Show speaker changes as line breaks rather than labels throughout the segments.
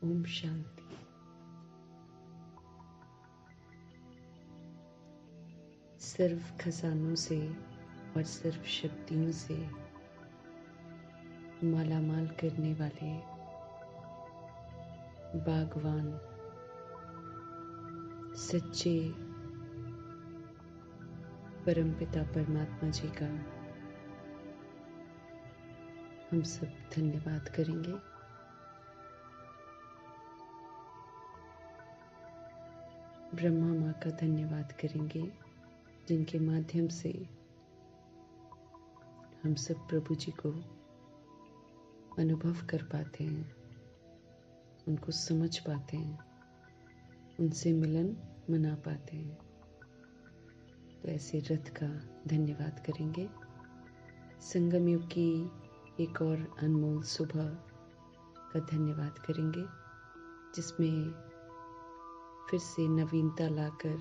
ओम शांति। सर्व खजानों से और सर्व शक्तियों से मालामाल करने वाले बागवान सच्चे परमपिता परमात्मा जी का हम सब धन्यवाद करेंगे। ब्रह्मा माँ का धन्यवाद करेंगे, जिनके माध्यम से हम सब प्रभु जी को अनुभव कर पाते हैं, उनको समझ पाते हैं, उनसे मिलन मना पाते हैं। तो ऐसे रथ का धन्यवाद करेंगे। संगम युग की एक और अनमोल सुबह का धन्यवाद करेंगे, जिसमें फिर से नवीनता लाकर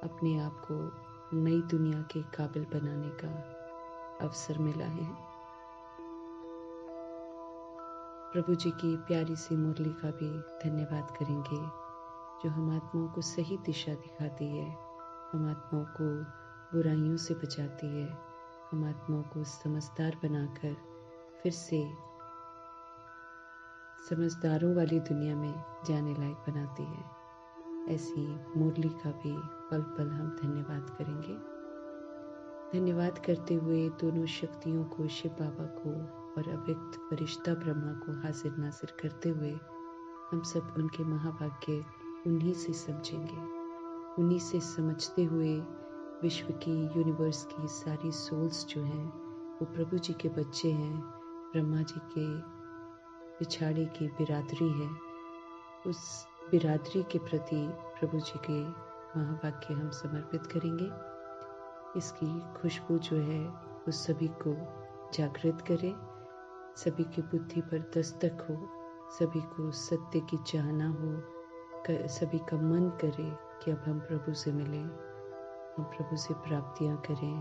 अपने आप को नई दुनिया के काबिल बनाने का अवसर मिला है। प्रभु जी की प्यारी सी मुरली का भी धन्यवाद करेंगे, जो हम आत्माओं को सही दिशा दिखाती है, हम आत्माओं को बुराइयों से बचाती है, हम आत्माओं को समझदार बनाकर फिर से समझदारों वाली दुनिया में जाने लायक बनाती है। ऐसी मुरली का भी पल पल हम धन्यवाद करेंगे। धन्यवाद करते हुए दोनों शक्तियों को, शिव बाबा को और अव्यक्त फरिश्ता ब्रह्मा को हाजिर नाजिर करते हुए हम सब उनके महाभाग्य उन्हीं से समझेंगे। उन्हीं से समझते हुए विश्व की, यूनिवर्स की सारी सोल्स जो हैं वो प्रभु जी के बच्चे हैं, ब्रह्मा जी के पिछाड़े की बिरादरी है। उस बिरादरी के प्रति प्रभु जी के महावाक्य हम समर्पित करेंगे। इसकी खुशबू जो है वो सभी को जागृत करे, सभी की बुद्धि पर दस्तक हो, सभी को सत्य की चाहना हो, सभी का मन करे कि अब हम प्रभु से मिलें, हम प्रभु से प्राप्तियां करें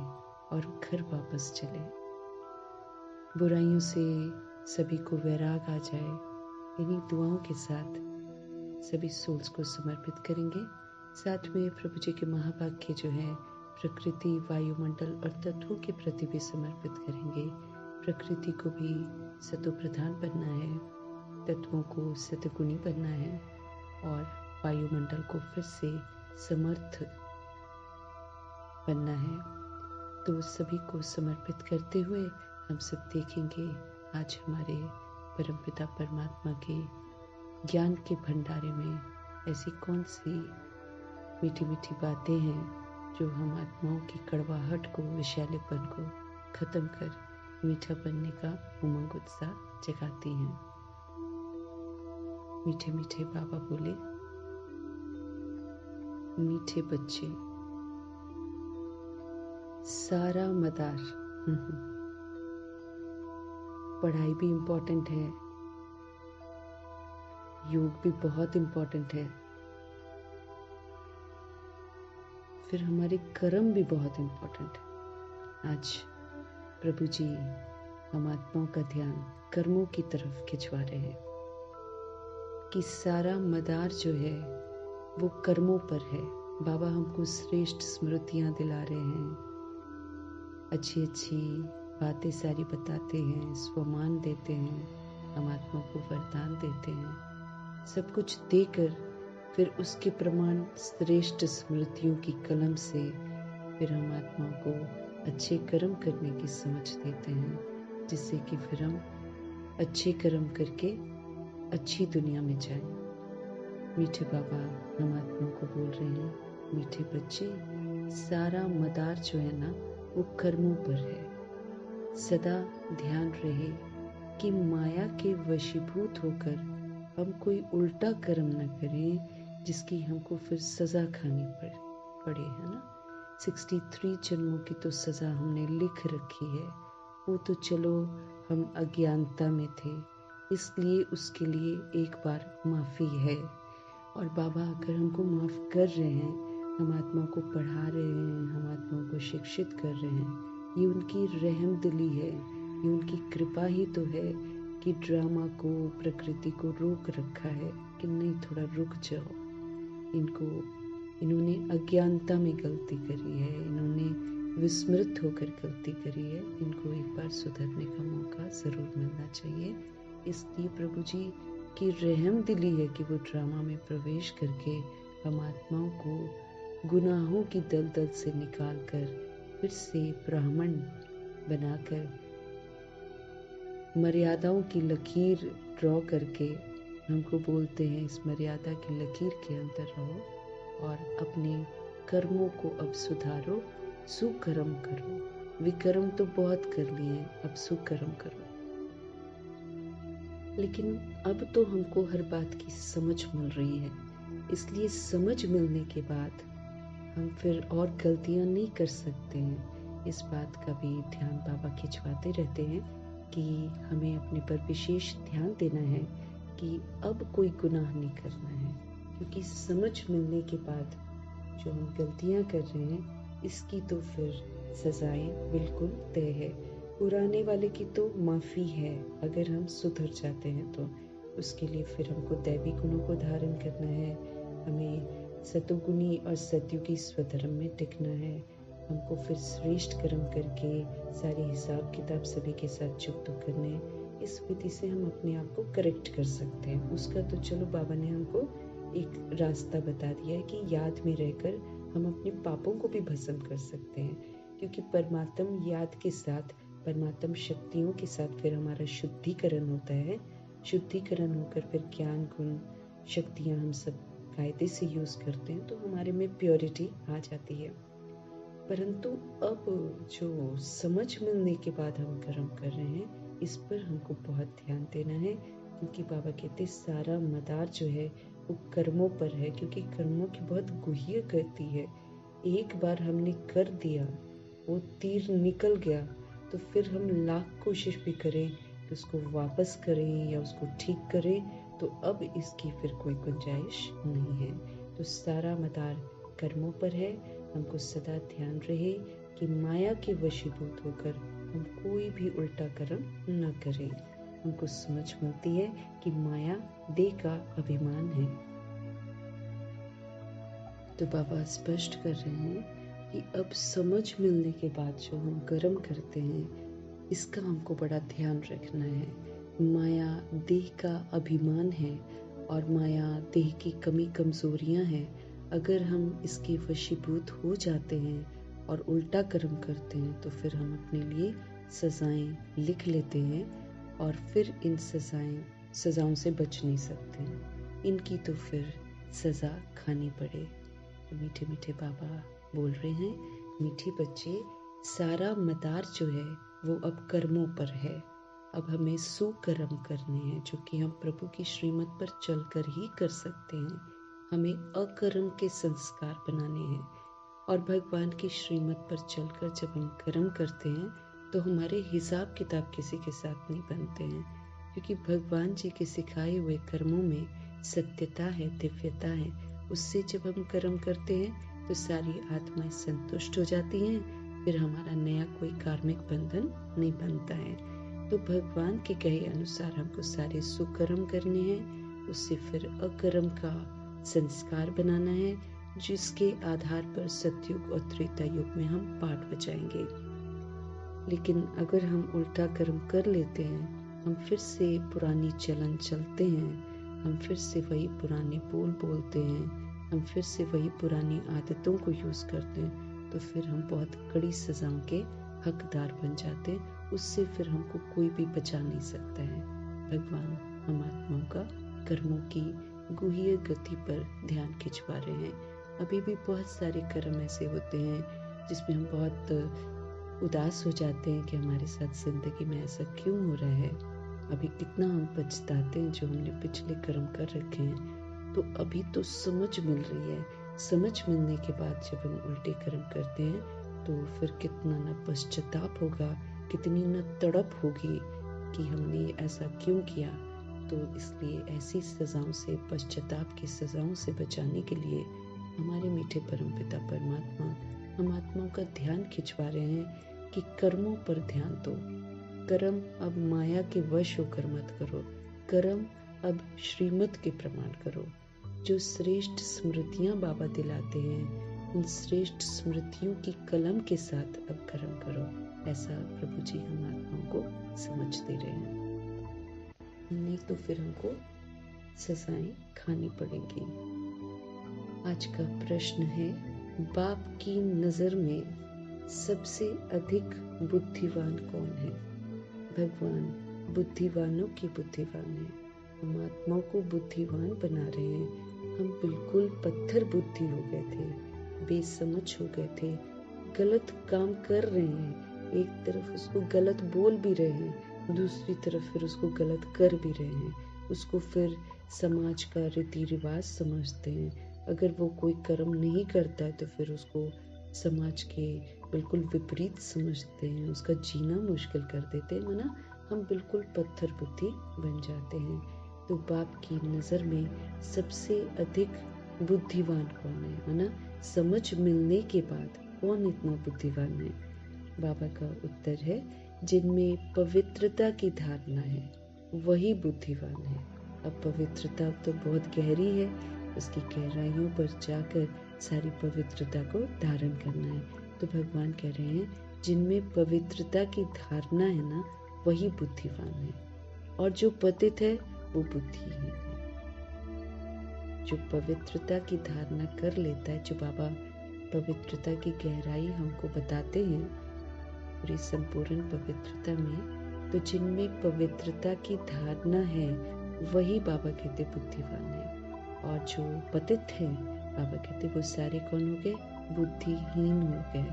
और घर वापस चलें। बुराइयों से सभी को वैराग आ जाए। इन्हीं दुआओं के साथ सभी सोल्स को समर्पित करेंगे। साथ में प्रभु जी के महावाक्य जो है प्रकृति, वायुमंडल और तत्वों के प्रति भी समर्पित करेंगे। प्रकृति को भी सतो प्रधान बनना है, तत्वों को सतगुणी बनना है और वायुमंडल को फिर से समर्थ बनना है। तो सभी को समर्पित करते हुए हम सब देखेंगे आज हमारे परमपिता परमात्मा के ज्ञान के भंडारे में ऐसी कौन सी मीठी मीठी बातें हैं जो हम आत्माओं की कड़वाहट को, विषैलेपन को खत्म कर मीठा बनने का उमंग उत्साह जगाती हैं। मीठे मीठे बाबा बोले, मीठे बच्चे सारा मदार। पढ़ाई भी इम्पोर्टेंट है, योग भी बहुत इम्पोर्टेंट है, फिर हमारे कर्म भी बहुत इम्पोर्टेंट है। आज प्रभु जी हम आत्माओं का ध्यान कर्मों की तरफ खिंचवा रहे हैं कि सारा मदार जो है वो कर्मों पर है। बाबा हमको श्रेष्ठ स्मृतियां दिला रहे हैं, अच्छी अच्छी बातें सारी बताते हैं, स्वमान देते हैं, हम आत्मा को वरदान देते हैं। सब कुछ देकर फिर उसके प्रमाण श्रेष्ठ स्मृतियों की कलम से फिर हम आत्माओं को अच्छे कर्म करने की समझ देते हैं, जिससे कि फिर हम अच्छे कर्म करके अच्छी दुनिया में जाएं। मीठे बाबा हम आत्माओं को बोल रहे हैं, मीठे बच्चे सारा मदार जो है ना वो कर्मों पर है। सदा ध्यान रहे कि माया के वशीभूत होकर हम कोई उल्टा कर्म न करें जिसकी हमको फिर सजा खानी पड़े, है ना। 63 जन्मों की तो सजा हमने लिख रखी है, वो तो चलो हम अज्ञानता में थे, इसलिए उसके लिए एक बार माफ़ी है। और बाबा अगर हमको माफ़ कर रहे हैं, हम आत्मा को पढ़ा रहे हैं, हम आत्मा को शिक्षित कर रहे हैं, ये उनकी रहम दिली है, ये उनकी कृपा ही तो है कि ड्रामा को, प्रकृति को रोक रखा है कि नहीं, थोड़ा रुक जाओ। इन्होंने अज्ञानता में गलती करी है, इन्होंने विस्मृत होकर गलती करी है, इनको एक बार सुधरने का मौका ज़रूर मिलना चाहिए। इसलिए प्रभु जी की रहम दिली है कि वो ड्रामा में प्रवेश करके हम आत्माओं को गुनाहों की दलदल से निकालकर फिर से ब्राह्मण बनाकर मर्यादाओं की लकीर ड्रॉ करके हमको बोलते हैं, इस मर्यादा की लकीर के अंदर रहो और अपने कर्मों को अब सुधारो, सुकर्म करो। विकर्म तो बहुत कर लिए, अब सुकर्म करो। लेकिन अब तो हमको हर बात की समझ मिल रही है, इसलिए समझ मिलने के बाद हम फिर और गलतियां नहीं कर सकते हैं। इस बात का भी ध्यान बाबा खिंचवाते रहते हैं कि हमें अपने पर विशेष ध्यान देना है कि अब कोई गुनाह नहीं करना है, क्योंकि समझ मिलने के बाद जो हम गलतियां कर रहे हैं इसकी तो फिर सजाएं बिल्कुल तय है। पुराने वाले की तो माफ़ी है, अगर हम सुधर जाते हैं तो उसके लिए फिर हमको दैवी गुणों को धारण करना है, हमें सतुगुणी और सत्युगी स्वधर्म में टिकना है, हमको फिर श्रेष्ठ कर्म करके सारी हिसाब किताब सभी के साथ चुकता करने। इस विधि से हम अपने आप को करेक्ट कर सकते हैं। उसका तो चलो बाबा ने हमको एक रास्ता बता दिया है कि याद में रहकर हम अपने पापों को भी भस्म कर सकते हैं, क्योंकि परमात्म याद के साथ, परमात्म शक्तियों के साथ फिर हमारा शुद्धिकरण होता है। शुद्धिकरण होकर फिर ज्ञान गुण शक्तियाँ हम सब कायदे से यूज़ करते हैं तो हमारे में प्योरिटी आ जाती है। परंतु अब जो समझ मिलने के बाद हम कर्म कर रहे हैं, इस पर हमको बहुत ध्यान देना है, क्योंकि बाबा कहते सारा मदार जो है वो कर्मों पर है, क्योंकि कर्मों की बहुत गुह्य गति है। एक बार हमने कर दिया, वो तीर निकल गया, तो फिर हम लाख कोशिश भी करें कि उसको वापस करें या उसको ठीक करें, तो अब इसकी फिर कोई गुंजाइश नहीं है। तो सारा मदार कर्मों पर है। हमको सदा ध्यान रहे कि माया के वशीभूत होकर हम कोई भी उल्टा कर्म न करें। हमको समझ मिलती है कि माया देह का अभिमान है। तो बाबा स्पष्ट कर रहे हैं कि अब समझ मिलने के बाद जो हम कर्म करते हैं, इसका हमको बड़ा ध्यान रखना है। माया देह का अभिमान है और माया देह की कमी कमजोरियां हैं। अगर हम इसके वशीभूत हो जाते हैं और उल्टा कर्म करते हैं तो फिर हम अपने लिए सजाएं लिख लेते हैं और फिर इन सजाओं से बच नहीं सकते हैं। इनकी तो फिर सजा खानी पड़े। तो मीठे मीठे बाबा बोल रहे हैं, मीठे बच्चे, सारा मदार जो है वो अब कर्मों पर है। अब हमें सुकर्म करने हैं, जो कि हम प्रभु की श्रीमत पर चलकर ही कर सकते हैं। हमें अकर्म के संस्कार बनाने हैं और भगवान की श्रीमत पर चलकर जब हम कर्म करते हैं तो हमारे हिसाब किताब किसी के साथ नहीं बनते हैं, क्योंकि भगवान जी के सिखाए हुए कर्मों में सत्यता है, दिव्यता है। उससे जब हम कर्म करते हैं तो सारी आत्माएं संतुष्ट हो जाती हैं, फिर हमारा नया कोई कार्मिक बंधन नहीं बनता है। तो भगवान के कहे अनुसार हमको सारे सुकर्म करने हैं, उससे फिर अकर्म का संस्कार बनाना है, जिसके आधार पर सतयुग और त्रेता युग में हम पाठ बजाएंगे। लेकिन अगर हम उल्टा कर्म कर लेते हैं, हम फिर से पुरानी चलन चलते हैं, हम फिर से वही पुराने बोल बोलते हैं, हम फिर से वही पुरानी आदतों को यूज़ करते हैं, तो फिर हम बहुत कड़ी सजाओं के हकदार बन जाते हैं। उससे फिर हमको कोई भी बचा नहीं सकता है। भगवान हम आत्माओं का कर्मों की गुह्य गति पर ध्यान खिंचवा रहे हैं। अभी भी बहुत सारे कर्म ऐसे होते हैं जिसमें हम बहुत उदास हो जाते हैं कि हमारे साथ जिंदगी में ऐसा क्यों हो रहा है। अभी कितना हम पछताते हैं जो हमने पिछले कर्म कर रखे हैं। तो अभी तो समझ मिल रही है। समझ मिलने के बाद जब हम उल्टे कर्म करते हैं तो फिर कितना न पश्चाताप होगा, कितनी न तड़प होगी कि हमने ऐसा क्यों किया। तो इसलिए ऐसी सजाओं से, पश्चाताप की सजाओं से बचाने के लिए हमारे मीठे परमपिता परमात्मा हम आत्माओं का ध्यान खिंचवा रहे हैं कि कर्मों पर ध्यान दो। कर्म अब माया के वश होकर मत करो, कर्म अब श्रीमत के प्रमाण करो। जो श्रेष्ठ स्मृतियां बाबा दिलाते हैं, उन श्रेष्ठ स्मृतियों की कलम के साथ अब कर्म करो। ऐसा प्रभु जी हम आत्माओं को समझ दे रहे हैं। नहीं तो फिर हमको सजाएं खानी पड़ेंगी। आज का प्रश्न है, बाप की नजर में सबसे अधिक बुद्धिमान कौन है? भगवान बुद्धिवानों की बुद्धिमान है। हम आत्माओं को बुद्धिमान बना रहे हैं। हम बिल्कुल पत्थर बुद्धि हो गए थे, बेसमझ हो गए थे, गलत काम कर रहे हैं। एक तरफ उसको गलत बोल भी रहे हैं, दूसरी तरफ फिर उसको गलत कर भी रहे हैं। उसको फिर समाज का रीति रिवाज समझते हैं। अगर वो कोई कर्म नहीं करता है तो फिर उसको समाज के बिल्कुल विपरीत समझते हैं, उसका जीना मुश्किल कर देते हैं, है ना। हम बिल्कुल पत्थर बुद्धि बन जाते हैं। तो बाप की नज़र में सबसे अधिक बुद्धिमान कौन है ना। समझ मिलने के बाद कौन इतना बुद्धिमान है? बाबा का उत्तर है, जिनमें पवित्रता की धारणा है वही बुद्धिमान है। अब पवित्रता तो बहुत गहरी है, उसकी गहराइयों पर जाकर सारी पवित्रता को धारण करना है। तो भगवान कह रहे हैं, जिनमें पवित्रता की धारणा है ना, वही बुद्धिमान है। और जो पतित है वो बुद्धिहीन है। जो पवित्रता की धारणा कर लेता है, जो बाबा पवित्रता की गहराई हमको बताते हैं पूरी संपूर्ण पवित्रता में, तो जिनमें पवित्रता की धारणा है वही बाबा कहते बुद्धिमान है। और जो पतित है, बाबा कहते वो सारे कौन हो गए? बुद्धिहीन हो गए।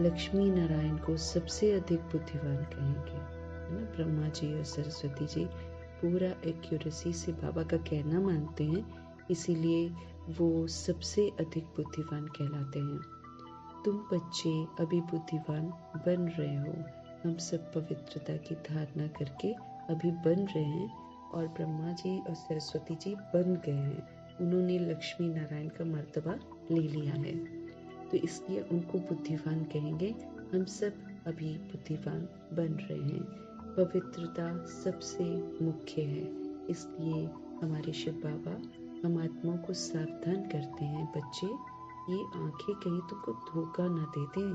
लक्ष्मी नारायण को सबसे अधिक बुद्धिमान कहेंगे, है ना। ब्रह्मा जी और सरस्वती जी पूरा एक्यूरेसी से बाबा का कहना मानते हैं, इसीलिए वो सबसे अधिक बुद्धिमान कहलाते हैं। तुम बच्चे अभी बुद्धिमान बन रहे हो। हम सब पवित्रता की धारणा करके अभी बन रहे हैं, और ब्रह्मा जी और सरस्वती जी बन गए हैं। उन्होंने लक्ष्मी नारायण का मर्तबा ले लिया है, तो इसलिए उनको बुद्धिमान कहेंगे। हम सब अभी बुद्धिमान बन रहे हैं। पवित्रता सबसे मुख्य है, इसलिए हमारे शिव बाबा हम आत्माओं को सावधान करते हैं, बच्चे ये आंखें कहीं तुमको धोखा ना दे दें,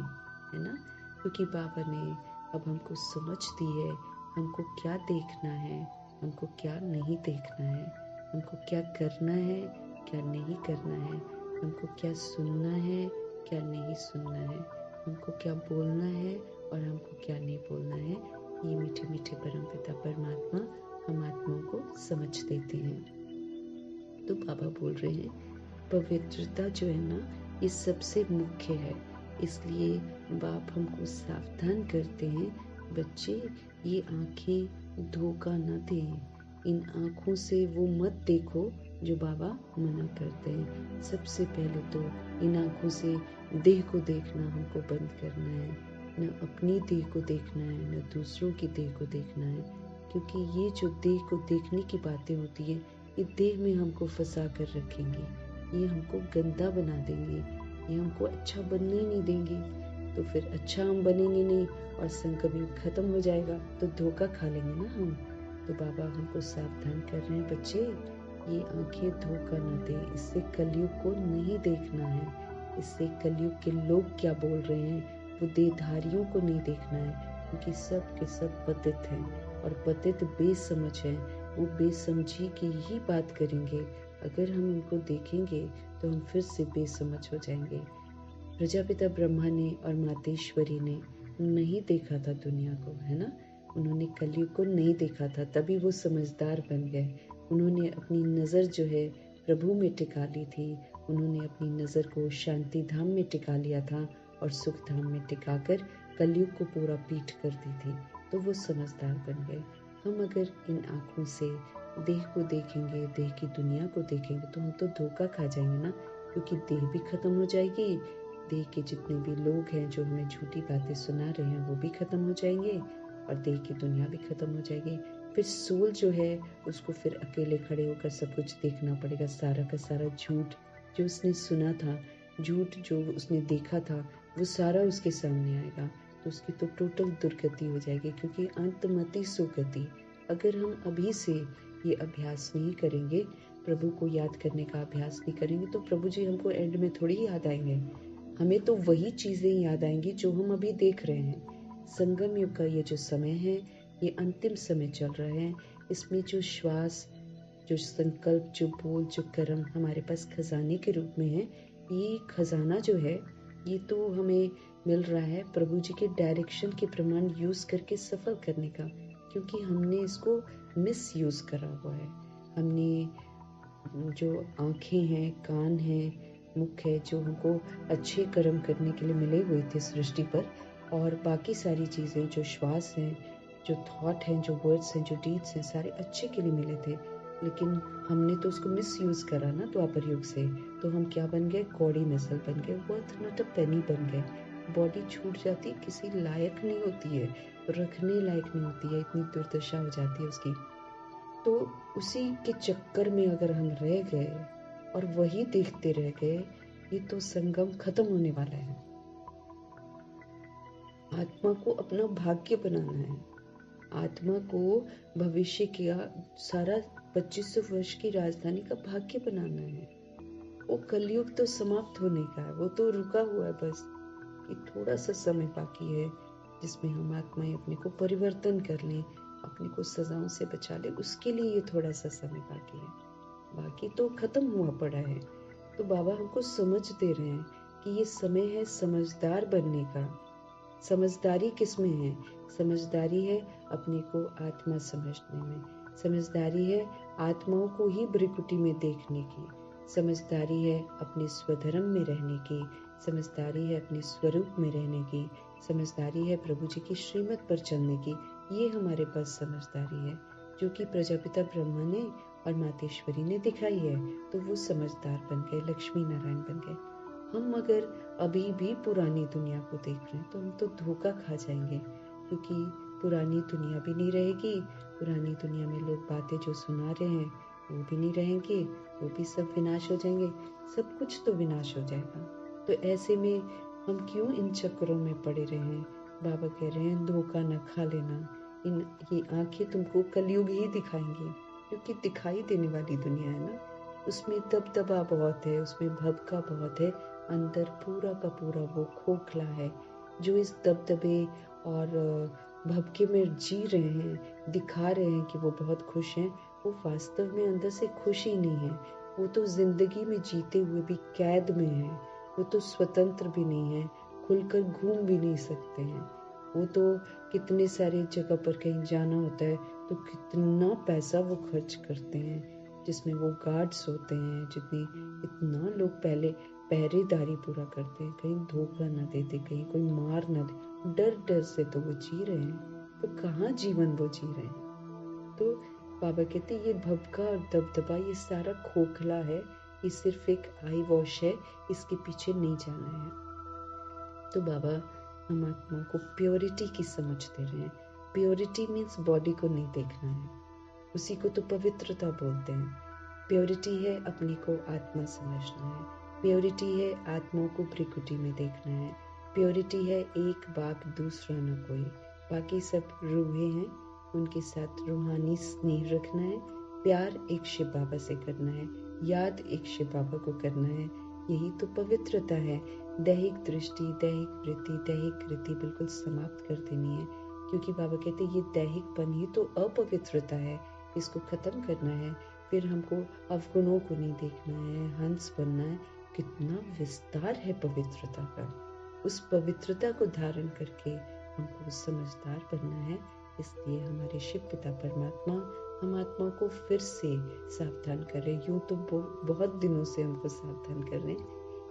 है ना। क्योंकि बाबा ने अब हमको समझ दी है, हमको क्या देखना है, हमको क्या नहीं देखना है, हमको क्या करना है, क्या नहीं करना है, हमको क्या सुनना है, क्या नहीं सुनना है, हमको क्या बोलना है और हमको क्या नहीं बोलना है। ये मीठे मीठे परमपिता परमात्मा हम आत्माओं को समझ देते हैं। तो बाबा बोल रहे हैं, पवित्रता जो है ना, ये सबसे मुख्य है, इसलिए बाप हमको सावधान करते हैं, बच्चे ये आंखें धोखा न दें। इन आंखों से वो मत देखो जो बाबा मना करते हैं। सबसे पहले तो इन आंखों से देह को देखना हमको बंद करना है, न अपनी देह को देखना है, न दूसरों की देह को देखना है। क्योंकि ये जो देह को देखने की बातें होती है, ये देह में हमको फंसा कर रखेंगे, ये हमको गंदा बना देंगे, ये हमको अच्छा बनने ही नहीं देंगे। तो फिर अच्छा हम बनेंगे नहीं और संगम खत्म हो जाएगा, तो धोखा खा लेंगे ना हम। तो बाबा हमको सावधान कर रहे हैं, बच्चे ये आंखें धोखा न दे, इससे कलयुग को नहीं देखना है, इससे कलयुग के लोग क्या बोल रहे हैं वो देहधारियों को नहीं देखना है। क्योंकि सब के सब पतित हैं, और पतित बेसमझ हैं, वो बेसमझी की ही बात करेंगे। अगर हम उनको देखेंगे तो हम फिर से बेसमझ हो जाएंगे। प्रजापिता ब्रह्मा ने और मातेश्वरी ने नहीं देखा था दुनिया को, है ना। उन्होंने कलयुग को नहीं देखा था, तभी वो समझदार बन गए। उन्होंने अपनी नज़र जो है प्रभु में टिका ली थी, उन्होंने अपनी नज़र को शांति धाम में टिका लिया था और सुख धाम में टिकाकर कलयुग को पूरा पीठ कर दी थी, तो वो समझदार बन गए। हम अगर इन आँखों से देह को देखेंगे, देह की दुनिया को देखेंगे, तो हम तो धोखा खा जाएंगे ना। क्योंकि देह भी खत्म हो जाएगी, देह के जितने भी लोग हैं जो हमें झूठी बातें सुना रहे हैं वो भी खत्म हो जाएंगे, और देह की दुनिया भी खत्म हो जाएगी। फिर सोल जो है उसको फिर अकेले खड़े होकर सब कुछ देखना पड़ेगा। सारा का सारा झूठ जो उसने सुना था, झूठ जो उसने देखा था, वो सारा उसके सामने आएगा। तो उसकी तो टोटल दुर्गति हो जाएगी, क्योंकि अंतमति सुगति। अगर हम अभी से ये अभ्यास नहीं करेंगे, प्रभु को याद करने का अभ्यास नहीं करेंगे, तो प्रभु जी हमको एंड में थोड़ी याद आएंगे। हमें तो वही चीज़ें याद आएंगी जो हम अभी देख रहे हैं। संगम युग का ये जो समय है, ये अंतिम समय चल रहा है। इसमें जो श्वास, जो संकल्प, जो बोल, जो कर्म हमारे पास खजाने के रूप में है, ये खजाना जो है ये तो हमें मिल रहा है प्रभु जी के डायरेक्शन के प्रमाण यूज करके सफल करने का, क्योंकि हमने इसको मिस यूज करा हुआ है। हमने जो आंखें हैं, कान हैं, मुख है, जो हमको अच्छे कर्म करने के लिए मिले हुए थे सृष्टि पर, और बाकी सारी चीज़ें जो श्वास हैं, जो थॉट हैं, जो वर्ड्स हैं, जो डीड्स हैं, सारे अच्छे के लिए मिले थे, लेकिन हमने तो उसको मिस यूज करा ना द्वापर युग से। तो हम क्या बन गए? कौड़ी नस्ल बन गए, वर्थ नॉट अ पेनी बन गए। बॉडी छूट जाती, किसी लायक नहीं होती है, रखने लायक नहीं होती है, इतनी दुर्दशा हो जाती है उसकी। तो उसी के चक्कर में अगर हम रह गए और वही देखते रह गए, ये तो संगम खत्म होने वाला है। आत्मा को अपना भाग्य बनाना है। आत्मा को भविष्य का सारा 2500 वर्ष की राजधानी का भाग्य बनाना है। वो कलयुग तो समाप्त होने का है, वो तो रुका हुआ है बस। कि थोड़ा सा समय बाकी है जिसमें हम आत्माएं अपने को परिवर्तन कर लें, अपने को सजाओं से बचा ले, उसके लिए ये थोड़ा सा समय बाकी है। बाकी तो खत्म हुआ पड़ा है। तो बाबा हमको समझ दे रहे हैं कि ये समय है समझदार बनने का। समझदारी किस में है? समझदारी है अपने को आत्मा समझने में। समझदारी है आत्माओं को ही भ्रिकुटी में देखने की। समझदारी है अपने स्वधर्म में रहने की। समझदारी है अपने स्वरूप में रहने की। समझदारी है प्रभु जी की श्रीमत पर चलने की। ये हमारे पास समझदारी है, जो कि प्रजापिता ब्रह्मा ने और मातेश्वरी ने दिखाई है। तो वो समझदार बन गए, लक्ष्मी नारायण बन गए। हम अगर अभी भी पुरानी दुनिया को देख रहे हैं तो हम तो धोखा खा जाएंगे, क्योंकि पुरानी दुनिया भी नहीं रहेगी। पुरानी दुनिया में लोग बातें जो सुना रहे हैं वो भी नहीं रहेंगे, वो भी सब विनाश हो जाएंगे। सब कुछ तो विनाश हो जाएगा। तो ऐसे में हम क्यों इन चक्करों में पड़े रहे? बाबा कह रहे हैं धोखा न खा लेना। ये आंखें तुमको कलयुग ही दिखाएंगी, क्योंकि दिखाई देने वाली दुनिया है ना, उसमें दबदबा बहुत है, उसमें भभका बहुत है। अंदर पूरा का पूरा वो खोखला है। जो इस दबदबे और भभके में जी रहे हैं, दिखा रहे हैं कि वो बहुत खुश हैं, वो वास्तव में अंदर से खुश ही नहीं है। वो तो जिंदगी में जीते हुए भी कैद में है। वो तो स्वतंत्र भी नहीं है, खुलकर घूम भी नहीं सकते हैं। वो तो कितने सारे जगह पर कहीं जाना होता है तो कितना पैसा वो खर्च करते हैं, जिसमें वो गार्ड्स होते हैं, जितनी इतना लोग पहले पहरेदारी पूरा करते हैं, कहीं धोखा न देते, कहीं कोई मार न दे। डर डर से तो वो जी रहे हैं, तो कहाँ जीवन वो जी रहे हैं? तो बाबा कहते ये भभका और दबदबा ये सारा खोखला है, ये सिर्फ एक आई वॉश है, इसके पीछे नहीं जाना है। तो बाबा हम आत्मा को प्योरिटी की समझ दे रहे हैं। प्योरिटी मीन्स बॉडी को नहीं देखना है, उसी को तो पवित्रता बोलते हैं। प्योरिटी है अपने को आत्मा समझना है। प्योरिटी है आत्माओं को भ्रिकुटी में देखना है। प्योरिटी है एक बाप दूसरा न कोई, बाकी सब रूहे हैं, उनके साथ रूहानी स्नेह रखना है। प्यार एक शिव बाबा से करना है, याद एक शिव बाबा को करना है। यही तो पवित्रता है। दैहिक दृष्टि, दैहिक वृत्ति, दैहिक कृति बिल्कुल समाप्त कर देनी है, क्योंकि बाबा कहते ये दैहिकपन ही तो अपवित्रता है, इसको खत्म करना है। फिर हमको अवगुणों को नहीं देखना है, हंस बनना है। कितना विस्तार है पवित्रता का। उस पवित्रता को धारण करके हमको समझदार बनना है। इसलिए हमारे शिव पिता परमात्मा हम आत्मा को फिर से सावधान कर रहे। यूं तो बहुत दिनों से हमको सावधान कर रहे हैं,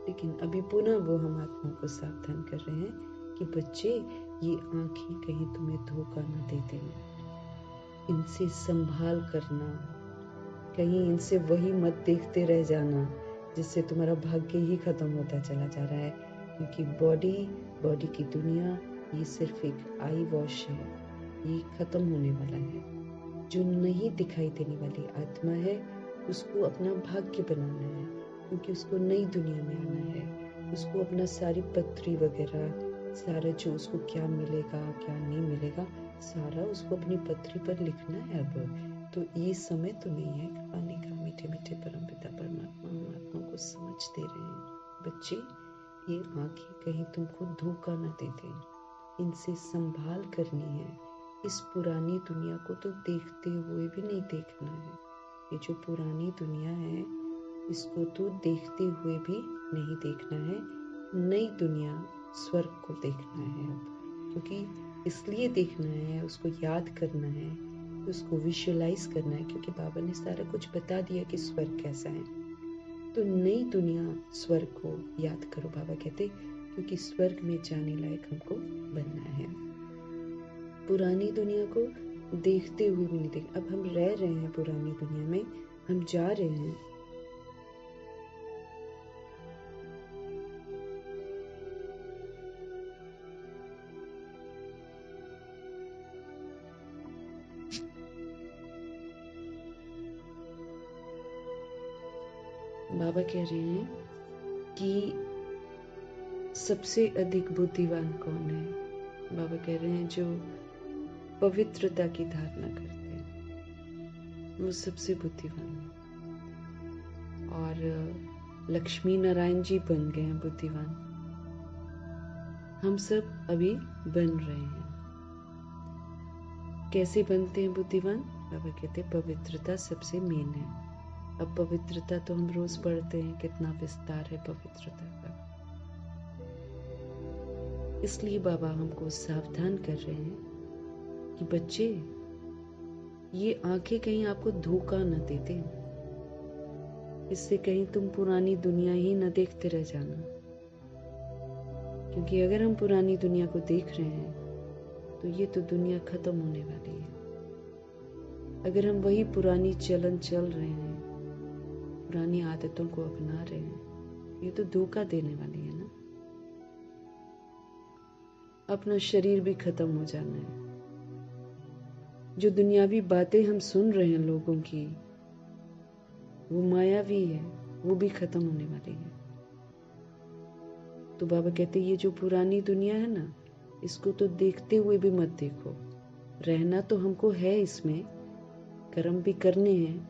लेकिन अभी पुनः वो हम आत्मा को सावधान कर रहे हैं कि बच्चे ये आंखें कहीं तुम्हें धोखा न दे दें, इनसे संभाल करना, कहीं इनसे वही मत देखते रह जाना जिससे तुम्हारा भाग्य ही खत्म होता चला जा रहा है। क्योंकि बॉडी की दुनिया ये सिर्फ एक आई वॉश है, ये खत्म होने वाला है। जो नहीं दिखाई देने वाली आत्मा है उसको अपना भाग्य बनाना है, क्योंकि उसको नई दुनिया में आना है। उसको अपना सारी पत्री वगैरह, सारा जो उसको क्या मिलेगा क्या नहीं मिलेगा सारा उसको अपनी पत्री पर लिखना है। अब तो ये समय तो नहीं है आने का। मीठे मीठे परमपिता परमात्मा हम आत्मा को समझ दे रहे हैं, बच्चे ये आंखें कहीं तुमको धोखा न दे दें, इनसे संभाल करनी है। इस पुरानी दुनिया को तो देखते हुए भी नहीं देखना है। ये जो पुरानी दुनिया है इसको तो देखते हुए भी नहीं देखना है। नई दुनिया स्वर्ग को देखना है अब, क्योंकि इसलिए देखना है, उसको याद करना है, उसको विजुअलाइज करना है, क्योंकि बाबा ने सारा कुछ बता दिया कि स्वर्ग कैसा है। तो नई दुनिया स्वर्ग को याद करो, बाबा कहते, क्योंकि स्वर्ग में जाने लायक हमको बनना है। पुरानी दुनिया को देखते हुए भी नहीं देख। अब हम रह रहे हैं पुरानी दुनिया में, हम जा रहे हैं। बाबा कह रहे हैं कि सबसे अधिक बुद्धिमान कौन है। बाबा कह रहे हैं जो पवित्रता की धारणा करते हैं वो सबसे बुद्धिमान है। और लक्ष्मी नारायण जी बन गए हैं बुद्धिमान। हम सब अभी बन रहे हैं। कैसे बनते हैं बुद्धिमान? बाबा कहते हैं पवित्रता सबसे मेन है। अब पवित्रता तो हम रोज पढ़ते हैं, कितना विस्तार है पवित्रता का। इसलिए बाबा हमको सावधान कर रहे हैं कि बच्चे ये आंखें कहीं आपको धोखा न दे दें, इससे कहीं तुम पुरानी दुनिया ही न देखते रह जाना। क्योंकि अगर हम पुरानी दुनिया को देख रहे हैं तो ये तो दुनिया खत्म होने वाली है। अगर हम वही पुरानी चलन चल रहे हैं, पुरानी आदतों को अपना रहे हैं, ये तो धोखा देने वाली है ना। अपना शरीर भी खत्म हो जाना है। जो दुनियावी बातें हम सुन रहे हैं लोगों की, वो मायावी है, वो भी खत्म होने वाली है। तो बाबा कहते हैं ये जो पुरानी दुनिया है ना, इसको तो देखते हुए भी मत देखो। रहना तो हमको है, इसमें कर्म भी करने हैं,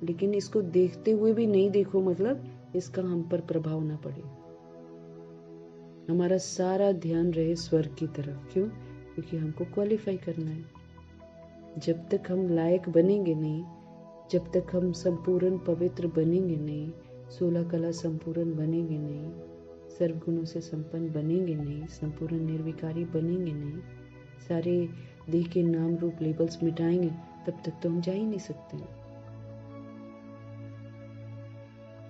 लेकिन इसको देखते हुए भी नहीं देखो, मतलब इसका हम पर प्रभाव ना पड़े। हमारा सारा ध्यान रहे स्वर्ग की तरफ। क्यों? क्योंकि हमको क्वालिफाई करना है। जब तक हम लायक बनेंगे नहीं, जब तक हम संपूर्ण पवित्र बनेंगे नहीं, 16 कला संपूर्ण बनेंगे नहीं, सर्वगुणों से संपन्न बनेंगे नहीं, संपूर्ण निर्विकारी बनेंगे नहीं, सारे देह के नाम रूप लेबल्स मिटाएंगे, तब तक तो हम जा ही नहीं सकते।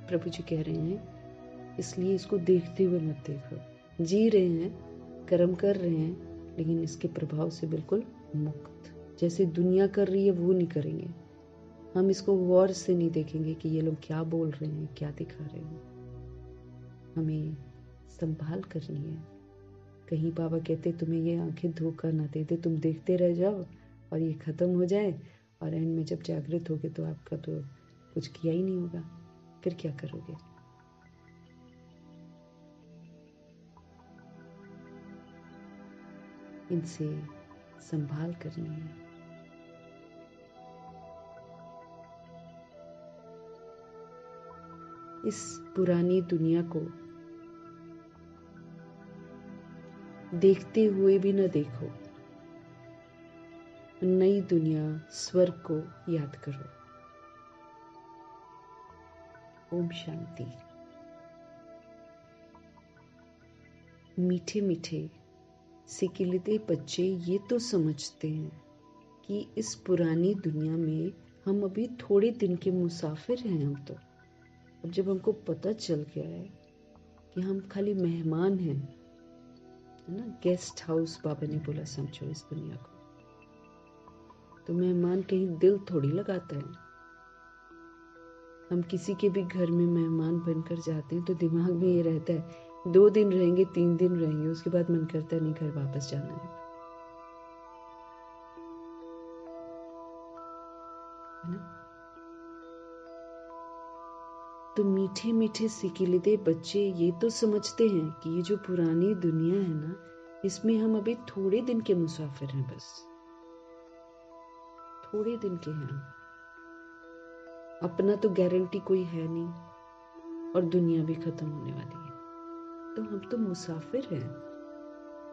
प्रभु जी कह रहे हैं इसलिए इसको देखते हुए मत देखो। जी रहे हैं, कर्म कर रहे हैं, लेकिन इसके प्रभाव से बिल्कुल मुक्त। जैसे दुनिया कर रही है वो नहीं करेंगे। हम इसको गौर से नहीं देखेंगे कि ये लोग क्या बोल रहे हैं, क्या दिखा रहे हैं। हमें संभाल करनी है। कहीं बाबा कहते तुम्हें ये आंखें धोखा ना दे दे, तुम देखते रह जाओ और ये खत्म हो जाए, और एंड में जब जागृत होगे तो आपका तो कुछ किया ही नहीं होगा, फिर क्या करोगे? इनसे संभाल करनी है। इस पुरानी दुनिया को देखते हुए भी न देखो। नई दुनिया स्वर्ग को याद करो। ओम शांति। मीठे मीठे सिकिलते बच्चे ये तो समझते हैं कि इस पुरानी दुनिया में हम अभी थोड़े दिन के मुसाफिर हैं। हम तो अब जब हमको पता चल गया है कि हम खाली मेहमान हैं, है ना, गेस्ट हाउस बाबा ने बोला समझो इस दुनिया को, तो मेहमान कहीं दिल थोड़ी लगाता है। हम किसी के भी घर में मेहमान बनकर जाते हैं तो दिमाग में ये रहता है 2 दिन रहेंगे, 3 दिन रहेंगे, उसके बाद मन करता है नहीं, घर वापस जाना है ना। तो मीठे मीठे सिकिलते बच्चे ये तो समझते हैं कि ये जो पुरानी दुनिया है ना, इसमें हम अभी थोड़े दिन के मुसाफिर हैं, बस थोड़े दिन के हैं। अपना तो गारंटी कोई है नहीं और दुनिया भी खत्म होने वाली है, तो हम तो मुसाफिर हैं।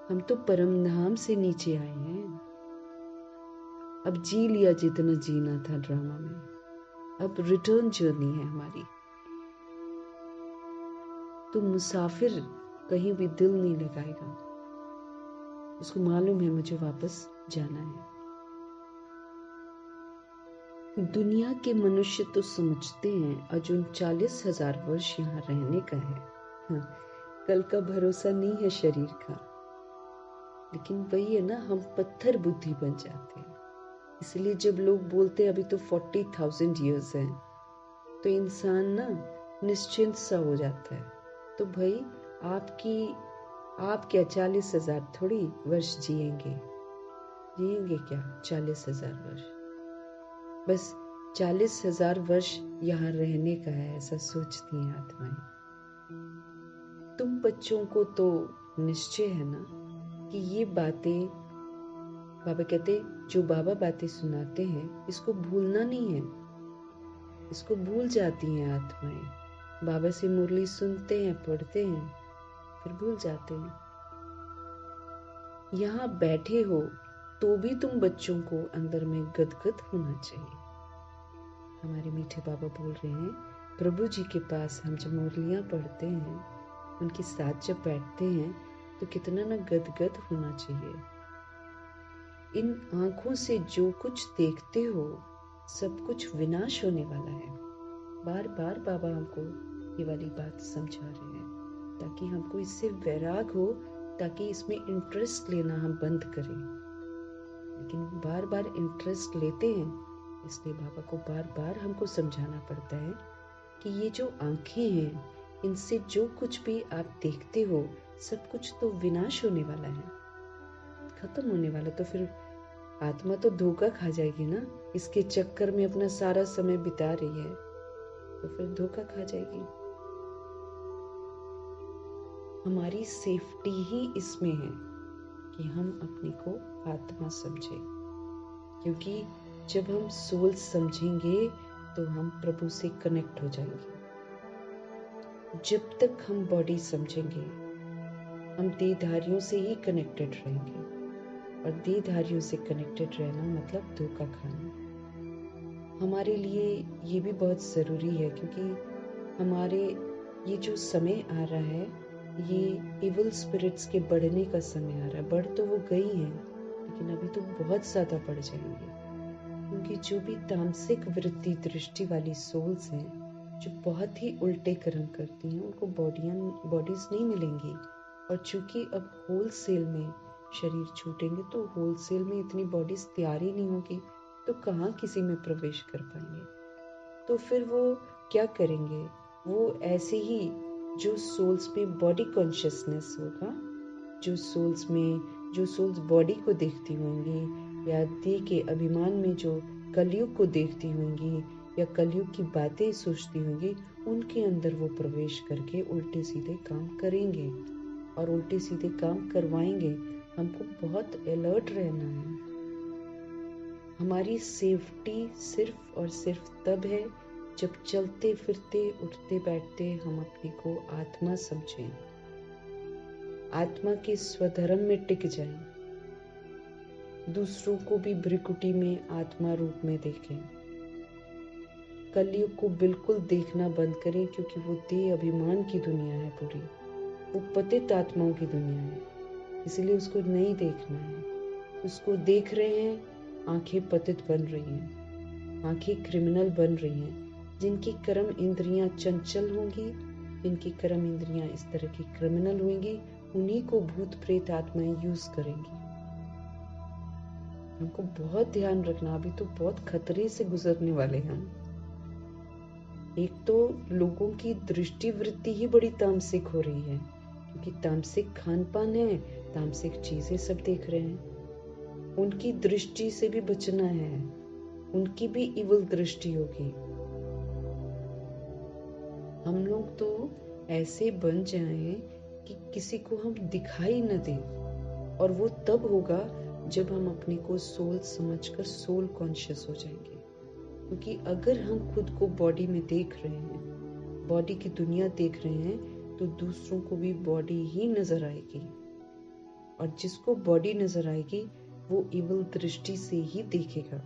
हम तो परम धाम से नीचे आए हैं। अब जी लिया जितना जीना था ड्रामा में, अब रिटर्न जर्नी है हमारी। तो मुसाफिर कहीं भी दिल नहीं लगाएगा, उसको मालूम है मुझे वापस जाना है। दुनिया के मनुष्य तो समझते हैं अर्जुन 40,000 वर्ष यहाँ रहने का है। हाँ, कल का भरोसा नहीं है शरीर का। लेकिन वही है ना, हम पत्थर बुद्धि बन जाते हैं। इसलिए जब लोग बोलते हैं अभी तो 40,000 ईयर्स हैं, तो इंसान ना निश्चिंत सा हो जाता है। तो भाई आप क्या 40,000 थोड़ी वर्ष जिएंगे क्या 40,000 वर्ष? बस 40,000 वर्ष यहाँ रहने का है, ऐसा सोचती हैं आत्माएं। तुम बच्चों को तो निश्चय है ना कि ये बातें, बाबा कहते जो बाबा बातें सुनाते हैं इसको भूलना नहीं है। इसको भूल जाती हैं आत्माएं। बाबा से मुरली सुनते हैं, पढ़ते हैं, फिर भूल जाते हैं। यहाँ बैठे हो तो भी तुम बच्चों को अंदर में गदगद होना चाहिए। हमारे मीठे बाबा बोल रहे हैं, प्रभु जी के पास हम जब मुरलियाँ पढ़ते हैं, उनके साथ जब बैठते हैं, तो कितना ना गदगद होना चाहिए। इन आंखों से जो कुछ देखते हो सब कुछ विनाश होने वाला है। बार बार बाबा हमको ये वाली बात समझा रहे हैं, ताकि हमको इससे वैराग हो, ताकि इसमें इंटरेस्ट लेना हम बंद करें। लेकिन बार बार इंटरेस्ट लेते हैं, इसलिए बाबा को बार बार हमको समझाना पड़ता है कि ये जो आंखें हैं, इनसे जो कुछ भी आप देखते हो सब कुछ तो विनाश होने वाला है, खत्म होने वाला। तो फिर आत्मा तो धोखा खा जाएगी ना, इसके चक्कर में अपना सारा समय बिता रही है, तो फिर धोखा खा जाएगी। हमारी सेफ्टी ही इसमें है कि हम अपने को आत्मा समझें, क्योंकि जब हम सोल समझेंगे तो हम प्रभु से कनेक्ट हो जाएंगे। जब तक हम बॉडी समझेंगे, हम देहधारियों से ही कनेक्टेड रहेंगे, और देहधारियों से कनेक्टेड रहना मतलब धोखा खाना। हमारे लिए ये भी बहुत ज़रूरी है, क्योंकि हमारे ये जो समय आ रहा है, ये इवल स्पिरिट्स के बढ़ने का समय आ रहा है। बढ़ तो वो गई हैं, लेकिन अभी तो बहुत ज़्यादा बढ़ जाएंगे, क्योंकि जो भी तामसिक वृत्ति दृष्टि वाली सोल्स हैं, जो बहुत ही उल्टे कर्म करती हैं, उनको बॉडीज नहीं मिलेंगी। और चूंकि अब होलसेल में शरीर छूटेंगे, तो होलसेल में इतनी बॉडीज तैयार ही नहीं होगी, तो कहाँ किसी में प्रवेश कर पाएंगे। तो फिर वो क्या करेंगे? वो ऐसे ही जो सोल्स में बॉडी कॉन्शियसनेस होगा, जो सोल्स बॉडी को देखती होंगी, या देह के अभिमान में जो कलयुग को देखती होंगी, या कलयुग की बातें सोचती होंगी, उनके अंदर वो प्रवेश करके उल्टे सीधे काम करेंगे और उल्टे सीधे काम करवाएंगे। हमको बहुत अलर्ट रहना है। हमारी सेफ्टी सिर्फ और सिर्फ तब है जब चलते फिरते उठते बैठते हम अपने को आत्मा समझें, आत्मा के स्वधर्म में टिक जाएं, दूसरों को भी भ्रिकुटी में आत्मा रूप में देखें। कलयुग को बिल्कुल देखना बंद करें, क्योंकि वो देह अभिमान की दुनिया है पूरी, वो पतित आत्माओं की दुनिया है, इसलिए उसको नहीं देखना है। उसको देख रहे हैं, आंखें पतित बन रही हैं, आंखें क्रिमिनल बन रही हैं। जिनकी कर्म इंद्रियां चंचल होंगी, जिनकी कर्म इंद्रियां इस तरह की क्रिमिनल होंगी, उन्हीं को भूत प्रेत आत्माएं यूज करेंगी। हमको बहुत ध्यान रखना, अभी तो बहुत खतरे से गुजरने वाले हैं हम। एक तो लोगों की दृष्टि वृत्ति ही बड़ी तामसिक हो रही है, क्योंकि तामसिक खान पान है, तामसिक चीजें सब देख रहे हैं। उनकी दृष्टि से भी बचना है, उनकी भी इवल दृष्टि होगी। हम लोग तो ऐसे बन जाएं कि किसी को हम दिखाई न दें, और वो तब होगा जब हम अपने को सोल समझकर सोल कॉन्शियस हो जाएंगे। क्योंकि अगर हम खुद को बॉडी में देख रहे हैं, बॉडी की दुनिया देख रहे हैं, तो दूसरों को भी बॉडी ही नजर आएगी, और जिसको बॉडी नजर आएगी वो इवल दृष्टि से ही देखेगा।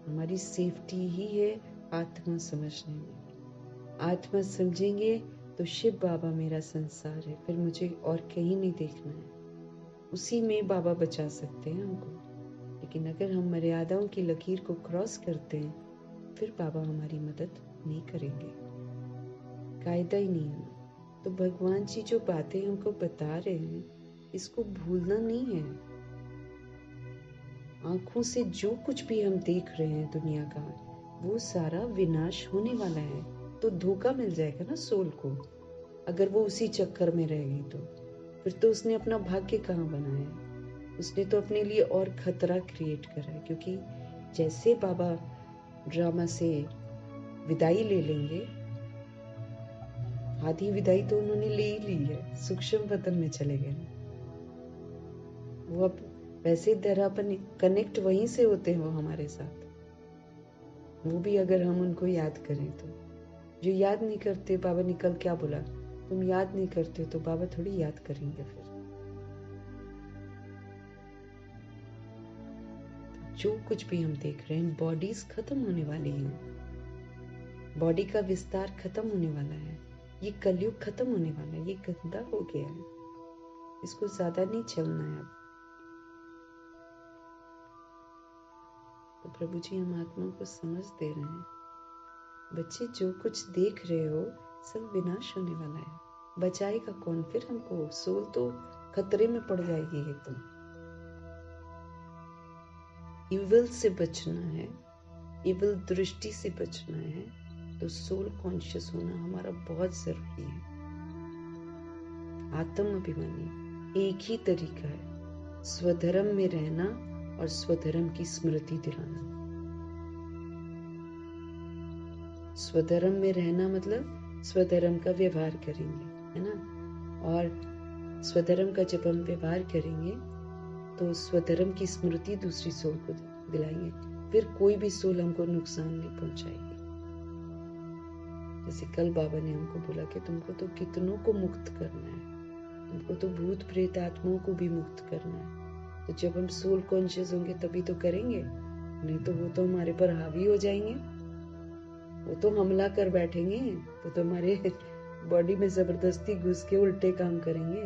हमारी सेफ्टी ही है आत्मा समझने में। आत्मा समझेंगे तो शिव बाबा मेरा संसार है, फिर मुझे और कहीं नहीं देखना है। उसी में बाबा बचा सकते हैं हमको। लेकिन अगर हम मर्यादाओं की लकीर को क्रॉस करते हैं, फिर बाबा हमारी मदद नहीं करेंगे। कायदा ही नहीं है। तो भगवान जी जो बातें हमको बता रहे हैं, इसको भूलना नहीं है। आंखों से जो कुछ भी हम देख रहे हैं दुनिया का, वो सारा विनाश होने वाला है। तो धोखा मिल जाएगा ना सोल को, अगर वो उसी चक्कर में रह गई तो फिर तो उसने अपना भाग्य कहाँ बनाया? उसने तो अपने लिए और खतरा क्रिएट करा है। क्योंकि जैसे बाबा ड्रामा से विदाई ले लेंगे, आधी विदाई तो उन्होंने ले ही ली है, सूक्ष्म वतन में चले गए। वो अब वैसे तरह अपन कनेक्ट वहीं से होते हैं वो हमारे साथ, वो भी अगर हम उनको याद करें तो। जो याद नहीं करते, बाबा ने कल क्या बोला, तुम याद नहीं करते तो बाबा थोड़ी याद करेंगे। फिर जो कुछ भी हम देख रहे हैं, बॉडीज खत्म होने वाली हैं, बॉडी का विस्तार खत्म होने वाला है, ये कलयुग खत्म होने वाला है, ये गंदा हो गया है, इसको ज्यादा नहीं चलना है अब। तो प्रभु जी हम आत्मा को समझ दे रहे हैं, बच्चे जो कुछ देख रहे हो सब विनाश होने वाला है। बचाएगा कौन फिर हमको? सोल तो खतरे में पड़ जाएगी एकदम। इविल से बचना है, इविल दृष्टि से बचना है, तो सोल कॉन्शियस होना हमारा बहुत जरूरी है। आत्म अभिमानी एक ही तरीका है, स्वधर्म में रहना और स्वधर्म की स्मृति दिलाना। स्वधर्म में रहना मतलब स्वधर्म का व्यवहार करेंगे, है ना? और स्वधर्म का जब हम व्यवहार करेंगे तो स्वधर्म की स्मृति दूसरी सोल को दिलाएंगे, फिर कोई भी सोल हमको नुकसान नहीं पहुंचाएगी। जैसे कल बाबा ने हमको बोला कि तुमको तो कितनों को मुक्त करना है, तुमको तो भूत प्रेत आत्माओं को भी मुक्त करना है। तो जब हम सोल कॉन्शियस होंगे तभी तो करेंगे, नहीं तो वो तो हमारे पर हावी हो जाएंगे, वो तो हमला कर बैठेंगे, वो तो हमारे बॉडी में जबरदस्ती घुस के उल्टे काम करेंगे।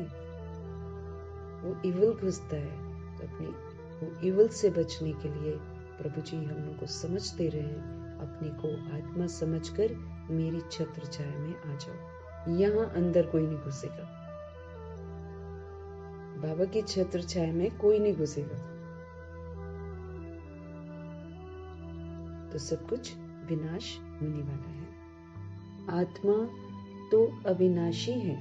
वो इविल घुसता है। तो अपनी वो इविल से बचने के लिए प्रभु जी हम लोग को समझ दे रहे हैं, अपने को आत्मा समझकर मेरी छत्र छाया में आ जाओ। यहाँ अंदर कोई नहीं घुसेगा, बाबा की छत्र छाया में कोई नहीं घुसेगा, तो सब कुछ विनाश होने वाला है। आत्मा तो अविनाशी है।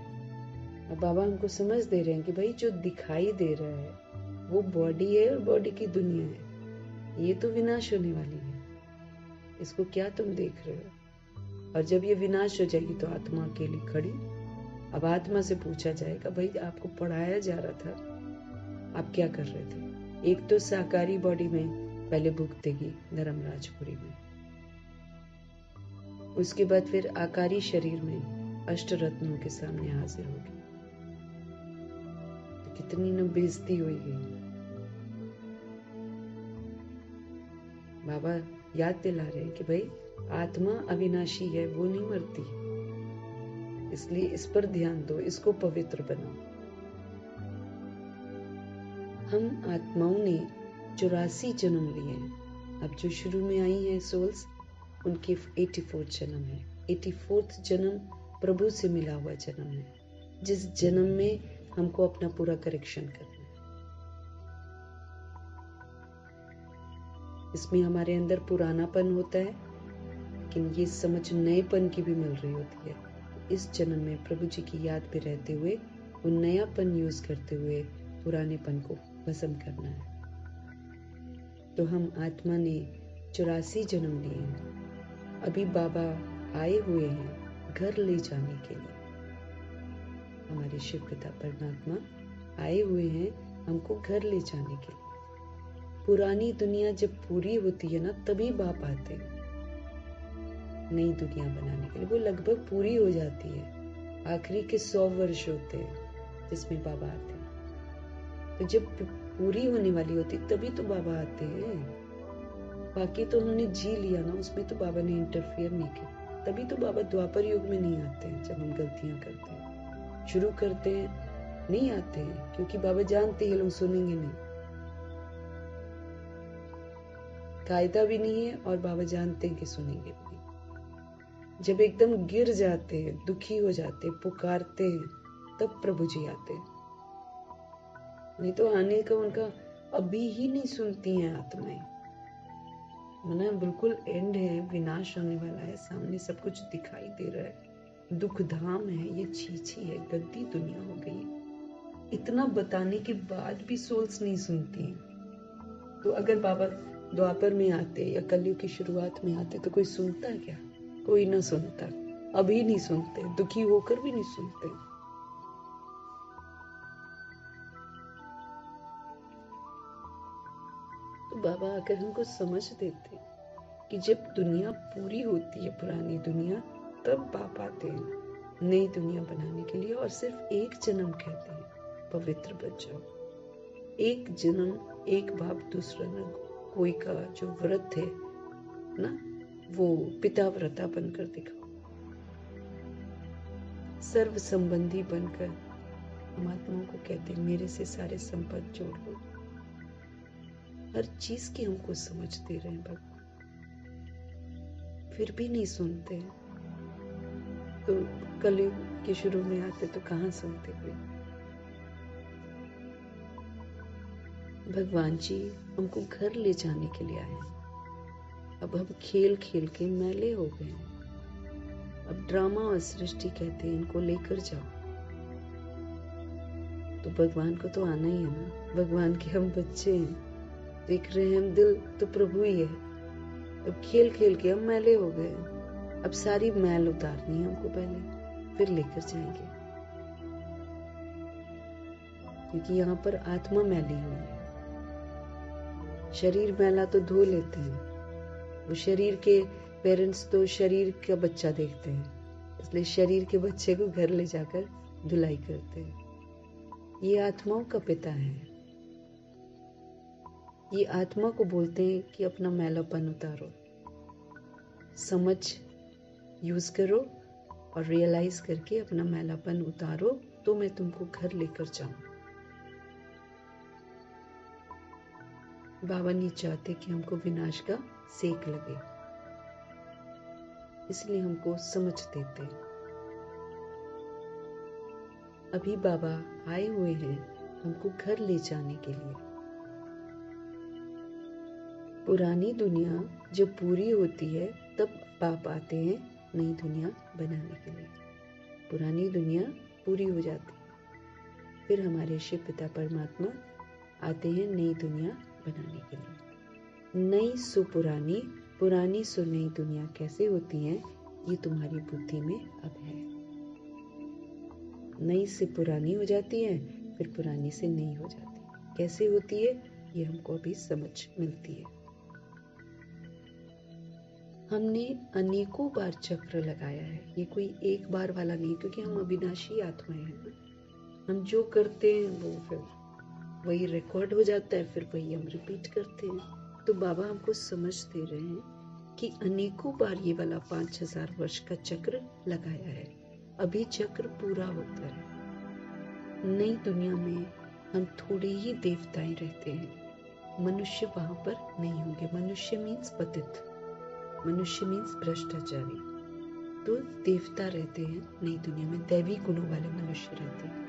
अब बाबा हमको समझ दे रहे हैं कि भाई जो दिखाई दे रहा है वो बॉडी है और बॉडी की दुनिया है, ये तो विनाश होने वाली है, इसको क्या तुम देख रहे हो? और जब ये विनाश हो जाएगी तो आत्मा अकेली खड़ी। अब आत्मा से पूछा जाएगा, भाई आपको पढ़ाया जा रहा था, आप क्या कर रहे थे? एक तो साकारी बॉडी में पहले भुगतेगी धर्मराजपुरी में, उसके बाद फिर आकारी शरीर में अष्ट रत्नों के सामने हाजिर होगी। तो कितनी न बेइज्जती होगी। बाबा याद दिला रहे हैं कि भाई आत्मा अविनाशी है, वो नहीं मरती, इसलिए इस पर ध्यान दो, इसको पवित्र बनाओ। हम आत्माओं ने 84 जन्म लिए हैं। अब जो शुरू में आई हैं सोल्स, उनके 84 जन्म है। 84th जन्म प्रभु से मिला हुआ जन्म है, जिस जन्म में हमको अपना पूरा करेक्शन करना है। इसमें हमारे अंदर पुरानापन होता है, लेकिन ये समझ नएपन की भी मिल रही होती है। इस जन्म में प्रभु जी की याद पे रहते हुए, वो नयापन यूज करते हुए पुरानेपन को भस्म करना है। तो हम आत्मा ने 84 जन्म लिए हैं। अभी बाबा आए हुए हैं घर ले जाने के लिए। हमारे शिव पिता परमात्मा आए हुए हैं हमको घर ले जाने के लिए। पुरानी दुनिया जब पूरी होती है ना, तभी बाप आते हैं नई दुनिया बनाने के लिए। वो लगभग पूरी हो जाती है, आखिरी के 100 वर्ष होते हैं जिसमें बाबा आते हैं। तो जब पूरी होने वाली होती तभी तो बाबा आते हैं। बाकी तो हमने जी लिया ना, उसमें तो बाबा ने इंटरफेयर नहीं किया। तभी तो बाबा द्वापर युग में नहीं आते हैं, जब हम गलतियां करते हैं, शुरू करते हैं, नहीं आते हैं, क्योंकि बाबा जानते हैं लोग सुनेंगे नहीं, कायदा भी नहीं है, और बाबा जानते हैं कि सुनेंगे भी नहीं। जब एकदम गिर जाते हैं, दुखी हो जाते हैं, पुकारते हैं, तब प्रभु जी आते हैं। नहीं तो आने का उनका अभी ही नहीं सुनती हैं आत्माएं, ना बिल्कुल एंड है, विनाश होने वाला है, सामने सब कुछ दिखाई दे रहा है, दुख धाम है, ये छीछी है, गद्दी दुनिया हो गई। इतना बताने के बाद भी सोल्स नहीं सुनती। तो अगर बाबा द्वापर में आते या कलयुग की शुरुआत में आते तो कोई सुनता क्या? कोई ना सुनता। अभी नहीं सुनते, दुखी होकर भी नहीं सुनते। तो बाबा अगर हमको समझ देते कि जब दुनिया पूरी होती है, पुरानी दुनिया, तब बाप आते हैं नई दुनिया बनाने के लिए, और सिर्फ एक जन्म कहते हैं, पवित्र बन जाओ। एक जन्म, एक बाप दूसरा न कोई का जो व्रत है ना, वो पिता व्रता बनकर दिखाओ, सर्व संबंधी बनकर हम आत्माओं को कहते हैं मेरे से सारे संपर्क जोड़ लो। हर चीज की हमको समझ दे रहे हैं भगवान, फिर भी नहीं सुनते। तो कलयुग के शुरू में आते तो कहाँ सुनते हुए। भगवान जी हमको घर ले जाने के लिए आए। अब हम खेल खेल के मैले हो गए हैं। अब ड्रामा और सृष्टि कहते हैं इनको लेकर जाओ। तो भगवान को तो आना ही है ना, भगवान के हम बच्चे हैं, देख रहे हैं हम, दिल तो प्रभु ही है। अब खेल खेल के हम मैले हो गए। अब सारी मैल उतारनी है हमको पहले, फिर लेकर जाएंगे, क्योंकि यहाँ पर आत्मा मैली हुई है। शरीर मैला तो धो लेते हैं, वो शरीर के पेरेंट्स तो शरीर का बच्चा देखते हैं, इसलिए शरीर के बच्चे को घर ले जाकर धुलाई करते हैं। ये आत्माओं का पिता है। ये आत्मा को बोलते हैं कि अपना मैलापन उतारो, समझ यूज करो और रियलाइज करके अपना मैलापन उतारो, तो मैं तुमको घर लेकर जाऊं। बाबा नहीं चाहते कि हमको विनाश का सेक लगे, इसलिए हमको समझ देते हैं। अभी बाबा आए हुए हैं हमको घर ले जाने के लिए। पुरानी दुनिया जब पूरी होती है तब बाप आते हैं नई दुनिया बनाने के लिए। पुरानी दुनिया पूरी हो जाती है, फिर हमारे शिव पिता परमात्मा आते हैं नई दुनिया बनाने के लिए। नई सो पुरानी, पुरानी सो नई दुनिया कैसे होती है, ये तुम्हारी बुद्धि में अब है। नई से पुरानी हो जाती है, फिर पुरानी से नई हो जाती है। कैसे होती है ये हमको अभी समझ मिलती है। हमने अनेकों बार चक्र लगाया है, ये कोई एक बार वाला नहीं, क्योंकि हम अविनाशी आत्माएं हैं। हम जो करते हैं वो फिर वही रिकॉर्ड हो जाता है, फिर वही हम रिपीट करते हैं। तो बाबा हमको समझ दे रहे हैं कि अनेकों बार ये वाला 5000 वर्ष का चक्र लगाया है, अभी चक्र पूरा होता है। नई दुनिया में हम थोड़े ही देवताएं रहते हैं, मनुष्य वहां पर नहीं होंगे। मनुष्य मीन्स पतित, मनुष्य मीन्स भ्रष्टाचारी। तो देवता रहते हैं नई दुनिया में, दैवी गुणों वाले मनुष्य रहते हैं।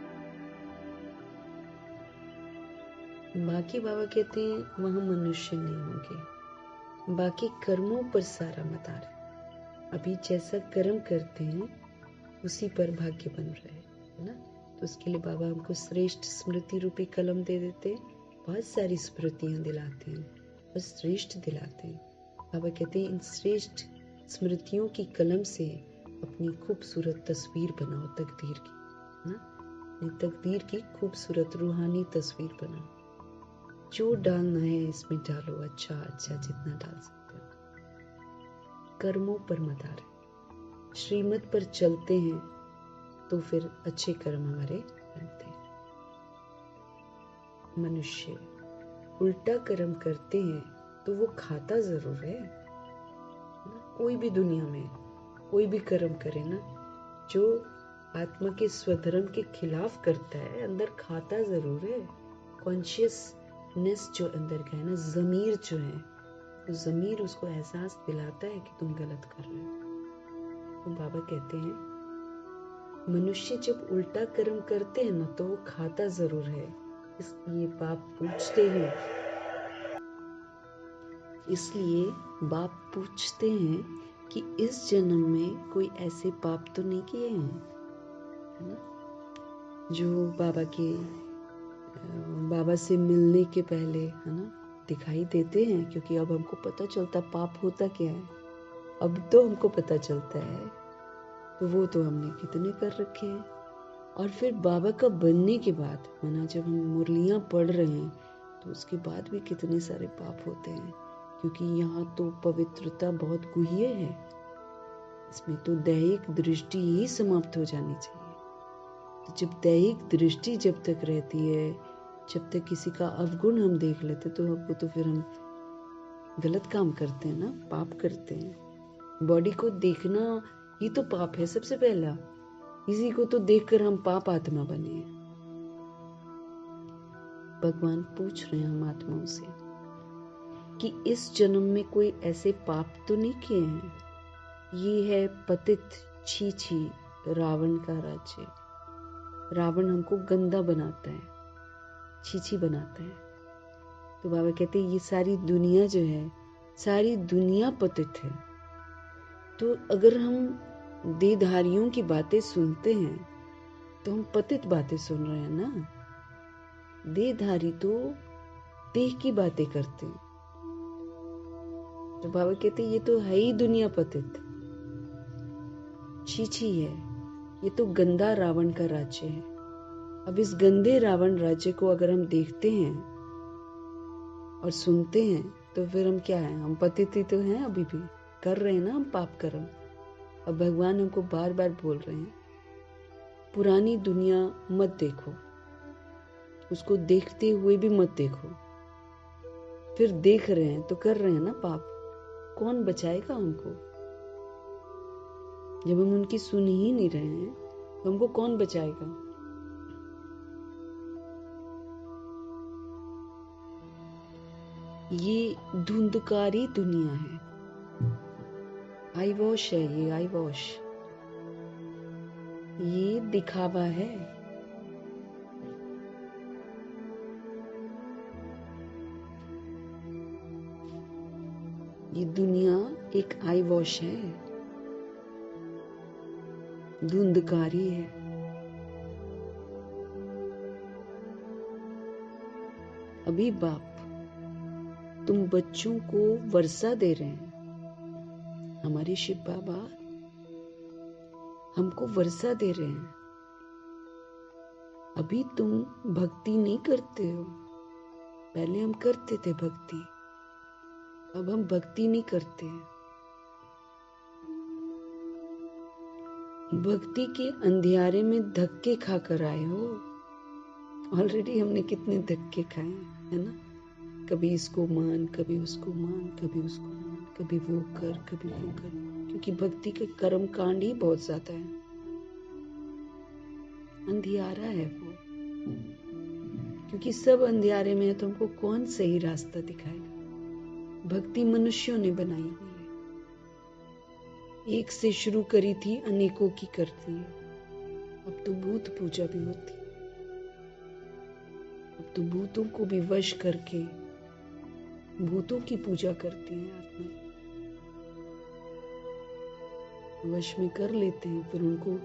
बाकी बाबा कहते हैं वहां मनुष्य नहीं होंगे, बाकी कर्मों पर सारा मदार है। अभी जैसा कर्म करते हैं उसी पर भाग्य बन रहा है ना। तो उसके लिए बाबा हमको श्रेष्ठ स्मृति रूपी कलम दे देते हैं, बहुत सारी स्मृतियां दिलाते हैं और श्रेष्ठ दिलाते हैं। बाबा कहते हैं इन श्रेष्ठ स्मृतियों की कलम से अपनी खूबसूरत तस्वीर बनाओ तकदीर की, ना। अपनी तकदीर की खूबसूरत रूहानी तस्वीर बनाओ। जो डालना है इसमें डालो, अच्छा अच्छा जितना डाल सकते हो। कर्मों पर मदार है, श्रीमत पर चलते हैं तो फिर अच्छे कर्म हमारे बनते हैं। मनुष्य उल्टा कर्म करते हैं तो वो खाता जरूर है ना? कोई भी दुनिया में कोई भी कर्म करे ना, जो आत्मा के स्वधर्म के खिलाफ करता है अंदर खाता जरूर है। कॉन्शियसनेस जो अंदर का है ना, जमीर जो है, तो जमीर उसको एहसास दिलाता है कि तुम गलत कर रहे हो। तो बाबा कहते हैं मनुष्य जब उल्टा कर्म करते हैं ना तो वो खाता जरूर है, इसलिए बाप पूछते हैं कि इस जन्म में कोई ऐसे पाप तो नहीं किए हैं, है ना, जो बाबा से मिलने के पहले, है ना, दिखाई देते हैं। क्योंकि अब हमको पता चलता पाप होता क्या है, अब तो हमको पता चलता है। तो वो तो हमने कितने कर रखे हैं। और फिर बाबा का बनने के बाद, माना जब हम मुरलियां पढ़ रहे हैं, तो उसके बाद भी कितने सारे पाप होते हैं। क्योंकि यहाँ तो पवित्रता बहुत गुह्य है, इसमें तो दैहिक दृष्टि ही समाप्त हो जानी चाहिए। तो जब दैहिक दृष्टि जब तक रहती है, जब तक किसी का अवगुण हम देख लेते, तो हमको तो फिर हम गलत काम करते हैं ना, पाप करते हैं। बॉडी को देखना ही तो पाप है सबसे पहला। इसी को तो देखकर हम पाप आत्मा बने हैं। भगवान पूछ रहे हैं हम आत्माओं से कि इस जन्म में कोई ऐसे पाप तो नहीं किए हैं। ये है पतित छी छी रावण का राज्य। रावण हमको गंदा बनाता है, छी छी बनाता है। तो बाबा कहते हैं ये सारी दुनिया जो है, सारी दुनिया पतित है। तो अगर हम देहधारियों की बातें सुनते हैं तो हम पतित बातें सुन रहे हैं ना। देहधारी तो देह की बातें करते हैं। तो बाबा कहते हैं ये तो है ही दुनिया पतित, छी छी है, ये तो गंदा रावण का राज्य है। अब इस गंदे रावण राज्य को अगर हम देखते हैं और सुनते हैं तो फिर हम क्या हैं, हम पतित ही तो हैं, अभी भी कर रहे हैं ना हम पाप कर्म। अब भगवान हमको बार बार बोल रहे हैं पुरानी दुनिया मत देखो, उसको देखते हुए भी मत देखो। फिर देख रहे हैं तो कर रहे हैं ना पाप, कौन बचाएगा हमको? जब हम उनकी सुन ही नहीं रहे हैं तो हमको कौन बचाएगा? ये धुंधकारी दुनिया है, आई वॉश है, ये आई वॉश, ये दिखावा है। ये दुनिया एक आई वॉश है, धुंधकारी है। अभी बाप तुम बच्चों को वर्षा दे रहे हैं, हमारे शिव बाबा हमको वर्षा दे रहे हैं। अभी तुम भक्ति नहीं करते हो, पहले हम करते थे भक्ति, अब हम भक्ति नहीं करते। भक्ति के अंधियारे में धक्के खाकर आए हो। ऑलरेडी हमने कितने धक्के खाए है ना, कभी इसको मान, कभी उसको मान, कभी उसको मान, कभी वो कर, कभी वो कर। क्योंकि भक्ति के कर्म कांड ही बहुत ज्यादा है, अंधियारा है वो। क्योंकि सब अंधियारे में है तो हमको कौन सही रास्ता दिखाएगा? भक्ति मनुष्यों ने बनाई हुई है, एक से शुरू करी थी, अनेकों की करती है। अब तो भूत पूजा भी होती, अब तो भूतों को भी वश करके भूतों की पूजा करती है आत्मा, वश में कर लेते हैं। फिर उनको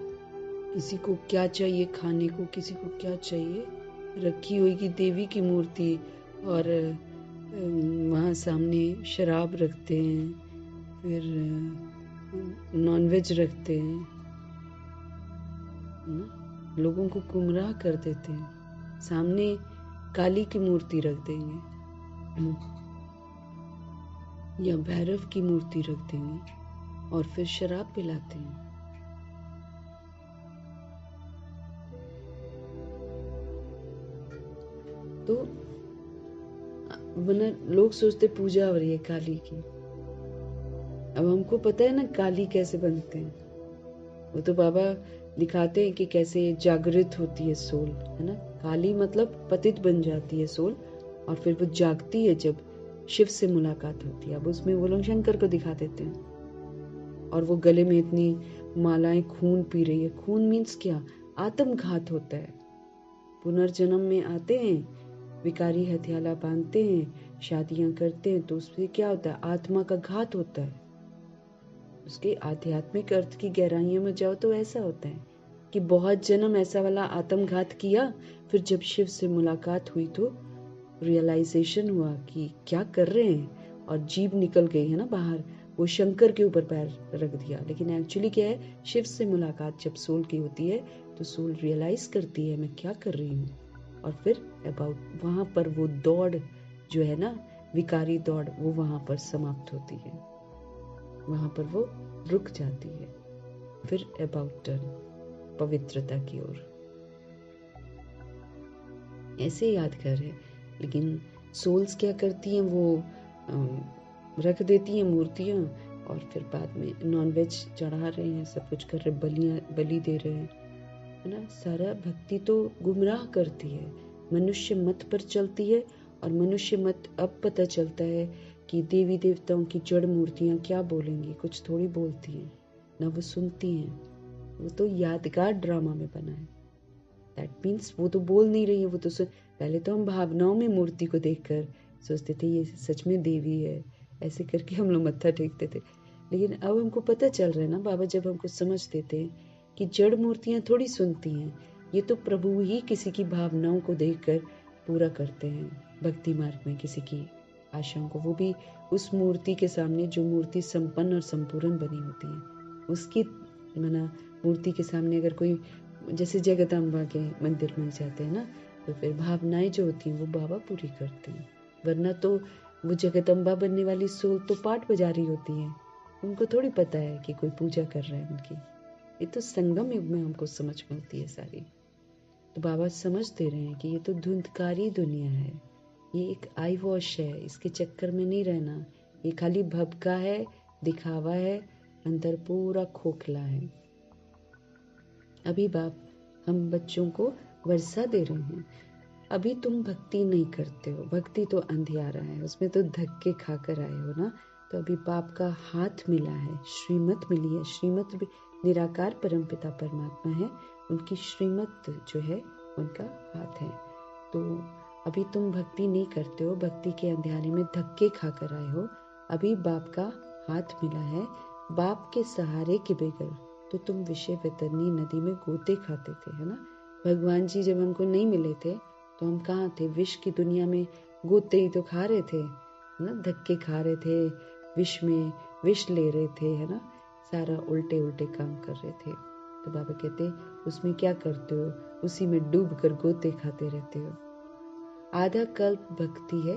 किसी को क्या चाहिए खाने को, किसी को क्या चाहिए, रखी होगी देवी की मूर्ति और वहाँ सामने शराब रखते हैं, फिर नॉनवेज रखते हैं ना, लोगों को गुमराह कर देते हैं। सामने काली की मूर्ति रख देंगे या भैरव की मूर्ति रख देंगे और फिर शराब पिलाते हैं। तो वरना लोग सोचते पूजा हो रही है काली की। अब हमको पता है ना काली कैसे बनते हैं। वो तो बाबा दिखाते हैं कि कैसे जागृत होती है सोल, है ना। काली मतलब पतित बन जाती है सोल और फिर वो जागती है जब शिव से मुलाकात होती है। अब उसमें वो लोग शंकर को दिखा देते हैं और वो गले में इतनी मालाएं खून पी रही है। खून मीन्स क्या? आत्मघात होता है। पुनर्जन्म में आते हैं, विकारी हथियाला बांधते हैं, शादियां करते हैं, तो उससे क्या होता है? आत्मा का घात होता है। उसके आध्यात्मिक अर्थ की गहराइयों में जाओ तो ऐसा होता है कि बहुत जन्म ऐसा वाला आत्मघात किया, फिर जब शिव से मुलाकात हुई तो रियलाइजेशन हुआ कि क्या कर रहे हैं, और जीभ निकल गई है ना बाहर। वो शंकर के ऊपर पैर रख दिया, लेकिन एक्चुअली क्या है? शिव से मुलाकात जब सोल की होती है तो सोल रियलाइज करती है मैं क्या कर रही हूँ, और फिर अबाउट वहां पर वो दौड़ जो है ना, विकारी दौड़, वो वहां पर समाप्त होती है, वहां पर वो रुक जाती है। फिर अबाउट टर्न पवित्रता की ओर। ऐसे याद कर रहे, लेकिन सोल्स क्या करती हैं? वो रख देती हैं मूर्तियां और फिर बाद में नॉनवेज चढ़ा रहे हैं, सब कुछ कर रहे, बलि दे रहे हैं, है ना। सारा भक्ति तो गुमराह करती है, मनुष्य मत पर चलती है। और मनुष्य मत अब पता चलता है कि देवी देवताओं की जड़ मूर्तियां क्या बोलेंगी, कुछ थोड़ी बोलती हैं, ना वो सुनती हैं। वो तो यादगार ड्रामा में बना है। दैट मीन्स वो तो बोल नहीं रही है, वो तो पहले तो हम भावनाओं में मूर्ति को देखकर सोचते थे ये सच में देवी है, ऐसे करके हम लोग मत्था टेकते थे। लेकिन अब हमको पता चल रहा है ना, बाबा जब हमको समझ देते हैं कि जड़ मूर्तियां थोड़ी सुनती हैं, ये तो प्रभु ही किसी की भावनाओं को देखकर पूरा करते हैं भक्ति मार्ग में किसी की आशाओं को। वो भी उस मूर्ति के सामने जो मूर्ति संपन्न और संपूर्ण बनी होती है, उसकी मना मूर्ति के सामने अगर कोई जैसे जगदम्बा के मंदिर में जाते हैं ना, तो फिर भावनाएं जो होती हैं वो बाबा पूरी करते हैं। वरना तो वो जगदम्बा बनने वाली सोल तो पाठ बजा रही होती है, उनको थोड़ी पता है कि कोई पूजा कर रहा है उनकी। ये तो संगम युग में हमको समझ मिलती है सारी। तो बाबा समझ दे रहे हैं कि ये तो धुंधकारी दुनिया है, ये एक आई वॉश है, इसके चक्कर में नहीं रहना। ये खाली भबका है, दिखावा है, अंदर पूरा खोखला है। अभी बाप हम बच्चों को वर्षा दे रहे हैं, अभी तुम भक्ति नहीं करते हो, भक्ति तो अंधियारा है, उसमें तो धक्के खाकर आए हो ना। तो अभी बाप का हाथ मिला है, श्रीमत मिली है। श्रीमत भी निराकार परमपिता परमात्मा है, उनकी श्रीमत जो है उनका हाथ है। तो अभी तुम भक्ति नहीं करते हो, भक्ति के अंधियारे में धक्के खाकर आए हो। अभी बाप का हाथ मिला है, बाप के सहारे के बगैर तो तुम विषय वितरणी नदी में गोते खाते थे, है ना। भगवान जी जब हमको नहीं मिले थे तो हम कहाँ थे? विष की दुनिया में गोते ही तो खा रहे थे, है ना। धक्के खा रहे थे, विष में विष ले रहे थे, है ना। सारा उल्टे उल्टे काम कर रहे थे। तो बाबा कहते उसमें क्या करते हो? उसी में डूब कर गोते खाते रहते हो। आधा कल्प भक्ति है,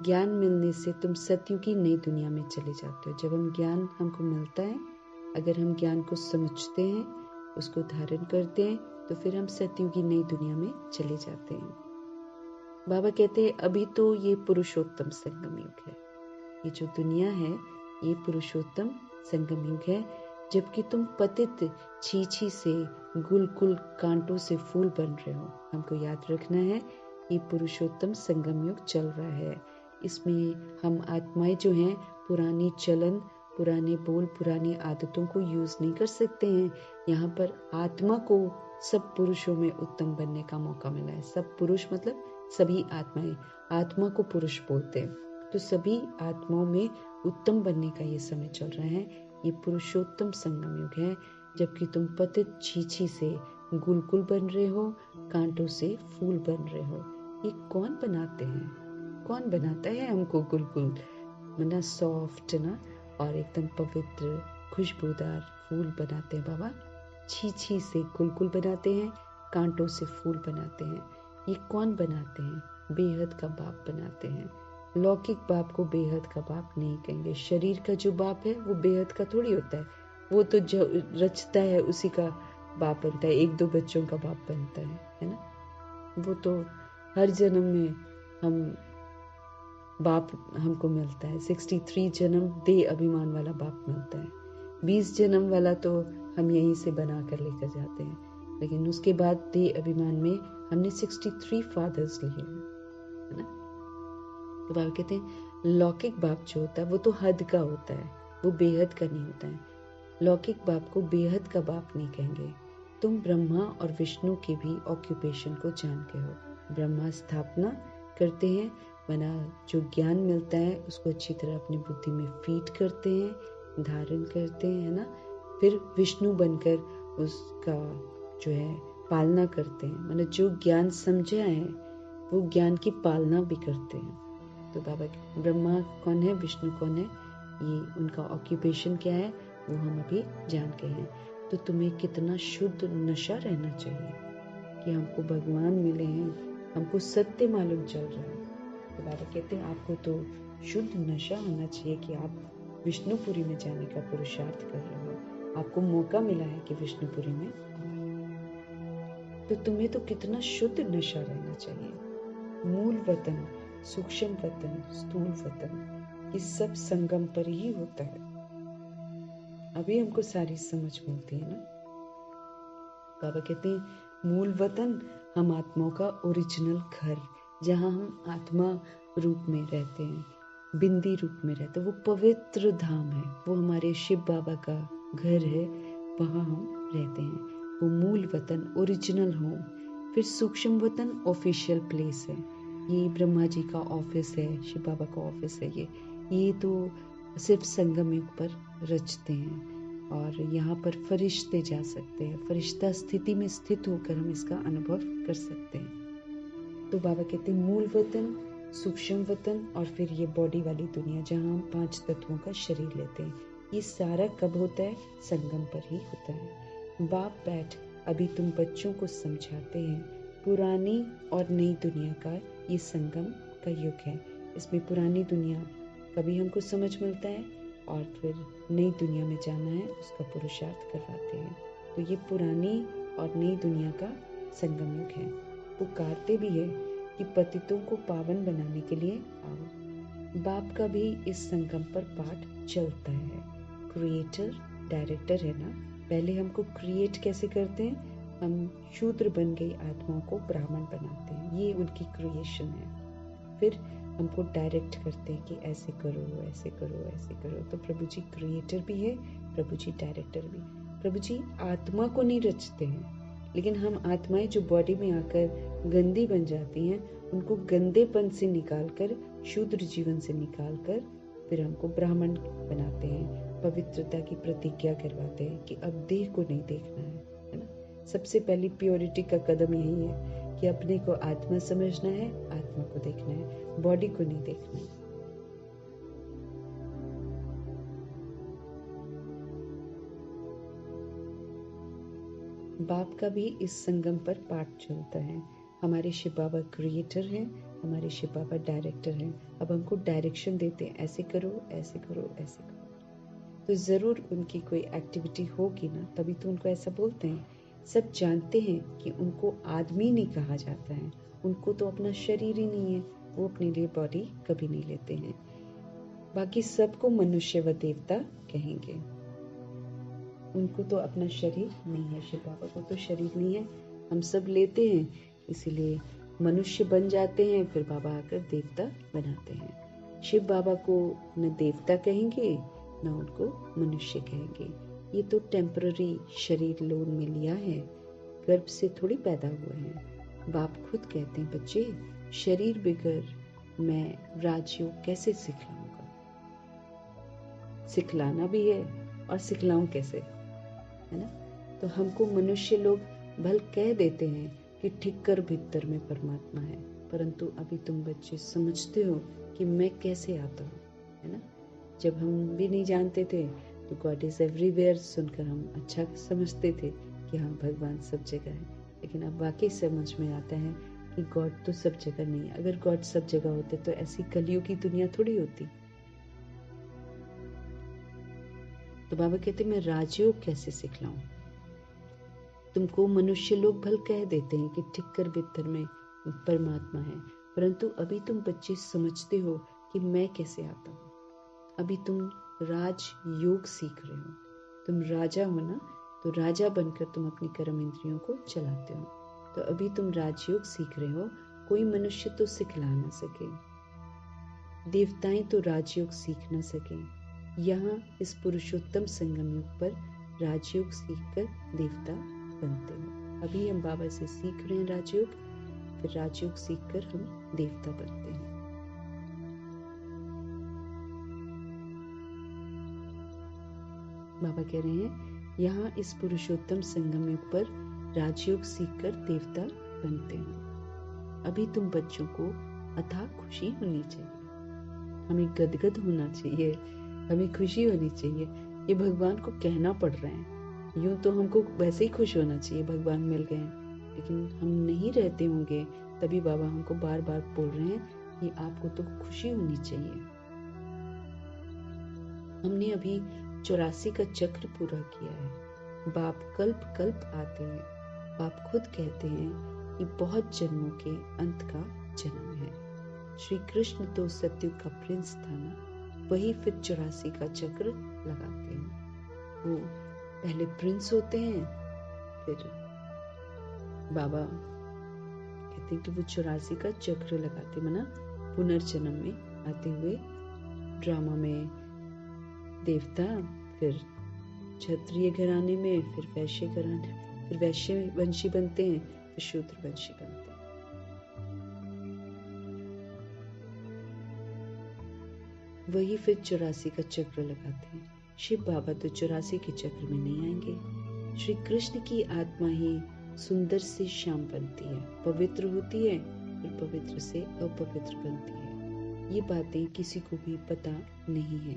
ज्ञान मिलने से तुम सत्युग की नई दुनिया में चले जाते हो। जब हम ज्ञान हमको मिलता है, अगर हम ज्ञान को समझते हैं, उसको धारण करते हैं, तो फिर हम सत्युग की नई दुनिया में चले जाते हैं। बाबा कहते हैं अभी तो ये पुरुषोत्तम संगम युग है, ये जो दुनिया है ये पुरुषोत्तम संगम युग है। जबकि तुम पतित छीछी से गुलकुल कांटों से फूल बन रहे हो। हमको याद रखना है ये पुरुषोत्तम संगम युग चल रहा है। इसमें हम आत्माएं जो हैं पुरानी चलन, पुराने बोल, पुरानी आदतों को यूज नहीं कर सकते हैं। यहाँ पर आत्मा को सब पुरुषों में उत्तम बनने का मौका मिला है। सब पुरुष मतलब सभी आत्माएं, आत्मा को पुरुष बोलते हैं। तो सभी आत्माओं में उत्तम बनने का ये समय चल रहा है। ये पुरुषोत्तम संगम युग है। जबकि तुम पतित छीछी से गुलकुल बन रहे हो, कांटों से फूल बन रहे हो। ये कौन बनाते हैं? कौन बनाता है हमको गुलकुल, मतलब सॉफ्ट ना, और एकदम पवित्र खुशबूदार फूल बनाते हैं बाबा। छीछी से गुलकुल बनाते हैं, कांटों से फूल बनाते हैं। ये कौन बनाते हैं? बेहद का बाप बनाते हैं। लौकिक बाप को बेहद का बाप नहीं कहेंगे। शरीर का जो बाप है वो बेहद का थोड़ी होता है, वो तो जो रचता है उसी का बाप बनता है, एक दो बच्चों का बाप बनता है ना। वो तो हर जन्म में हम बाप हमको मिलता है। 63 जन्म देह अभिमान वाला बाप मिलता है। 20 जन्म वाला तो हम यहीं से बना कर लेकर जाते हैं, लेकिन उसके बाद देह अभिमान में हमने 63 फादर्स लिए है ना। तो बाबा कहते हैं लौकिक बाप जो होता है वो तो हद का होता है, वो बेहद का नहीं होता है। लौकिक बाप को बेहद का बाप नहीं कहेंगे। तुम ब्रह्मा और विष्णु के भी ऑक्यूपेशन को जानते हो। ब्रह्मा स्थापना करते हैं, बना जो ज्ञान मिलता है उसको अच्छी तरह अपनी बुद्धि में फीड करते हैं, धारण करते हैं, है ना। फिर विष्णु बनकर उसका जो है पालना करते हैं, मतलब जो ज्ञान समझा है वो ज्ञान की पालना भी करते हैं। तो बाबा ब्रह्मा कौन है, विष्णु कौन है, ये उनका ऑक्यूपेशन क्या है वो हम अभी जान गए हैं। तो तुम्हें कितना शुद्ध नशा रहना चाहिए कि हमको भगवान मिले हैं, हमको सत्य मालूम चल रहा है। तो बाबा कहते हैं आपको तो शुद्ध नशा होना चाहिए कि आप विष्णुपुरी में जाने का पुरुषार्थ कर रहे हो, आपको मौका मिला है कि विष्णुपुरी में, तो तुम्हें तो कितना शुद्ध नशा रहना चाहिए। मूल वतन, सूक्ष्म वतन, स्थूल वतन, ये सब संगम पर ही होता है। अभी हमको सारी समझ मिलती है ना। बाबा कहते हैं मूल वतन, हम आत्माओं का ओरिजिनल घर, जहाँ हम आत्मा रूप में रहते हैं, बिंदी रूप में रहते हैं, वो पवित्र धाम है, वो हमारे शिव बाबा का घर है, वहाँ हम रहते हैं। वो मूल वतन, ओरिजिनल होम। फिर सूक्ष्म वतन ऑफिशियल प्लेस है, ये ब्रह्मा जी का ऑफिस है, शिव बाबा का ऑफिस है। ये तो सिर्फ संगम युग पर रचते हैं और यहाँ पर फरिश्ते जा सकते हैं, फरिश्ता स्थिति में स्थित होकर हम इसका अनुभव कर सकते हैं। तो बाबा कहते हैं मूल वतन, सूक्ष्म वतन और फिर ये बॉडी वाली दुनिया जहाँ हम 5 तत्वों का शरीर लेते हैं, ये सारा कब होता है? संगम पर ही होता है। बाप बैठ अभी तुम बच्चों को समझाते हैं, पुरानी और नई दुनिया का ये संगम का युग है। इसमें पुरानी दुनिया कभी हमको समझ मिलता है और फिर नई दुनिया में जाना है, उसका पुरुषार्थ करवाते हैं। तो ये पुरानी और नई दुनिया का संगम युग है। पुकारते भी है कि पतितों को पावन बनाने के लिए आओ। बाप का भी इस संगम पर पाठ चलता है। क्रिएटर डायरेक्टर है ना। पहले हमको क्रिएट कैसे करते हैं? हम शूद्र बन गई आत्माओं को ब्राह्मण बनाते हैं, ये उनकी क्रिएशन है। फिर हमको डायरेक्ट करते हैं कि ऐसे करो, ऐसे करो, ऐसे करो। तो प्रभु जी क्रिएटर भी है, प्रभु जी डायरेक्टर भी। प्रभु जी आत्मा को नहीं रचते हैं, लेकिन हम आत्माएं जो बॉडी में आकर गंदी बन जाती हैं, उनको गंदेपन से निकालकर, शूद्र जीवन से निकालकर फिर हमको ब्राह्मण बनाते हैं, पवित्रता की प्रतिज्ञा करवाते हैं कि अब देह को नहीं देखना है ना। सबसे पहली प्योरिटी का कदम यही है कि अपने को आत्मा समझना है, आत्मा को देखना है, बॉडी को नहीं देखना है। बाप का भी इस संगम पर पाठ चलता है। हमारे शिव बाबा क्रिएटर हैं, हमारे शिव बाबा डायरेक्टर हैं। अब हमको डायरेक्शन देते हैं, ऐसे करो, ऐसे करो, ऐसे करो। तो जरूर उनकी कोई एक्टिविटी होगी ना, तभी तो उनको ऐसा बोलते हैं। सब जानते हैं कि उनको आदमी नहीं कहा जाता है, उनको तो अपना शरीर ही नहीं है, वो अपने लिए बॉडी कभी नहीं लेते हैं। बाकी सबको मनुष्य व देवता कहेंगे, उनको तो अपना शरीर नहीं है। शिव बाबा को तो शरीर नहीं है, हम सब लेते हैं, इसीलिए मनुष्य बन जाते हैं, फिर बाबा आकर देवता बनाते हैं। शिव बाबा को न देवता कहेंगे न उनको मनुष्य कहेंगे। ये तो टेम्पररी शरीर लोन में लिया है, गर्भ से थोड़ी पैदा हुए हैं। बाप खुद कहते हैं बच्चे, शरीर बिगर मैं राजयोग कैसे सिखलाऊंगा। सिखलाना भी है और सिखलाऊं कैसे, है ना। तो हमको मनुष्य लोग भल कह देते हैं कि ठिक्कर भीतर में परमात्मा है, परंतु अभी तुम बच्चे समझते हो कि मैं कैसे आता हूँ, है ना। जब हम भी नहीं जानते थे तो गॉड इज एवरीवेयर सुनकर हम अच्छा समझते थे कि हाँ भगवान सब जगह है, लेकिन अब वाकई समझ में आता है कि गॉड तो सब जगह नहीं है। अगर गॉड सब जगह होते तो ऐसी कलियों की दुनिया थोड़ी होती। तो बाबा कहते मैं राजयोग कैसे सिखलाऊं? तुमको मनुष्य लोग भल कह देते हैं कि ठिक्कर बित्तर में परमात्मा है, परंतु अभी तुम बच्चे समझते हो कि मैं कैसे आता हूँ। अभी तुम राज योग सीख रहे हो। तुम राजा हो ना, तो राजा बनकर तुम अपनी कर्म इंद्रियों को चलाते हो। तो अभी तुम राजयोग सीख रहे हो, कोई मनुष्य तो सिखला ना सके, देवताएं तो राजयोग सीख ना सके। यहाँ इस पुरुषोत्तम संगम युग पर राजयोग सीखकर देवता बनते हो। अभी हम बाबा से सीख रहे हैं राजयोग, फिर राजयोग सीखकर हम देवता बनते हैं। बाबा कह रहे हैं यहाँ इस पुरुषोत्तम संगम युग पर राजयोग सीखकर देवता बनते हैं। अभी तुम बच्चों को अथाह खुशी होनी चाहिए, हमें गदगद होना चाहिए, हमें खुशी होनी चाहिए। ये भगवान को कहना पड़ रहा है। यूं तो हमको वैसे ही खुश होना चाहिए, भगवान मिल गए, लेकिन हम नहीं रहते होंगे तभी बाबा हमको बार बार बोल रहे हैं कि आपको तो खुशी होनी चाहिए। हमने अभी 84 का चक्र पूरा किया है। बाप कल्प कल्प आते हैं। बाप खुद कहते हैं कि बहुत जन्मों के अंत का जन्म है। श्री कृष्ण तो सत्युग का प्रिंस था ना, वही फिर 84 का चक्र लगाते हैं। वो पहले प्रिंस होते हैं, फिर बाबा कहते हैं कि वो 84 का चक्र लगाते, मना पुनर्जन्म में आते हुए ड्रामा में देवता, फिर क्षत्रिय घराने में, फिर वैश्य घराने, फिर वैश्य वंशी बनते हैं, फिर शूद्र वंशी बनते हैं। वही फिर 84 का चक्र लगाते हैं। शिव बाबा तो 84 के चक्र में नहीं आएंगे। श्री कृष्ण की आत्मा ही सुंदर से श्याम बनती है, पवित्र होती है, फिर पवित्र से अपवित्र बनती है। ये बातें किसी को भी पता नहीं है।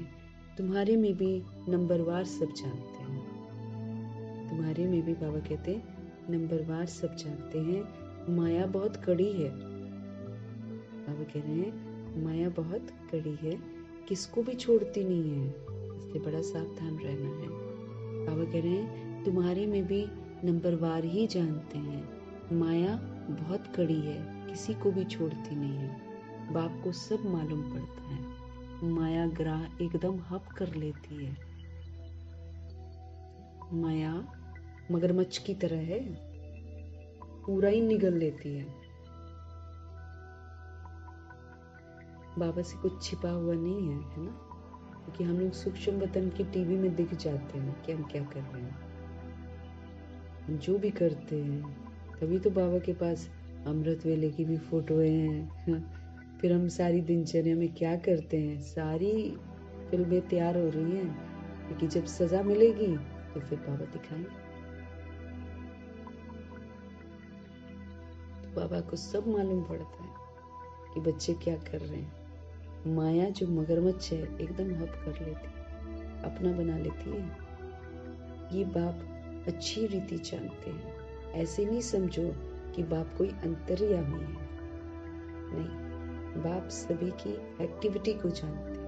तुम्हारे में भी नंबरवार सब जानते हैं। तुम्हारे में भी बाबा कहते हैं नंबरवार सब जानते हैं। माया बहुत कड़ी है। बाबा कह रहे हैं माया बहुत कड़ी है, किसको भी छोड़ती नहीं है, इसलिए बड़ा सावधान रहना है। बाबा कह रहे हैं तुम्हारे में भी नंबरवार ही जानते हैं। माया बहुत कड़ी है, किसी को भी छोड़ती नहीं है। बाप को सब मालूम पड़ता है। माया ग्राह एकदम हप कर लेती है। माया मगरमच्छ की तरह है, पूरा ही निगल लेती है। बाबा से कुछ छिपा हुआ नहीं है ना, क्योंकि हम लोग सूक्ष्म वतन की टीवी में दिख जाते हैं कि हम क्या कर रहे हैं, हम जो भी करते हैं। तभी तो बाबा के पास अमृत वेले की भी फोटोएं हैं। फिर हम सारी दिनचर्या में क्या करते हैं, सारी फिल्में तैयार हो रही हैं, क्योंकि जब सजा मिलेगी तो फिर बाबा दिखाएंगे। तो बाबा को सब मालूम पड़ता है कि बच्चे क्या कर रहे हैं। माया जो मगरमच्छ है एकदम हप कर लेती है, अपना बना लेती है। ये बाप अच्छी रीति जानते हैं। ऐसे नहीं समझो कि बाप कोई अंतर्यामी है, नहीं, बाप सभी की एक्टिविटी को जानते हैं।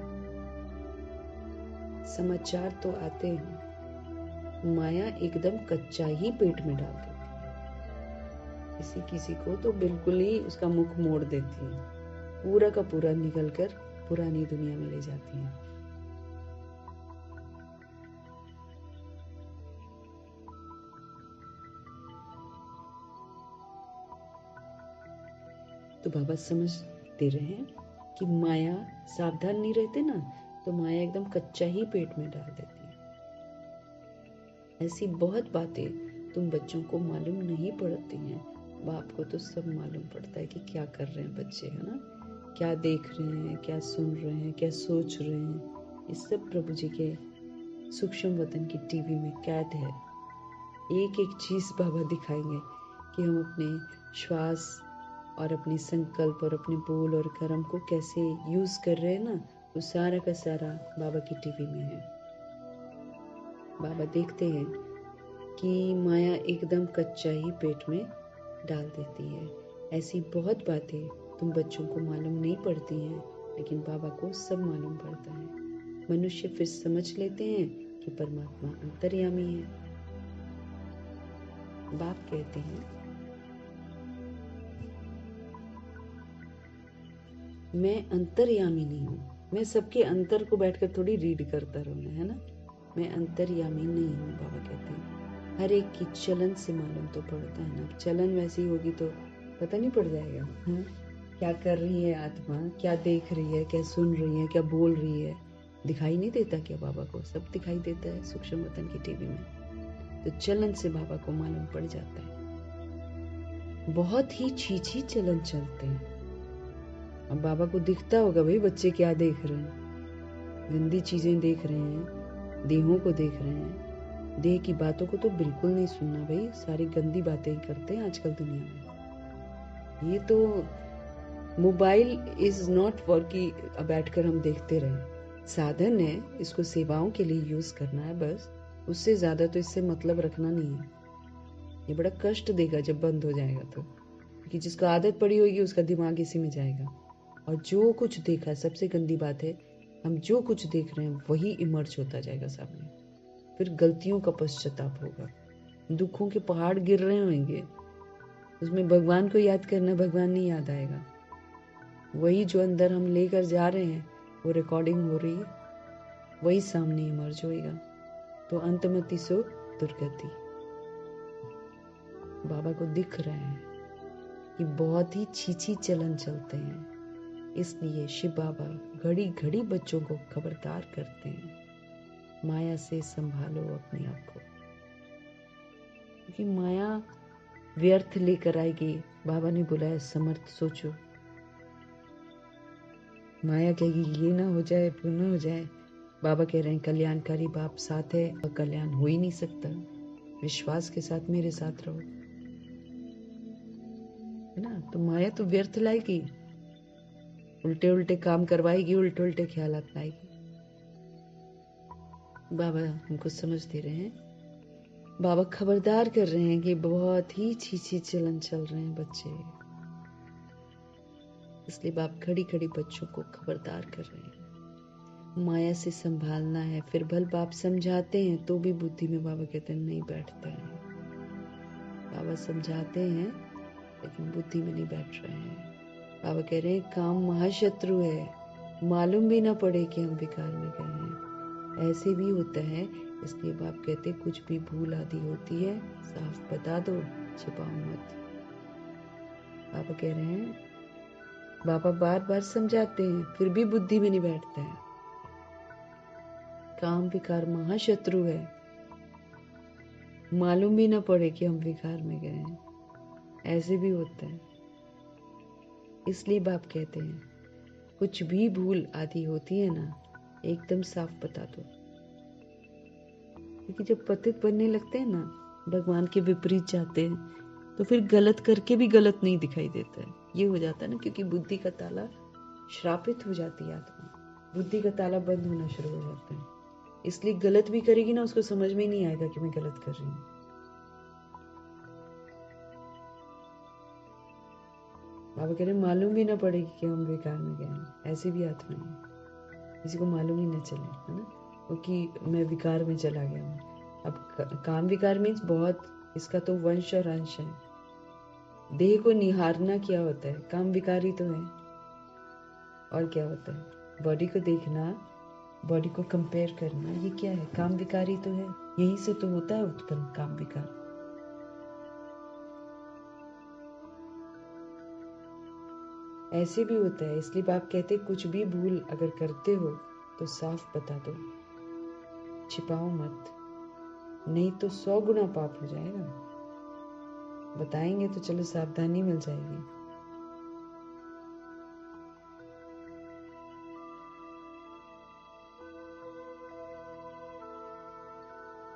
समाचार तो आते हैं, माया एकदम कच्चा ही पेट में डाल देती है। किसी किसी को तो बिल्कुल ही उसका मुख मोड़ देती है, पूरा का पूरा निकल कर पुरानी दुनिया में ले जाती है। तो बाबा समझ दे रहे हैं कि माया सावधान नहीं रहते ना, तो माया एकदम कच्चा ही पेट में डाल देती है। ऐसी बहुत बातें तुम बच्चों को मालूम नहीं पड़ती हैं। बाप को तो सब मालूम पड़ता है कि क्या कर रहे हैं बच्चे, है ना, क्या देख रहे हैं, क्या सुन रहे हैं, क्या सोच रहे हैं। ये सब प्रभु जी के सूक्ष्म वतन की टीवी में कैद है। एक एक चीज बाबा दिखाएंगे कि हम अपने श्वास और अपने संकल्प और अपने बोल और कर्म को कैसे यूज कर रहे हैं ना, वो सारा का सारा बाबा की टीवी में है। बाबा देखते हैं कि माया एकदम कच्चा ही पेट में डाल देती है। ऐसी बहुत बातें तुम बच्चों को मालूम नहीं पड़ती हैं, लेकिन बाबा को सब मालूम पड़ता है। मनुष्य फिर समझ लेते हैं कि परमात्मा अंतर्यामी है। बाप कहते हैं, मैं अंतर्यामी नहीं हूँ। मैं सबके अंतर को बैठकर थोड़ी रीड करता रहूँगा, है ना। मैं अंतर्यामी नहीं हूँ, बाबा कहते हैं। हर एक की चलन से मालूम तो पड़ता है ना। चलन वैसी होगी तो पता नहीं पड़ जाएगा, हाँ? क्या कर रही है आत्मा, क्या देख रही है, क्या सुन रही है, क्या बोल रही है, दिखाई नहीं देता क्या बाबा को? सब दिखाई देता है सूक्ष्म वतन की टीवी में। तो चलन से बाबा को मालूम पड़ जाता है। बहुत ही छीछी चलन चलते हैं। अब बाबा को दिखता होगा भाई बच्चे क्या देख रहे हैं, गंदी चीजें देख रहे हैं, देहों को देख रहे हैं। देह की बातों को तो बिल्कुल नहीं सुनना भाई, सारी गंदी बातें ही करते हैं आजकल दुनिया में। ये तो मोबाइल इज नॉट फॉर कि बैठकर हम देखते रहें। साधन है, इसको सेवाओं के लिए यूज करना है बस। उससे ज्यादा तो इससे मतलब रखना नहीं है। ये बड़ा कष्ट देगा जब बंद हो जाएगा तो, क्योंकि जिसको आदत पड़ी होगी उसका दिमाग इसी में जाएगा। और जो कुछ देखा, सबसे गंदी बात है, हम जो कुछ देख रहे हैं वही इमर्ज होता जाएगा सामने। फिर गलतियों का पश्चाताप होगा, दुखों के पहाड़ गिर रहे होंगे, उसमें भगवान को याद करना, भगवान नहीं याद आएगा। वही जो अंदर हम लेकर जा रहे हैं वो रिकॉर्डिंग हो रही है, वही सामने इमर्ज होएगा। तो अंतमति सो दुर्गति। बाबा को दिख रहा है कि बहुत ही छीछी चलन चलते हैं, इसलिए शिव बाबा घड़ी घड़ी बच्चों को खबरदार करते हैं, माया से संभालो अपने आप को, क्योंकि माया व्यर्थ लेकर आएगी। बाबा ने बोला है समर्थ सोचो। माया कहेगी ये ना हो जाए, वो ना हो जाए। बाबा कह रहे हैं कल्याणकारी बाप साथ है, अकल्याण हो ही नहीं सकता। विश्वास के साथ मेरे साथ रहो, है ना। तो माया तो व्यर्थ लाएगी, उल्टे उल्टे काम करवाएगी, उल्टे उल्टे ख्यालात लाएगी। बाबा हमको समझ दे रहे हैं, बाबा खबरदार कर रहे हैं कि बहुत ही छीछी चलन चल रहे हैं बच्चे, इसलिए बाप घड़ी घड़ी बच्चों को खबरदार कर रहे हैं। माया से संभालना है। फिर भल बाप समझाते हैं तो भी बुद्धि में बाबा कहते हैं नहीं बैठता है। बाबा समझाते हैं लेकिन बुद्धि में नहीं बैठ रहे हैं। बाबा कह रहे हैं काम महाशत्रु है, मालूम भी ना पड़े कि हम विकार में गए हैं। ऐसे भी होता है, इसलिए बाप कहते कुछ भी भूल आदि होती है साफ बता दो, छिपाओ मत। बाबा कह रहे हैं, बाबा बार बार समझाते हैं फिर भी बुद्धि में नहीं बैठता है। काम विकार महाशत्रु है, मालूम भी ना पड़े कि हम विकार में गए हैं। ऐसे भी होता है, इसलिए बाप कहते हैं कुछ भी भूल आदि होती है ना, एकदम साफ बता दो। क्योंकि जब पतित बनने लगते हैं ना, भगवान के विपरीत जाते हैं, तो फिर गलत करके भी गलत नहीं दिखाई देता है। ये हो जाता है ना, क्योंकि बुद्धि का ताला श्रापित हो जाती है आत्मा, बुद्धि का ताला बंद होना शुरू हो जाता है। इसलिए गलत भी करेगी ना, उसको समझ में ही नहीं आएगा कि मैं गलत कर रही हूँ। बाबा कह रहे मालूम भी ना पड़ेगी कि हम विकार में गए हैं। ऐसी भी आत्मा है, किसी को मालूम ही ना चले, है ना, क्योंकि मैं विकार में चला गया हूँ। अब काम विकार मीन्स बहुत, इसका तो वंश और अंश है। देह को निहारना क्या होता है? काम विकारी तो है। और क्या होता है? बॉडी को देखना, बॉडी को कंपेयर करना, ये क्या है? काम विकारी तो है। यही से तो होता है उत्पन्न काम विकार। ऐसे भी होता है, इसलिए बाप कहते कुछ भी भूल अगर करते हो तो साफ बता दो, छिपाओ मत, नहीं तो 100 गुना पाप हो जाएगा। बताएंगे तो चलो सावधानी मिल जाएगी।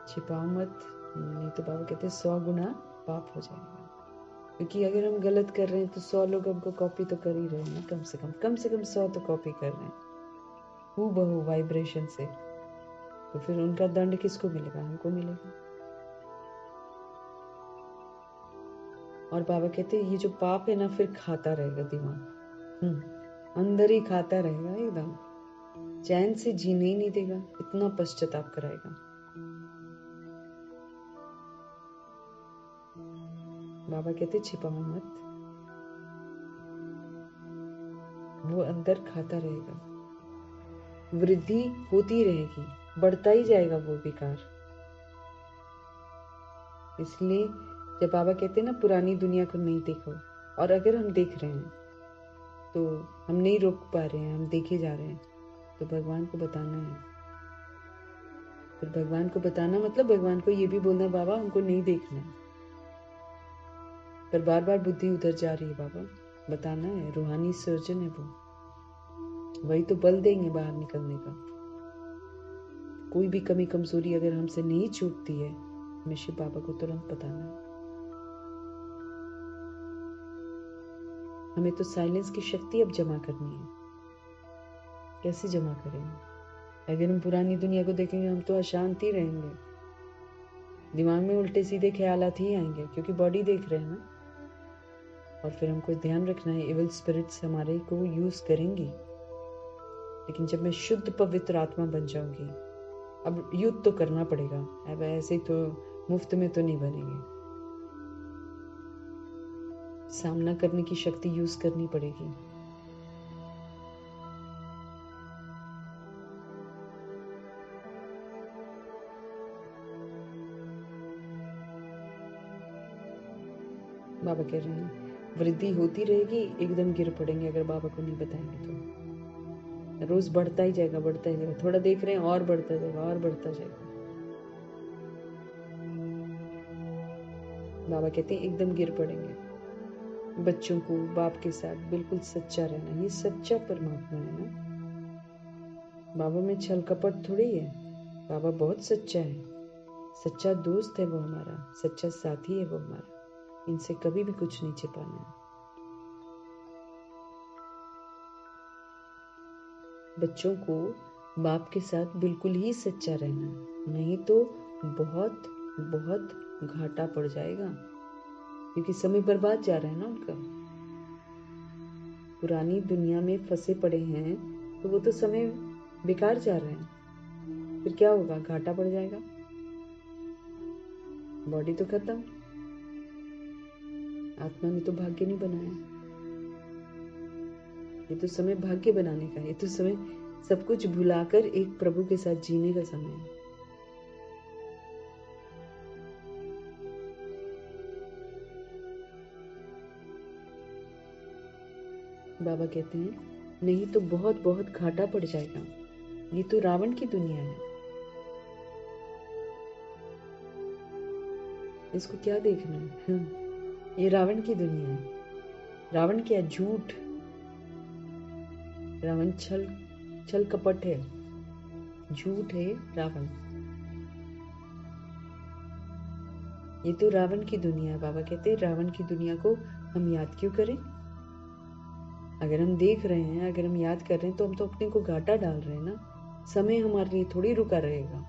छिपाओ मत, नहीं तो बाबा कहते 100 गुना पाप हो जाएगा। क्योंकि अगर हम गलत कर रहे हैं तो 100 लोग हमको कॉपी तो कर ही रहे हैं ना, कम से कम 100 तो कॉपी कर रहे हैं हूबहू वाइब्रेशन से। तो फिर उनका दंड किसको मिलेगा? हमको मिलेगा। और बाबा कहते हैं ये जो पाप है ना फिर खाता रहेगा दिमाग, अंदर ही खाता रहेगा, एकदम चैन से जीने ही नहीं देगा, इतना पश्चाताप कराएगा। बाबा कहते छिपाओ मत, वो अंदर खाता रहेगा, वृद्धि होती रहेगी, बढ़ता ही जाएगा वो विकार। इसलिए जब बाबा कहते हैं ना पुरानी दुनिया को नहीं देखो, और अगर हम देख रहे हैं तो हम नहीं रोक पा रहे हैं, हम देखे जा रहे हैं, तो भगवान को बताना है। फिर भगवान को बताना मतलब भगवान को ये भी बोलना बाबा हमको नहीं देखना है, पर बार बार बुद्धि उधर जा रही है, बाबा बताना है, रूहानी सर्जन है वो, वही तो बल देंगे बाहर निकलने का। कोई भी कमी कमजोरी अगर हमसे नहीं छूटती है, हमें शिव बाबा को तुरंत बताना है। हमें तो साइलेंस की शक्ति अब जमा करनी है। कैसे जमा करेंगे? अगर हम पुरानी दुनिया को देखेंगे हम तो अशांत ही रहेंगे, दिमाग में उल्टे सीधे ख्यालात ही आएंगे, क्योंकि बॉडी देख रहे हैं ना। और फिर हमको ध्यान रखना है इविल स्पिरिट्स हमारे को यूज करेंगी, लेकिन जब मैं शुद्ध पवित्र आत्मा बन जाऊंगी, अब युद्ध तो करना पड़ेगा, अब ऐसे तो मुफ्त में तो नहीं बनेंगे, सामना करने की शक्ति यूज करनी पड़ेगी। बाबा कह रहे हैं वृद्धि होती रहेगी, एकदम गिर पड़ेंगे अगर बाबा को नहीं बताएंगे तो। रोज बढ़ता ही जाएगा, बढ़ता ही जाएगा, थोड़ा देख रहे हैं और बढ़ता जाएगा और बढ़ता जाएगा। बाबा कहते हैं एकदम गिर पड़ेंगे। बच्चों को बाप के साथ बिल्कुल सच्चा रहना, ये सच्चा परमात्मा है ना। बाबा में छल कपट थोड़ी है, बाबा बहुत सच्चा है, सच्चा दोस्त है वो हमारा, सच्चा साथी है वो हमारा, इनसे कभी भी कुछ नहीं छिपाना है। बच्चों को बाप के साथ बिल्कुल ही सच्चा रहना है, नहीं तो बहुत बहुत घाटा पड़ जाएगा, क्योंकि समय बर्बाद जा रहा है ना उनका। पुरानी दुनिया में फंसे पड़े हैं तो वो तो समय बेकार जा रहे हैं, फिर क्या होगा? घाटा पड़ जाएगा, बॉडी तो खत्म, आत्मा ने तो भाग्य नहीं बनाया। ये तो समय भाग्य बनाने का है, ये तो समय सब कुछ भुलाकर एक प्रभु के साथ जीने का समय है। बाबा कहते हैं नहीं तो बहुत बहुत घाटा पड़ जाएगा, ये तो रावण की दुनिया है, इसको क्या देखना है? ये रावण की दुनिया है। रावण क्या? झूठ, रावण छल कपट है, झूठ है रावण। ये तो रावण की दुनिया है। बाबा कहते हैं रावण की दुनिया को हम याद क्यों करें? अगर हम देख रहे हैं, अगर हम याद कर रहे हैं, तो हम तो अपने को घाटा डाल रहे हैं ना। समय हमारे लिए थोड़ी रुका रहेगा,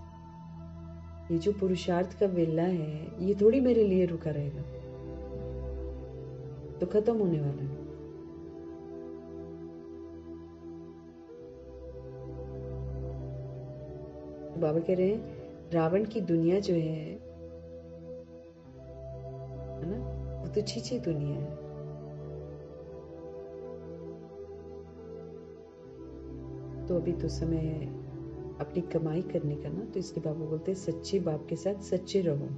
ये जो पुरुषार्थ का वेला है ये थोड़ी मेरे लिए रुका रहेगा, तो खत्म होने वाला है। तो बाबा कह रहे हैं रावण की दुनिया जो है ना, वो तो छीछी दुनिया है। तो अभी तो समय है अपनी कमाई करने का ना, तो इसके बाबा बोलते हैं सच्चे बाप के साथ सच्चे रहो।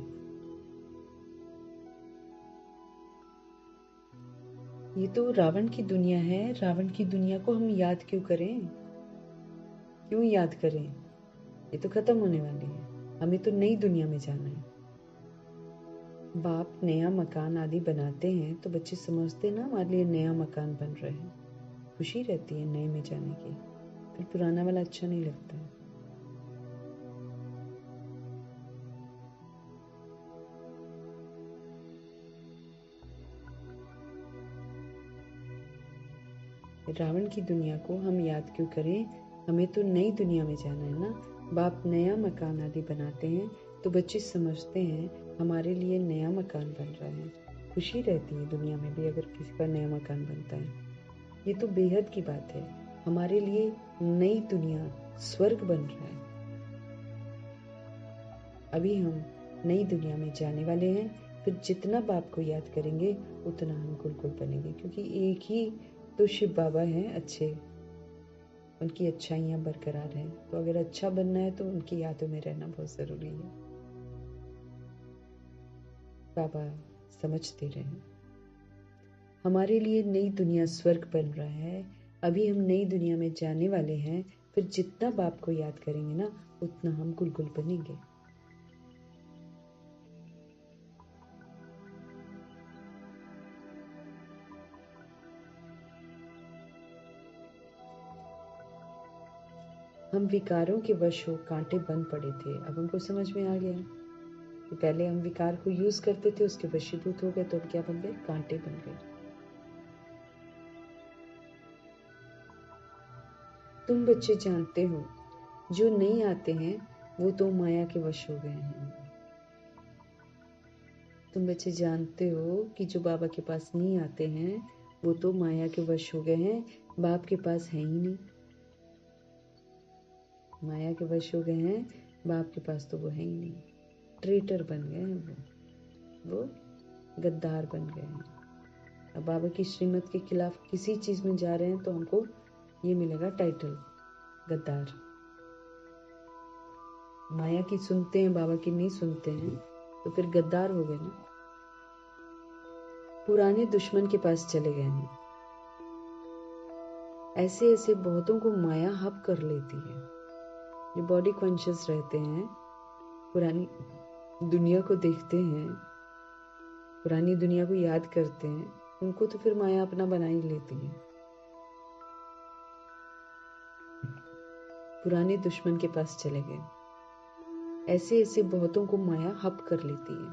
ये तो रावण की दुनिया है, रावण की दुनिया को हम याद क्यों करें? क्यों याद करें? ये तो खत्म होने वाली है, हमें तो नई दुनिया में जाना है। बाप नया मकान आदि बनाते हैं तो बच्चे समझते ना हमारे लिए नया मकान बन रहे हैं, खुशी रहती है नए में जाने की, फिर पुराना वाला अच्छा नहीं लगता है। रावण की दुनिया को हम याद क्यों करें? हमें तो नई दुनिया में जाना है ना। बाप नया मकान आदि बनाते हैं तो बच्चे समझते हैं हमारे लिए नया मकान बन रहा है, खुशी रहती है दुनिया में भी अगर किसी का नया मकान बनता है। ये तो बेहद की बात है। हमारे लिए नई दुनिया स्वर्ग बन रहा है। अभी हम नई दुनिया में जाने वाले हैं, फिर जितना बाप को याद करेंगे उतना हम गुलगुल बनेंगे, क्योंकि एक ही तो शिव बाबा हैं अच्छे, उनकी अच्छाइयाँ बरकरार हैं। तो अगर अच्छा बनना है तो उनकी यादों में रहना बहुत ज़रूरी है। बाबा समझते रहें। हमारे लिए नई दुनिया स्वर्ग बन रहा है। अभी हम नई दुनिया में जाने वाले हैं, फिर जितना बाप को याद करेंगे ना उतना हम गुलगुल बनेंगे। हम विकारों के वश हो कांटे बन पड़े थे। अब हमको समझ में आ गया कि पहले हम विकार को यूज करते थे, उसके वशीभूत हो गए तो अब क्या बन गए? कांटे बन गए। तुम बच्चे जानते हो जो नहीं आते हैं वो तो माया के वश हो गए हैं। तुम बच्चे जानते हो कि जो बाबा के पास नहीं आते हैं वो तो माया के वश हो गए हैं, बाप के पास है ही नहीं। माया के वश हो गए हैं, बाप के पास तो वो है ही नहीं। ट्रेटर बन गए हैं, वो गद्दार बन गए हैं। अब बाबा की श्रीमत के खिलाफ किसी चीज में जा रहे हैं तो हमको ये मिलेगा टाइटल, गद्दार। माया की सुनते हैं, बाबा की नहीं सुनते हैं तो फिर गद्दार हो गए ना। पुराने दुश्मन के पास चले गए हैं। ऐसे ऐसे बहुतों को माया हब कर लेती है। जो बॉडी कॉन्शियस रहते हैं, पुरानी दुनिया को देखते हैं, पुरानी दुनिया को याद करते हैं, उनको तो फिर माया अपना बना ही लेती है। पुराने दुश्मन के पास चले गए। ऐसे ऐसे बहुतों को माया हब कर लेती है।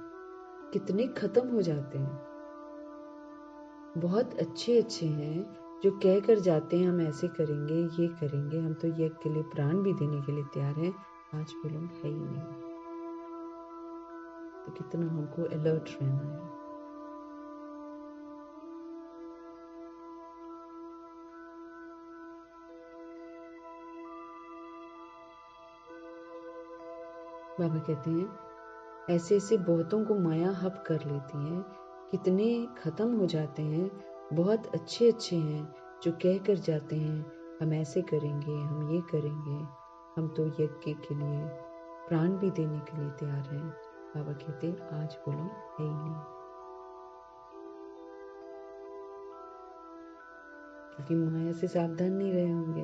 कितने खत्म हो जाते हैं। बहुत अच्छे अच्छे हैं जो कह कर जाते हैं हम ऐसे करेंगे, ये करेंगे, हम तो यज्ञ के लिए प्राण भी देने के लिए तैयार हैं, आज वो लोग है ही नहीं। तो कितना हमको अलर्ट रहना है। बाबा कहते हैं ऐसे ऐसे बहुतों को माया हब कर लेती है। कितने खत्म हो जाते हैं। बहुत अच्छे अच्छे हैं जो कह कर जाते हैं हम ऐसे करेंगे, हम ये करेंगे, हम तो यज्ञ के लिए प्राण भी देने के लिए तैयार हैं। बाबा कहते आज वो लोग है ही नहीं, क्योंकि माया से सावधान नहीं रहे होंगे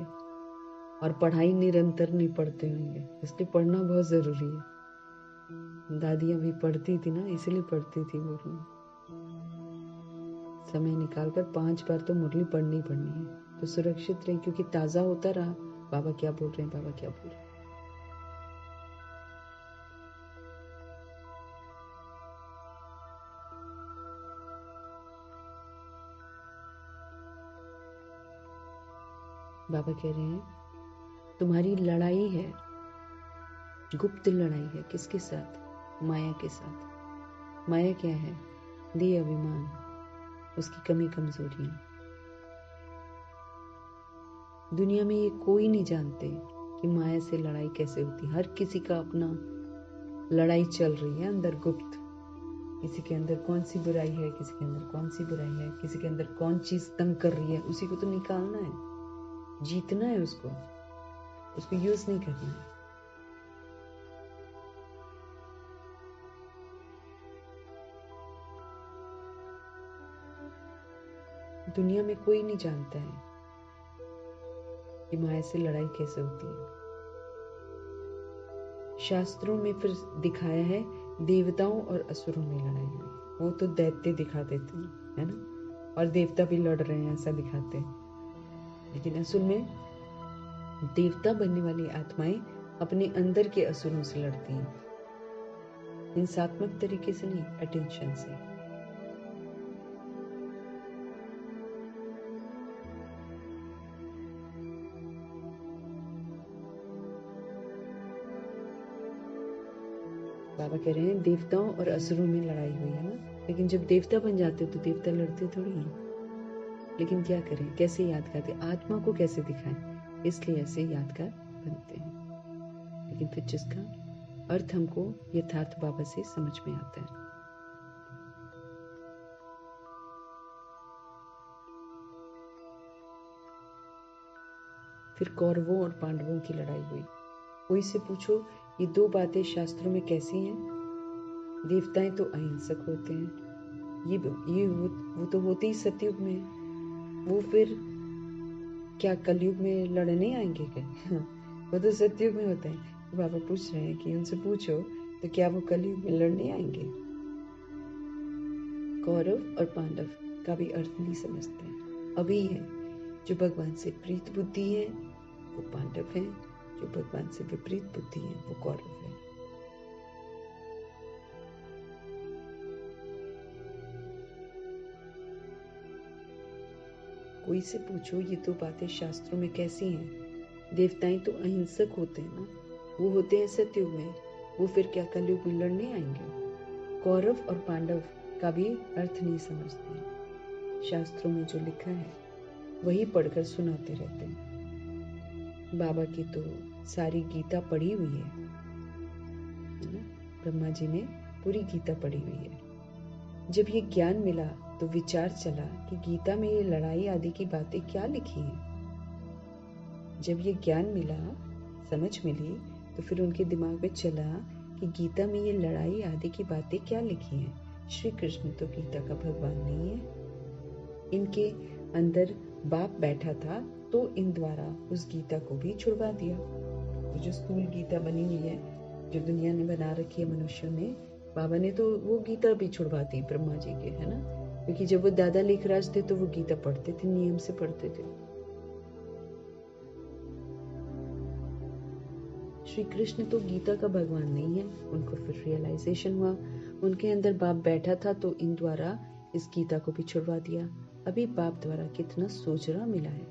और पढ़ाई निरंतर नहीं पढ़ते होंगे, इसलिए पढ़ना बहुत जरूरी है। दादियाँ भी पढ़ती थी ना, इसलिए पढ़ती थी वो लोग। समय निकालकर 5 बार तो मुरली पढ़नी ही पढ़नी है, तो सुरक्षित रहे, क्योंकि ताज़ा होता रहा बाबा क्या बोल रहे हैं, बाबा क्या बोल रहे हैं। बाबा कह रहे हैं तुम्हारी लड़ाई है, गुप्त लड़ाई है। किसके साथ? माया के साथ। माया क्या है? देह अभिमान, उसकी कमी कमजोरियां। दुनिया में ये कोई नहीं जानते कि माया से लड़ाई कैसे होती है। हर किसी का अपना लड़ाई चल रही है अंदर गुप्त। किसी के अंदर कौन सी बुराई है, किसी के अंदर कौन सी बुराई है, किसी के अंदर कौन चीज तंग कर रही है, उसी को तो निकालना है, जीतना है उसको यूज नहीं करना है। दुनिया में कोई नहीं जानता है कि माया से लड़ाई कैसे होती है। शास्त्रों में फिर दिखाया है देवताओं और असुरों में लड़ाई हुई। वो तो दैत्य दिखा देते हैं, है ना, और देवता भी लड़ रहे हैं ऐसा दिखाते हैं। लेकिन असल में देवता बनने वाली आत्माएं अपने अंदर के असुरों से लड़ती हैं, हिंसात्मक तरीके से नहीं, अटेंशन से। बाबा बाबा कह रहे हैं देवताओं और असुरों में लड़ाई हुई है ना, लेकिन जब देवता बन जाते तो देवता लड़ते थोड़ी हैं। लेकिन क्या करें, कैसे याद करते, आत्मा को कैसे दिखाएं, इसलिए ऐसे यादगार बनते हैं। लेकिन फिर जिसका अर्थ हमको यथार्थ बाबा से समझ में आता है। फिर कौरवों और पांडवों की लड़ाई हुई। कोई से पूछो ये दो बातें शास्त्रों में कैसी हैं? देवताएं तो अहिंसक होते हैं, ये वो तो होते ही सतयुग में, वो फिर क्या कलयुग में लड़ने आएंगे क्या? वो तो सतयुग में होते हैं। तो बाबा पूछ रहे हैं कि उनसे पूछो तो क्या वो कलयुग में लड़ने आएंगे? कौरव और पांडव का भी अर्थ नहीं समझते हैं। अभी है जो भगवान से प्रीत बुद्धि है वो पांडव है, जो भगवान से विपरीत बुद्धि है वो कौरव है। कोई से पूछो ये दो बातें शास्त्रों में कैसी हैं? देवताएं तो अहिंसक होते हैं ना, वो होते हैं सतयुग में, वो फिर क्या कलयुग में लड़ने आएंगे? कौरव और पांडव का भी अर्थ नहीं समझते हैं। शास्त्रों में जो लिखा है वही पढ़कर सुनाते रहते हैं। बाबा की तो सारी गीता पढ़ी हुई है ना, ब्रह्मा जी ने पूरी गीता पढ़ी हुई है। जब ये ज्ञान मिला तो विचार चला कि गीता में ये लड़ाई आदि की बातें क्या लिखी हैं। जब ये ज्ञान मिला, समझ मिली, तो फिर उनके दिमाग में चला कि गीता में ये लड़ाई आदि की बातें क्या लिखी हैं। श्री कृष्ण तो गीता का भगवान नहीं है। इनके अंदर बाप बैठा था तो इन द्वारा उस गीता को भी छुड़वा दिया। तो जो स्थूल गीता बनी हुई है, जो दुनिया ने बना रखी है मनुष्यों ने, बाबा ने तो वो गीता भी छुड़वा दी ब्रह्मा जी के, है ना। क्योंकि जब वो दादा लेखराज थे तो वो गीता पढ़ते थे, नियम से पढ़ते थे। श्री कृष्ण तो गीता का भगवान नहीं है। उनको फिर रियलाइजेशन हुआ, उनके अंदर बाप बैठा था तो इन द्वारा इस गीता को भी छुड़वा दिया। अभी बाप द्वारा कितना सोचना मिला है,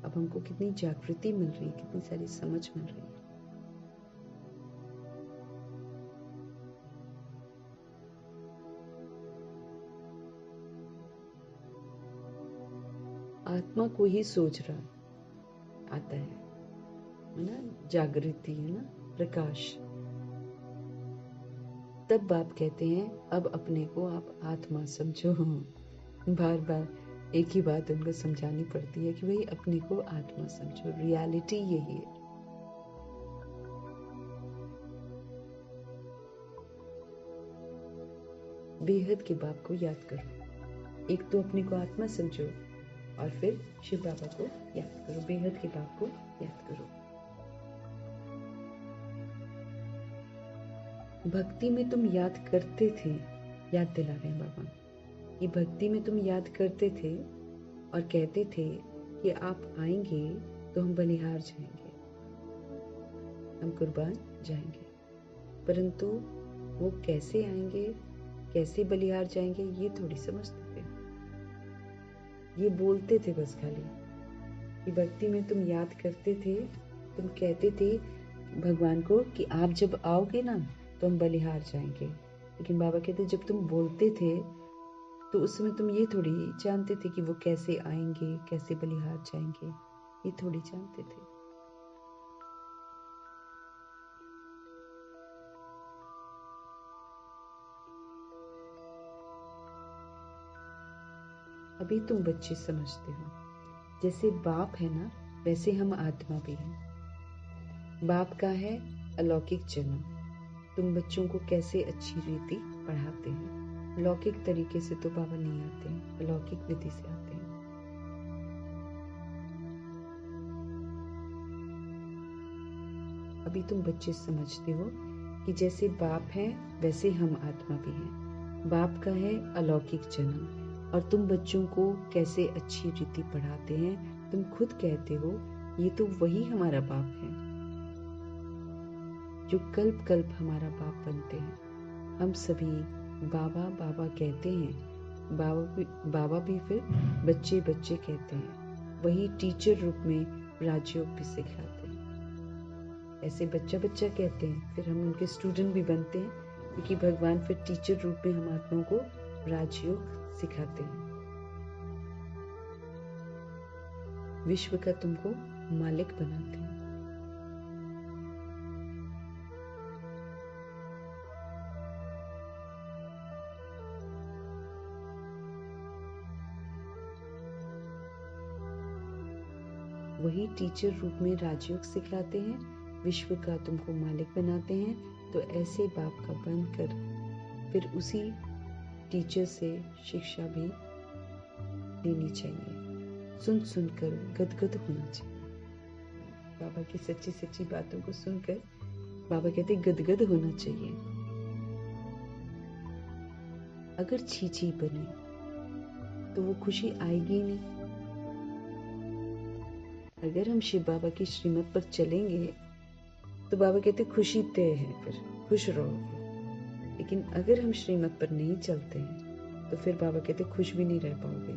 अब हमको कितनी जागृति मिल रही है, कितनी सारी समझ मिल रही है। आत्मा को ही सोच रहा आता है ना, जागृति है ना, प्रकाश। तब बाप कहते हैं अब अपने को आप आत्मा समझो। बार बार एक ही बात उनको समझानी पड़ती है कि भाई अपने को आत्मा समझो, रियलिटी यही है। बेहद के बाप को याद करो। एक तो अपने को आत्मा समझो और फिर शिव बाबा को याद करो, बेहद के बाप को याद करो। भक्ति में तुम याद करते थे, याद दिला रहे हैं बाबा, कि भक्ति में तुम याद करते थे और कहते थे कि आप आएंगे तो हम बलिहार जाएंगे, हम कुर्बान जाएंगे। परंतु वो कैसे आएंगे, कैसे बलिहार जाएंगे, ये थोड़ी समझते थे। ये बोलते थे बस खाली कि भक्ति में तुम याद करते थे, तुम कहते थे भगवान को कि आप जब आओगे ना तो हम बलिहार जाएंगे। लेकिन बाबा कहते जब तुम बोलते थे तो उस समय तुम ये थोड़ी जानते थे कि वो कैसे आएंगे, कैसे बलिहार जाएंगे, ये थोड़ी जानते थे। अभी तुम बच्चे समझते हो, जैसे बाप है ना वैसे हम आत्मा भी हैं। बाप का है अलौकिक जन्म। तुम बच्चों को कैसे अच्छी रीति पढ़ाते हैं। लौकिक तरीके से तो बाबा नहीं आते हैं, अलौकिक विधि से आते हैं। अभी तुम बच्चे समझते हो कि जैसे बाप है वैसे हम आत्मा भी हैं। बाप का है अलौकिक जन्म और तुम बच्चों को कैसे अच्छी रीति पढ़ाते हैं। तुम खुद कहते हो ये तो वही हमारा बाप है जो कल्प कल्प हमारा बाप बनते हैं। हम सभी बाबा बाबा कहते हैं, बाबा भी फिर बच्चे बच्चे कहते हैं। वही टीचर रूप में राजयोग भी सिखाते हैं। ऐसे बच्चा बच्चा कहते हैं, फिर हम उनके स्टूडेंट भी बनते हैं, क्योंकि भगवान फिर टीचर रूप में हम आत्माओं को राजयोग सिखाते हैं। विश्व का तुमको मालिक बनाते हैं। वही टीचर रूप में राजयोग सिखाते हैं, विश्व का तुमको मालिक बनाते हैं। तो ऐसे बाप का बनकर फिर उसी टीचर से शिक्षा भी लेनी चाहिए। सुन सुनकर गदगद होना चाहिए। बाबा की सच्ची सच्ची बातों को सुनकर बाबा कहते गदगद होना चाहिए। अगर छी छी बने तो वो खुशी आएगी नहीं। अगर हम शिव बाबा की श्रीमत पर चलेंगे तो बाबा कहते खुशी तय है, फिर खुश रहोगे। लेकिन अगर हम श्रीमत पर नहीं चलते हैं तो फिर बाबा कहते खुश भी नहीं रह पाओगे।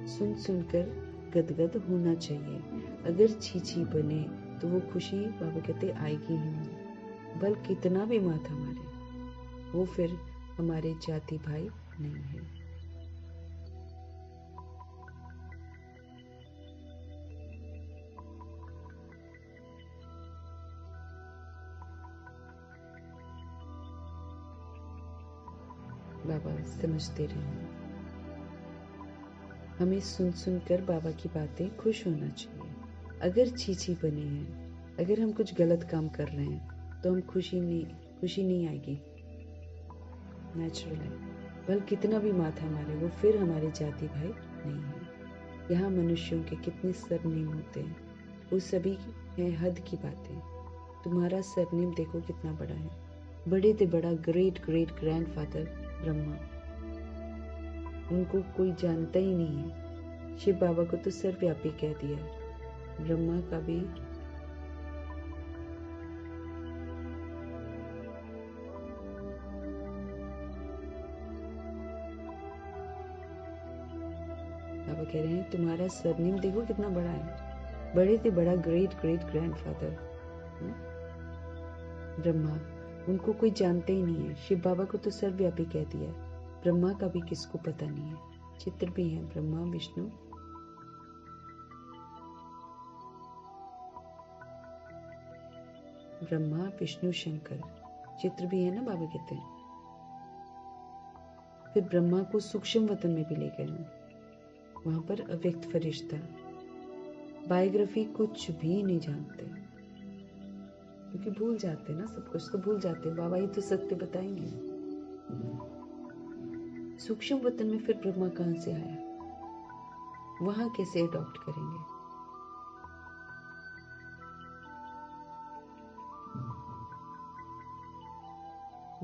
सुन सुनकर गदगद होना चाहिए। अगर छी छी बने तो वो खुशी बाबा कहते आएगी ही नहीं। बल कितना भी माथा मारे वो फिर हमारे जाति भाई नहीं है। बाबा समझते रहे। हमें सुन सुनकर बाबा की बातें खुश होना चाहिए। अगर छी छी बने हैं, अगर हम कुछ गलत काम कर रहे हैं तो हम खुशी नहीं आएगी। नेचुरल है। बल कितना भी माथा मारे वो फिर हमारे जाति भाई नहीं है। यहाँ मनुष्यों के कितने सरनेम होते हैं, वो सभी हैं हद की बातें। तुम्हारा सरनेम देखो कितना बड़ा है। बड़े से बड़ा ग्रेट ग्रेट ग्रैंडफादर ब्रह्मा, उनको कोई जानता ही नहीं है। शिव बाबा को तो सर्वव्यापी कह दिया। ब्रह्मा का भी बाबा कह रहे हैं तुम्हारा सरनेम देखो कितना बड़ा है। बड़े से बड़ा ग्रेट ग्रेट ग्रैंडफादर ब्रह्मा, उनको कोई जानते ही नहीं है। शिव बाबा को तो सर्वव्यापी कह दिया। ब्रह्मा का भी किसको पता नहीं है। चित्र भी है ब्रह्मा विष्णु ब्रह्मा विष्णु शंकर, चित्र भी है ना। बाबा कहते हैं फिर ब्रह्मा को सूक्ष्म वतन में भी ले गए। वहां पर अव्यक्त फरिश्ता, बायोग्राफी कुछ भी नहीं जानते क्योंकि भूल जाते ना, सब कुछ तो भूल जाते। बाबा ही तो सत्य बताएंगे। सूक्ष्म वतन में फिर ब्रह्मा कहां से आया, वहां कैसे अडॉप्ट करेंगे।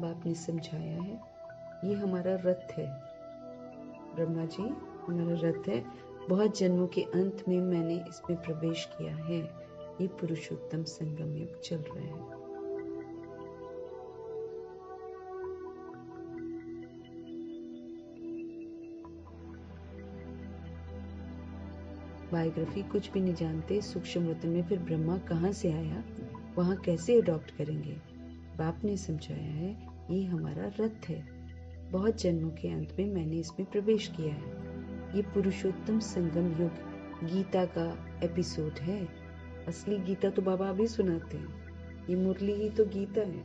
बाप ने समझाया है ये हमारा रथ है। ब्रह्मा जी हमारा रथ है। बहुत जन्मों के अंत में मैंने इसमें प्रवेश किया है। ये पुरुषोत्तम संगम युग चल रहा है। बायोग्राफी कुछ भी नहीं जानते। सूक्ष्म वतन में फिर ब्रह्मा कहाँ से आया, वहां कैसे अडॉप्ट करेंगे। बाप ने समझाया है ये हमारा रथ है। बहुत जन्मों के अंत में मैंने इसमें प्रवेश किया है। ये पुरुषोत्तम संगम युग गीता का एपिसोड है। असली गीता तो बाबा अभी सुनाते हैं। ये मुरली ही तो गीता है।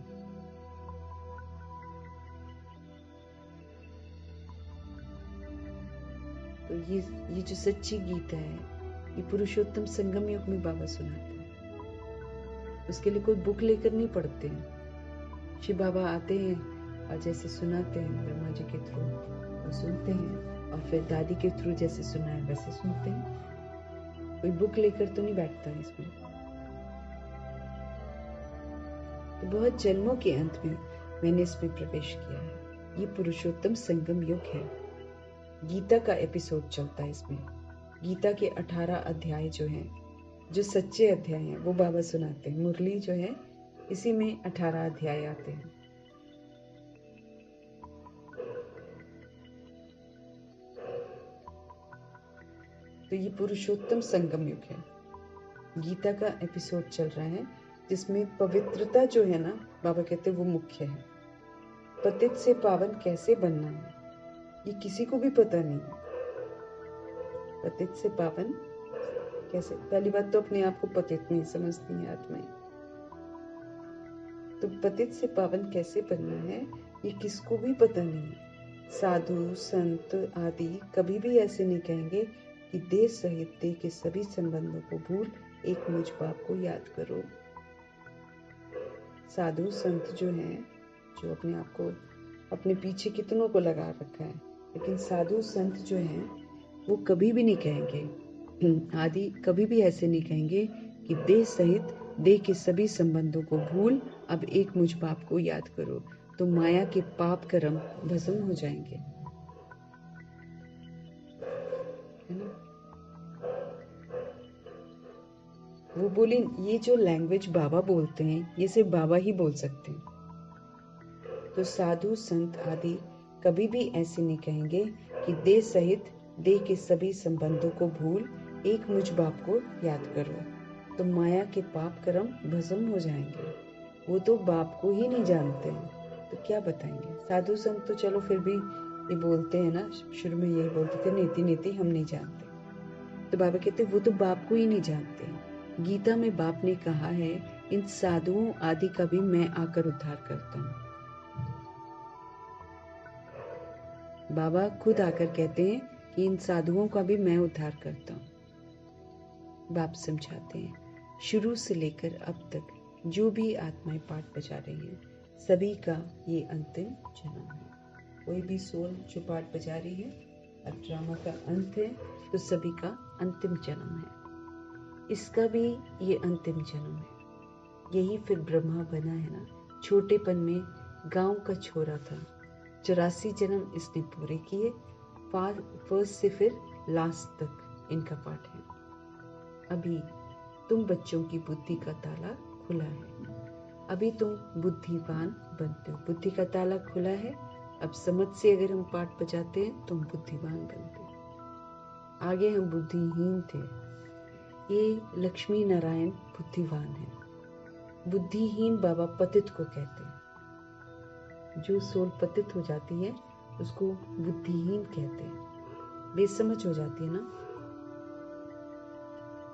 तो ये जो सच्ची गीता है ये पुरुषोत्तम संगम युग में बाबा सुनाते हैं। उसके लिए कोई बुक लेकर नहीं पढ़ते हैं। शिव बाबा आते हैं और जैसे सुनाते हैं ब्रह्मा जी के थ्रू और सुनते हैं, और फिर दादी के थ्रू जैसे सुना है वैसे सुनते हैं। कोई बुक लेकर तो नहीं बैठता है इसमें। तो बहुत जन्मों के अंत में मैंने इसमें प्रवेश किया है। ये पुरुषोत्तम संगम युग है। गीता का एपिसोड चलता है इसमें। गीता के 18 अध्याय जो हैं, जो सच्चे अध्याय हैं, वो बाबा सुनाते हैं। मुरली जो है इसी में 18 अध्याय आते हैं। तो ये पुरुषोत्तम संगम युग है। गीता का एपिसोड चल रहा है जिसमें पवित्रता जो है ना, बाबा कहते हैं वो मुख्य है। पतित से पावन कैसे बनना है ये किसी को भी पता नहीं है। पतित से पावन कैसे, पहली बात तो अपने आप को पतित नहीं समझती है आत्माएं। तो पतित से पावन कैसे बनना है ये किसको भी पता नहीं है। साधु संत आदि कभी भी ऐसे नहीं कहेंगे कि देह सहित देह के सभी संबंधों को भूल एक मुझ बाप को याद करो। साधु संत जो हैं, जो अपने आप को अपने पीछे कितनों को लगा रखा है, लेकिन साधु संत जो हैं वो कभी भी नहीं कहेंगे, आदि कभी भी ऐसे नहीं कहेंगे कि देह सहित देह के सभी संबंधों को भूल अब एक मुझ बाप को याद करो, तो माया के पाप कर्म भस्म हो जाएंगे, है ना। वो बोले ये जो लैंग्वेज बाबा बोलते हैं ये सिर्फ बाबा ही बोल सकते हैं। तो साधु संत आदि कभी भी ऐसे नहीं कहेंगे कि देह सहित देह के सभी संबंधों को भूल एक मुझ बाप को याद करो, तो माया के पाप कर्म भस्म हो जाएंगे। वो तो बाप को ही नहीं जानते हैं तो क्या बताएंगे। साधु संत तो चलो फिर भी ये बोलते हैं ना, शुरू में यही बोलते थे नीति नीति हम नहीं जानते। तो बाबा कहते वो तो बाप को ही नहीं जानते। गीता में बाप ने कहा है इन साधुओं आदि का भी मैं आकर उद्धार करता हूँ। बाबा खुद आकर कहते हैं कि इन साधुओं का भी मैं उद्धार करता हूँ। बाप समझाते हैं शुरू से लेकर अब तक जो भी आत्माएं पाठ बजा रही हैं सभी का ये अंतिम जन्म है। कोई भी सोल जो पाठ बजा रही है अब ड्रामा का अंत है तो सभी का अंतिम जन्म है। इसका भी ये अंतिम जन्म है। यही फिर ब्रह्मा बना है ना। छोटेपन में गांव का छोरा था, 84 जन्म इसने पूरे किए। फर्स्ट से फिर लास्ट तक इनका पाठ है। अभी तुम बच्चों की बुद्धि का ताला खुला है। अभी तुम बुद्धिवान बनते हो। बुद्धि का ताला खुला है। अब समझ से अगर हम पाठ बजाते हैं तो हम बुद्धिमान बनते हैं। आगे हम बुद्धिहीन थे। ये लक्ष्मी नारायण बुद्धिवान है। बुद्धिहीन बाबा पतित को कहते हैं। जो सोल पतित हो जाती है उसको बुद्धिहीन कहते हैं, बेसमझ हो जाती है ना।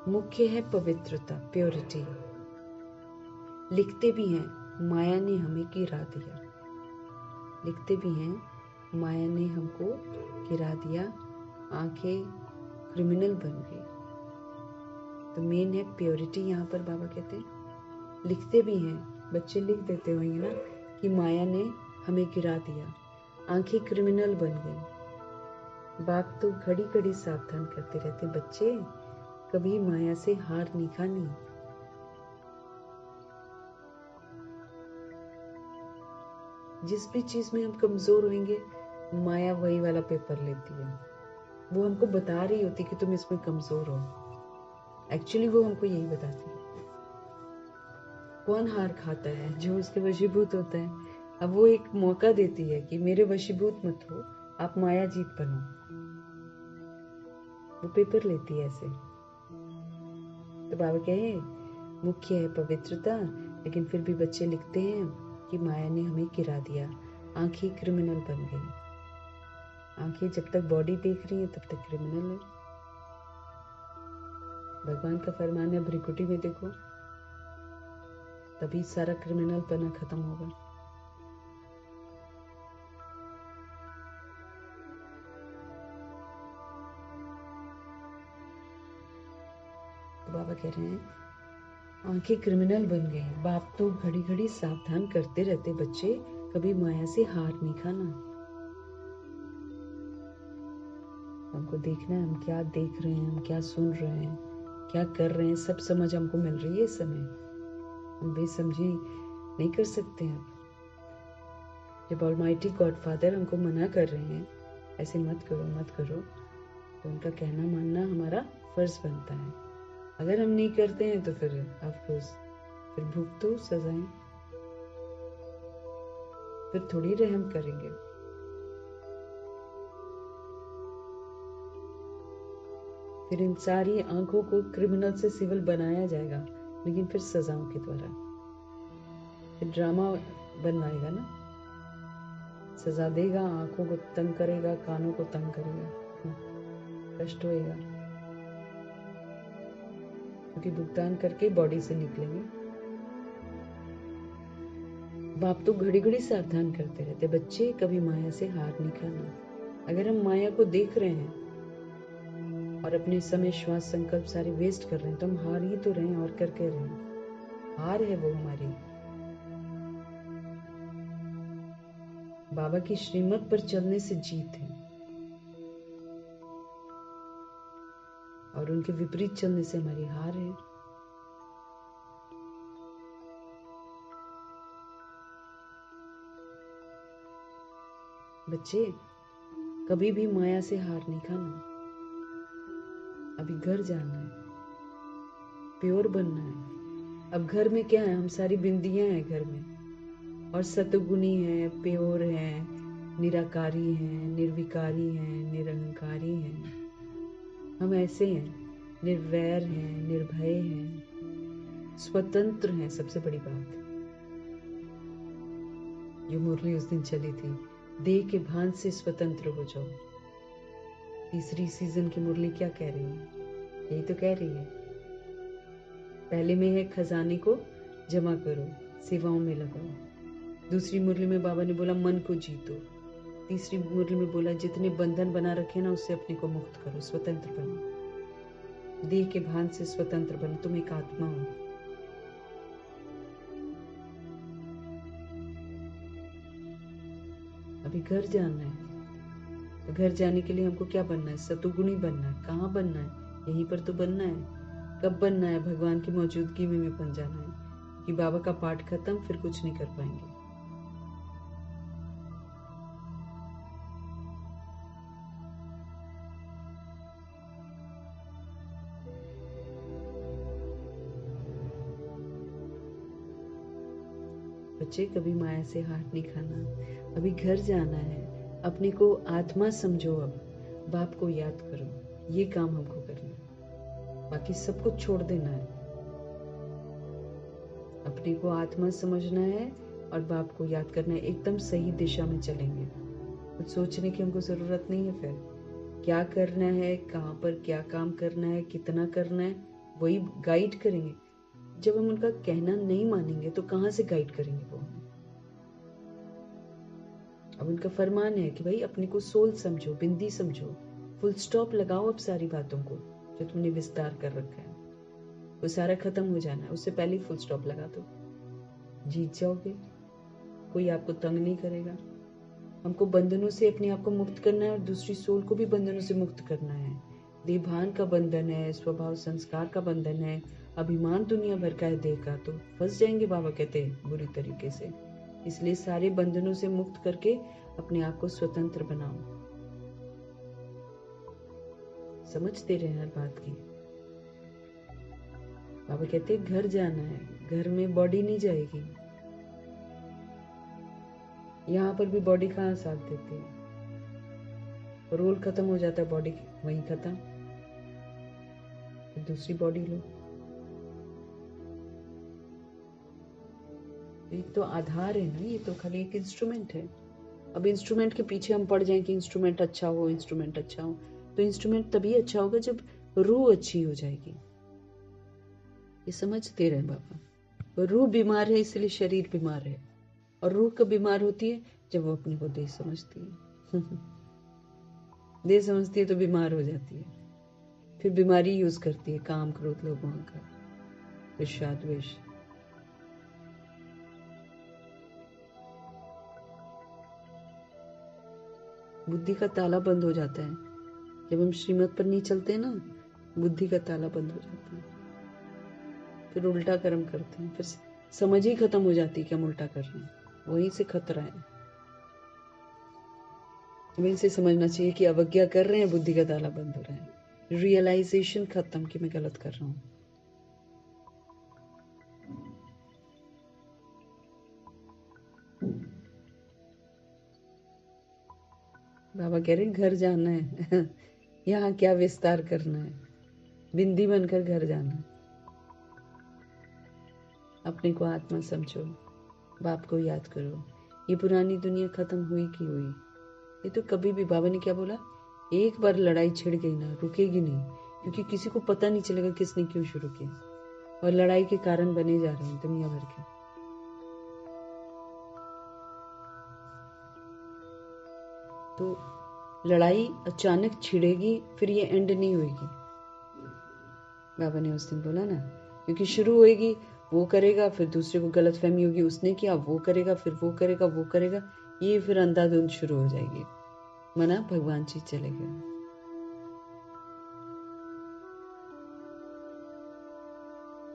मुख्य है पवित्रता, प्योरिटी। लिखते भी हैं माया ने हमें गिरा दिया। लिखते भी हैं माया ने हमको गिरा दिया, आंखें क्रिमिनल बन गई। तो मेन है प्योरिटी। यहाँ पर बाबा कहते हैं लिखते भी हैं, बच्चे लिख देते होंगे ना कि माया ने हमें गिरा दिया, आंखें क्रिमिनल बन गई। बाप तो घड़ी घड़ी सावधान करते रहते, बच्चे कभी माया से हार नहीं खानी। जिस भी चीज में हम कमजोर होंगे माया वही वाला पेपर लेती है। वो हमको बता रही होती कि तुम इसमें कमजोर हो, एक्चुअली वो हमको यही बताती है। कौन हार खाता है? जो उसके वशीभूत होता है। अब वो एक मौका देती है कि मेरे वशीभूत मत हो, आप माया जीत बनो। वो पेपर लेती है ऐसे। तो बाबा कहे मुख्य है पवित्रता, लेकिन फिर भी बच्चे लिखते हैं कि माया ने हमें गिरा दिया, आंखें क्रिमिनल बन गई। आंखें जब तक बॉडी देख रही है तब तक क्रिमिनल है। भगवान का फरमान है भ्रिकुटी में देखो, तभी सारा क्रिमिनल पना खत्म होगा। तो बाबा कह रहे हैं आंखें क्रिमिनल बन गई। बाप तो घड़ी घड़ी सावधान करते रहते, बच्चे कभी माया से हार नहीं खाना। हमको देखना है हम क्या देख रहे हैं, हम क्या सुन रहे हैं, क्या कर रहे हैं, सब समझ हमको मिल रही है इस समय। हम बेसमझी नहीं कर सकते हैं। जब ऑलमाइटी गॉडफादर हमको मना कर रहे हैं ऐसे मत करो मत करो, तो उनका कहना मानना हमारा फर्ज बनता है। अगर हम नहीं करते हैं तो फिर अफकोर्स फिर भुगतो सजाएं, फिर थोड़ी रहम करेंगे। फिर इन सारी आंखों को क्रिमिनल से सिविल बनाया जाएगा, लेकिन फिर सजाओं के द्वारा। फिर ड्रामा बनवाएगा ना, सजा देगा, आंखों को तंग करेगा, कानों को तंग करेगा, कष्ट होएगा, क्योंकि भुगतान करके बॉडी से निकलेंगे। बाप तो घड़ी घड़ी सावधान करते रहते, बच्चे कभी माया से हार नहीं खाना। अगर हम माया को देख रहे हैं और अपने समय, श्वास, संकल्प सारे वेस्ट कर रहे हैं, तो हम हार ही तो रहे हैं और कर रहे हैं। हार है वो हमारी। बाबा की श्रीमत पर चलने से जीत है, और उनके विपरीत चलने से हमारी हार है। बच्चे कभी भी माया से हार नहीं खाना। अभी घर जाना है, प्योर बनना है। अब घर में क्या है, हम सारी बिंदियां हैं घर में, और सतगुणी है, प्योर है, निराकारी है, निर्विकारी है, निरहंकारी है। हम ऐसे हैं, निर्वैर हैं, निर्भय हैं, स्वतंत्र हैं। सबसे बड़ी बात जो मुरली उस दिन चली थी, देह के भान से स्वतंत्र हो जाओ। तीसरी सीजन की मुरली क्या कह रही है? यही तो कह रही है। पहले में है खजाने को जमा करो, सेवाओं में लगाओ। दूसरी मुरली में बाबा ने बोला मन को जीतो। तीसरी मुरली में बोला जितने बंधन बना रखे ना, उससे अपने को मुक्त करो, स्वतंत्र बनो। देह के भान से स्वतंत्र बनो, तुम एक आत्मा हो। अभी घर जाना है, तो घर जाने के लिए हमको क्या बनना है? सतुगुणी बनना है। कहाँ बनना है? यहीं पर तो बनना है। कब बनना है? भगवान की मौजूदगी में बन जाना है, कि बाबा का पाठ खत्म, फिर कुछ नहीं कर पाएंगे। बच्चे कभी माया से हार नहीं खाना। अभी घर जाना है, अपने को आत्मा समझो। अब बाप को याद करो, ये काम हमको करना है, बाकी सब कुछ छोड़ देना है। अपने को आत्मा समझना है और बाप को याद करना है। एकदम सही दिशा में चलेंगे, कुछ सोचने की हमको जरूरत नहीं है। फिर क्या करना है, कहाँ पर क्या काम करना है, कितना करना है, वही गाइड करेंगे। जब हम उनका कहना नहीं मानेंगे तो कहाँ से गाइड करेंगे वो हमें? अब उनका फरमान है कि भाई अपने को सोल समझो, बिंदी समझो, फुल स्टॉप लगाओ। अब सारी बातों को जो तुमने विस्तार कर रखा है वो सारा खत्म हो जाना है, उससे पहले ही फुल स्टॉप लगा दो, जीत जाओगे। कोई आपको तंग नहीं करेगा। हमको बंधनों से अपने आप को मुक्त करना है, और दूसरी सोल को भी बंधनों से मुक्त करना है। देभान का बंधन है, स्वभाव संस्कार का बंधन है, अभिमान दुनिया भर का है देह का, तो फंस जाएंगे बाबा कहते हैं बुरी तरीके से। इसलिए सारे बंधनों से मुक्त करके अपने आप को स्वतंत्र बनाओ। समझते रहे हर बात की। बाबा कहते हैं घर जाना है, घर में बॉडी नहीं जाएगी। यहाँ पर भी बॉडी कहाँ साथ देती है? रोल खत्म हो जाता है, बॉडी वहीं खत्म, फिर दूसरी बॉडी लो। एक तो आधार है ना, ये तो खाली एक इंस्ट्रूमेंट है। अब इंस्ट्रूमेंट के पीछे हम पड़ जाएं कि इंस्ट्रूमेंट अच्छा हो, इंस्ट्रूमेंट अच्छा हो, तो इंस्ट्रूमेंट तभी अच्छा होगा जब रूह अच्छी हो जाएगी। ये समझते रहे बाबा। रूह बीमार है इसलिए शरीर बीमार है, और रूह कब बीमार होती है? जब वो अपने को देह समझती है। देह समझती है तो बीमार हो जाती है, फिर बीमारी यूज करती है, काम, क्रोध, लोभ, अहंकार, ईर्ष्या, द्वेष। बुद्धि का ताला बंद हो जाता है जब हम श्रीमत पर नहीं चलते ना, बुद्धि का ताला बंद हो जाता है, फिर उल्टा कर्म करते हैं, फिर समझ ही खत्म हो जाती है कि हम उल्टा कर रहे हैं। वहीं से खतरा है। हमें इसे समझना चाहिए कि अवज्ञा कर रहे हैं, बुद्धि का ताला बंद हो रहा है, रियलाइजेशन खत्म कि मैं गलत कर रहा हूँ। बाबा कह रहे हैं घर जाना है। यहाँ क्या विस्तार करना है? बिंदी बनकर घर जाना। अपने को आत्मा समझो, बाप को याद करो। ये पुरानी दुनिया खत्म हुई की हुई। ये तो कभी भी, बाबा ने क्या बोला, एक बार लड़ाई छिड़ गई ना, रुकेगी नहीं, क्योंकि किसी को पता नहीं चलेगा किसने क्यों शुरू की, और लड़ाई के कारण बने जा रहे हैं दुनिया भर के। तो लड़ाई अचानक छिड़ेगी, फिर ये एंड नहीं होगी। बाबा ने उस दिन बोला ना, क्योंकि शुरू होएगी, वो करेगा, फिर दूसरे को गलतफहमी होगी, उसने किया, वो करेगा, फिर वो करेगा, वो करेगा, ये फिर अंधाधुंध शुरू हो जाएगी। मना भगवान जी चले गए।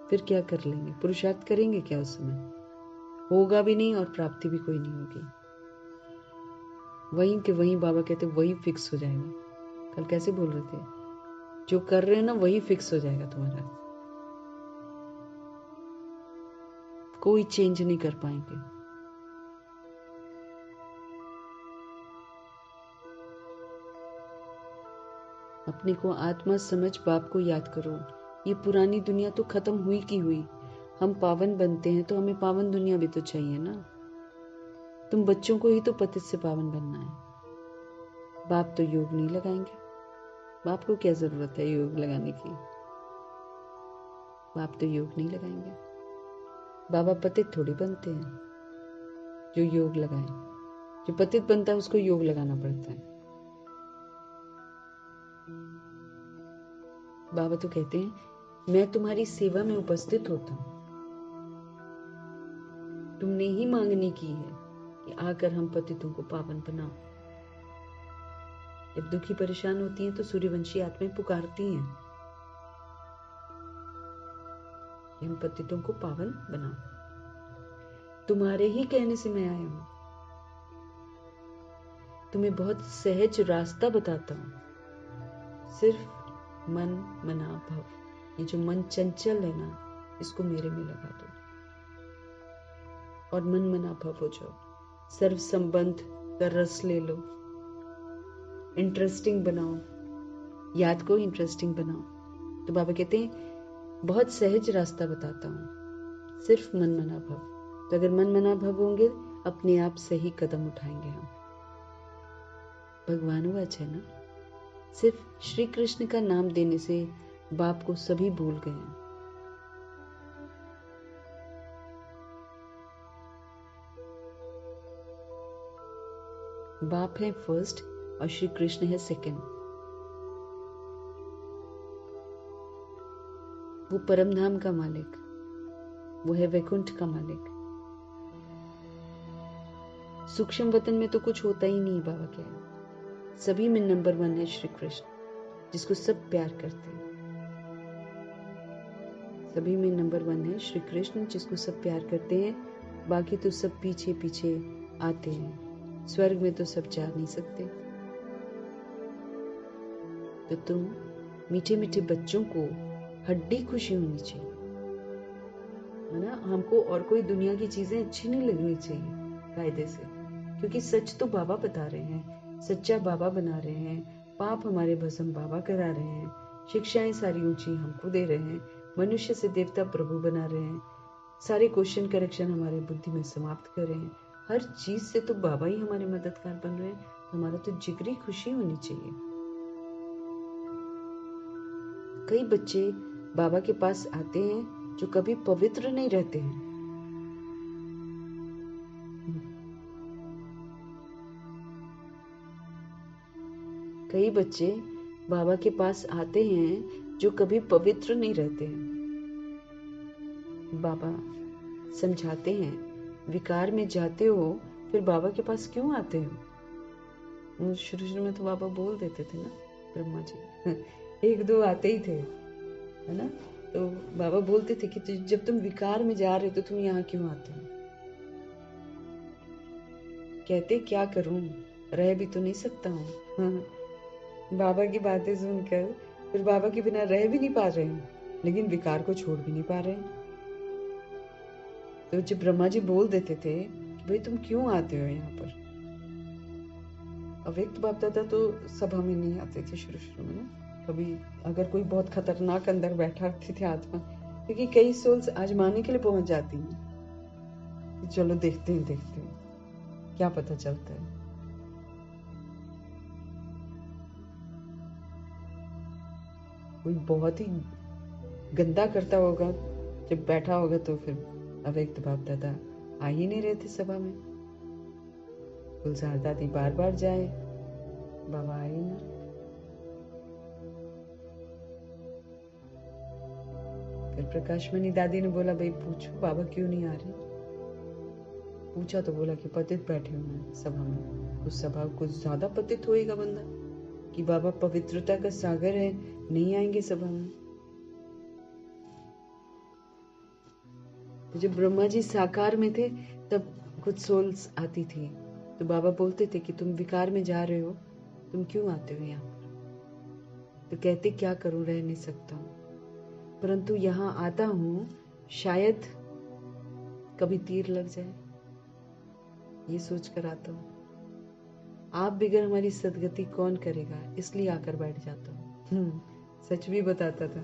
फिर क्या कर लेंगे? पुरुषार्थ करेंगे क्या? उस समय होगा भी नहीं और प्राप्ति भी कोई नहीं होगी। वहीं के वहीं बाबा कहते वही फिक्स हो जाएगा। कल कैसे बोल रहे थे, जो कर रहे हैं ना वही फिक्स हो जाएगा तुम्हारा, कोई चेंज नहीं कर पाएंगे। अपने को आत्मा समझ, बाप को याद करो। ये पुरानी दुनिया तो खत्म हुई की हुई। हम पावन बनते हैं तो हमें पावन दुनिया भी तो चाहिए ना। तुम बच्चों को ही तो पतित से पावन बनना है। बाप तो योग नहीं लगाएंगे। बाप को क्या जरूरत है योग लगाने की? बाप तो योग नहीं लगाएंगे। बाबा पतित थोड़ी बनते हैं जो योग लगाए। जो पतित बनता है उसको योग लगाना पड़ता है। बाबा तो कहते हैं मैं तुम्हारी सेवा में उपस्थित होता हूं। तुमने ही मांगनी की है कि आकर हम पतितों को पावन बनाओ। जब दुखी परेशान होती हैं तो सूर्यवंशी आत्माएं पुकारती हैं कि हम पतितों को पावन बनाओ। तुम्हारे ही कहने से मैं आया हूं। तुम्हें बहुत सहज रास्ता बताता हूं। सिर्फ मन मना भव, ये जो मन चंचल है ना, इसको मेरे में लगा दो और मन मना भव हो जाओ। सर्व संबंध का रस ले लो, इंटरेस्टिंग बनाओ, याद को इंटरेस्टिंग बनाओ। तो बाबा कहते हैं बहुत सहज रास्ता बताता हूं, सिर्फ मन मना भव। तो अगर मन मना भव होंगे, अपने आप सही कदम उठाएंगे हम। भगवानुवाच है ना, सिर्फ श्री कृष्ण का नाम देने से बाप को सभी भूल गए हैं। बाप है फर्स्ट और श्री कृष्ण है सेकंड। वो परम धाम का मालिक, वो है वैकुंठ का मालिक। सूक्ष्म वतन में तो कुछ होता ही नहीं। बाबा क्या है, सभी में नंबर 1 है श्री कृष्ण, जिसको सब प्यार करते हैं। सभी में नंबर 1 है श्री कृष्ण, जिसको सब प्यार करते हैं। बाकी तो सब पीछे पीछे आते हैं। स्वर्ग में तो सब जा नहीं सकते। तो तुम मीठे मीठे बच्चों को हड्डी खुशी होनी चाहिए, है ना। हमको और कोई दुनिया की चीजें अच्छी नहीं लगनी चाहिए कायदे से, क्योंकि सच तो बाबा बता रहे हैं, सच्चा बाबा बना रहे हैं। पाप हमारे भस्म बाबा करा रहे हैं। शिक्षाएं सारी ऊंची हमको दे रहे हैं। मनुष्य से देवता प्रभु बना रहे हैं। सारे क्वेश्चन करेक्शन हमारे बुद्धि में समाप्त कर रहे हैं। हर चीज से तो बाबा ही हमारे मददगार बन रहे हैं। तो हमारा तो जिगरी खुशी होनी चाहिए। कई बच्चे बाबा के पास आते हैं जो कभी पवित्र नहीं रहते हैं। कई बच्चे बाबा के पास आते हैं जो कभी पवित्र नहीं रहते हैं। बाबा समझाते हैं, विकार में जाते हो फिर बाबा के पास क्यों आते हो? शुरू में तो बाबा बोल देते थे ना, ब्रह्मा जी 1-2 आते ही थे, है ना। तो बाबा बोलते थे कि जब तुम विकार में जा रहे हो तो तुम यहाँ क्यों आते हो? कहते क्या करूं, रह भी तो नहीं सकता हूँ। बाबा की बातें सुनकर फिर बाबा के बिना रह भी नहीं पा रहे हैं, लेकिन विकार को छोड़ भी नहीं पा रहे हैं। तो जब ब्रह्मा जी बोल देते थे कि भाई तुम क्यों आते हो यहाँ पर, अव्यक्त बाप दादा तो सभा में नहीं आते थे शुरू में ना, कभी अगर कोई बहुत खतरनाक अंदर बैठा रहती थी आत्मा, क्योंकि कई सोल्स आजमाने के लिए पहुंच जाती हैं। चलो देखते हैं क्या पता चलता है। कोई बहुत ही गंदा करता होगा, जब बैठा होगा तो फिर अव्यक्त बाप दादा आ ही नहीं रहे थे सभा में। गुलजार दादी बार बार जाए, बाबा आए ही ना। फिर प्रकाशमणि दादी ने बोला, भाई पूछो बाबा क्यों नहीं आ रहे। पूछा तो बोला कि पतित बैठे हुए हैं सभा में। कुछ सभा कुछ ज्यादा पतित होएगा बंदा कि बाबा पवित्रता का सागर है, नहीं आएंगे सभा में। तो जब ब्रह्मा जी साकार में थे तब कुछ सोल्स आती थी, तो बाबा बोलते थे कि तुम विकार में जा रहे हो, तुम क्यों आते हो यहाँ पर। तो कहते क्या करूं, रह नहीं सकता हूं, परंतु यहाँ आता हूं शायद कभी तीर लग जाए, ये सोच कर आता हूं। आप बिगर हमारी सदगति कौन करेगा, इसलिए आकर बैठ जाता हूँ। सच भी बताता था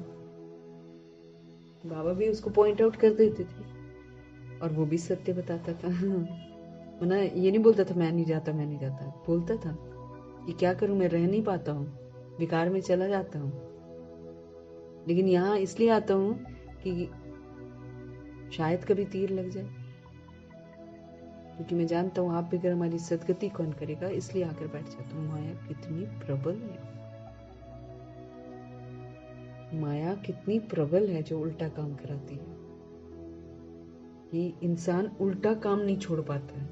बाबा, भी उसको पॉइंट आउट कर देते थे और वो भी सत्य बताता था। मना ये नहीं बोलता था मैं नहीं जाता, बोलता था कि क्या करूं, मैं रह नहीं पाता हूँ, विकार में चला जाता हूँ, लेकिन यहाँ इसलिए आता हूँ कि शायद कभी तीर लग जाए, क्योंकि मैं जानता हूँ आप बिगर हमारी सदगति कौन करेगा, इसलिए आकर बैठ जाता हूँ। माया कितनी प्रबल है, माया कितनी प्रबल है जो उल्टा काम कराती है। कि इंसान उल्टा काम नहीं छोड़ पाता है,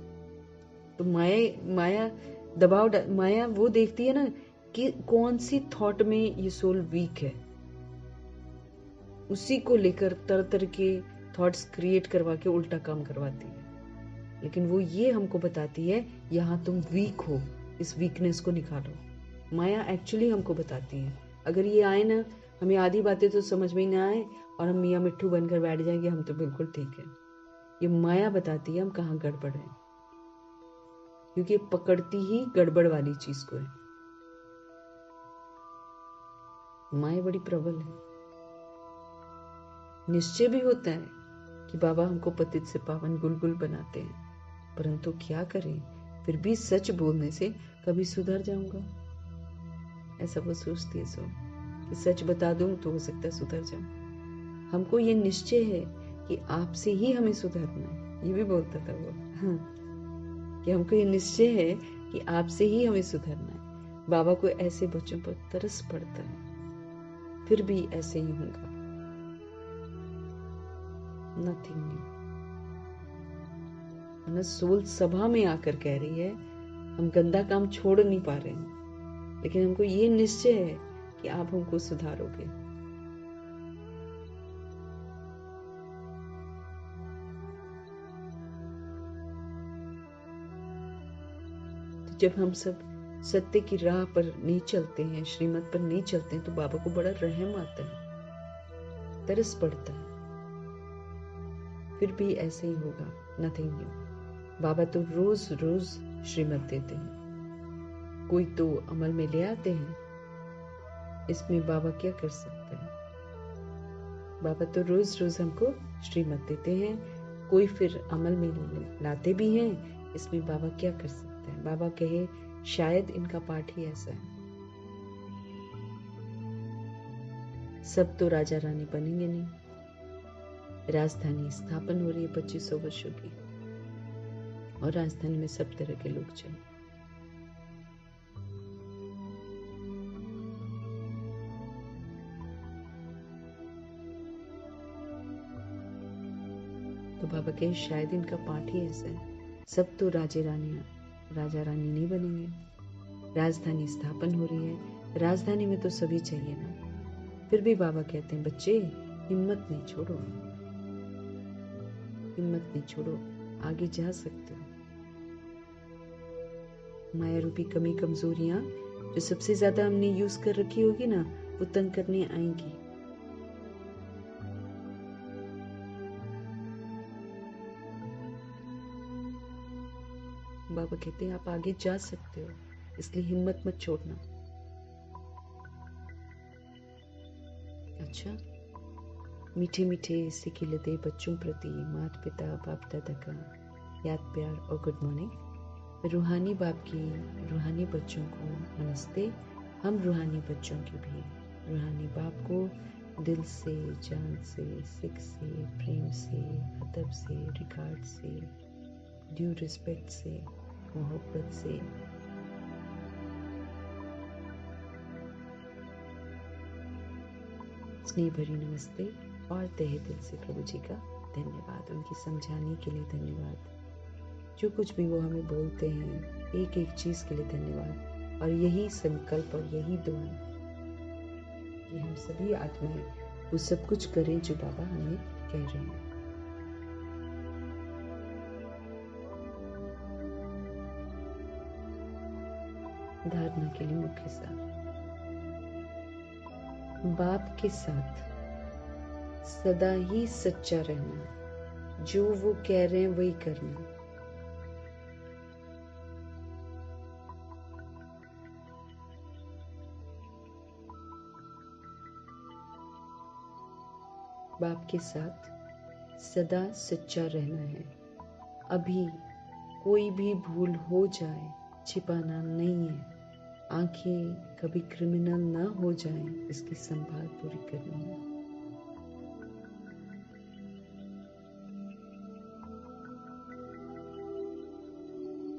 तो माया दबाव, माया वो देखती है ना कि कौन सी थॉट में ये सोल वीक है, उसी को लेकर तरह के थॉट्स क्रिएट करवा के उल्टा काम करवाती है। लेकिन वो ये हमको बताती है यहाँ तुम वीक हो, इस वीकनेस को निकालो। माया एक्चुअली हमको बताती है। अगर ये आए ना, हमें आधी बातें तो समझ में ना आए और हम मियाँ मिट्ठू बनकर बैठ जाएंगे, हम तो बिल्कुल ठीक है। ये माया बताती है हम कहाँ गड़बड़ है, क्योंकि पकड़ती ही गड़बड़ वाली चीज को है। माया बड़ी प्रबल है। निश्चय भी होता है कि बाबा हमको पतित से पावन गुलगुल बनाते हैं, परंतु क्या करें, फिर भी सच बोलने से कभी सुधर जाऊंगा, ऐसा वो सोचती है। सो कि सच बता दूं तो हो सकता है सुधर जाऊं। हमको ये निश्चय है कि आपसे ही हमें सुधरना है, ये भी बोलता था वो। हाँ, कि हमको ये निश्चय है कि आपसे ही हमें सुधरना है। बाबा को ऐसे बच्चों पर तरस पड़ता है, फिर भी ऐसे ही होगा, नथिंग न्यू। सोल सभा में आकर कह रही है हम गंदा काम छोड़ नहीं पा रहे हैं, लेकिन हमको ये निश्चय है कि आप हमको सुधारोगे। तो जब हम सब सत्य की राह पर नहीं चलते हैं, श्रीमत पर नहीं चलते हैं, तो बाबा को बड़ा रहम आता है, तरस पड़ता है। फिर भी ऐसे ही होगा, नथिंग न्यू। बाबा तो रोज रोज श्रीमत देते हैं, कोई तो अमल में ले आते हैं, इसमें बाबा क्या कर सकते हैं। बाबा तो रोज रोज हमको श्रीमत देते हैं, कोई फिर अमल में लाते भी हैं, इसमें बाबा क्या कर सकते हैं। बाबा कहे शायद इनका पाठ ही ऐसा है। सब तो राजा रानी बनेंगे नहीं, राजधानी स्थापन हो रही है 2500 वर्षों की, और राजधानी में सब तरह के लोग चाहिए। तो बाबा कहे शायद इनका पाठ ही ऐसा है। सब तो राजा रानी नहीं बनेंगे, राजधानी स्थापन हो रही है, राजधानी में तो सभी चाहिए ना। फिर भी बाबा कहते हैं बच्चे हिम्मत नहीं छोड़ो, हिम्मत नहीं छोड़ो, आगे जा सकते हो। माया रूपी कमी कमजोरियां जो सबसे ज्यादा हमने यूज कर रखी होगी ना, वो तंग करने आएंगी। बाबा कहते हैं आप आगे जा सकते हो, इसलिए हिम्मत मत छोड़ना। बच्चा। मीठे मीठे से खिलते बच्चों प्रति माता पिता बाप दादा का याद प्यार और गुड मॉर्निंग। रूहानी बाप की रूहानी बच्चों को नमस्ते। हम रूहानी बच्चों की भी रूहानी बाप को दिल से, जान से, सिक से, प्रेम से, अदब से, रिगार्ड से, ड्यू रिस्पेक्ट से, मोहब्बत से स्नेह भरी नमस्ते और तहे दिल से प्रभु जी का धन्यवाद। उनकी समझाने के लिए धन्यवाद। जो कुछ भी वो हमें बोलते हैं, एक एक चीज़ के लिए धन्यवाद। और यही संकल्प और यही दुआ कि हम सभी आत्माएं वो सब कुछ करें जो बाबा हमें कह रहे हैं। धारणा के लिए मुख्य सार। बाप के साथ सदा ही सच्चा रहना, जो वो कह रहे हैं वही करना। बाप के साथ सदा सच्चा रहना है। अभी कोई भी भूल हो जाए छिपाना नहीं है। आंखें कभी क्रिमिनल ना हो जाएं, इसकी संभाल पूरी करनी है।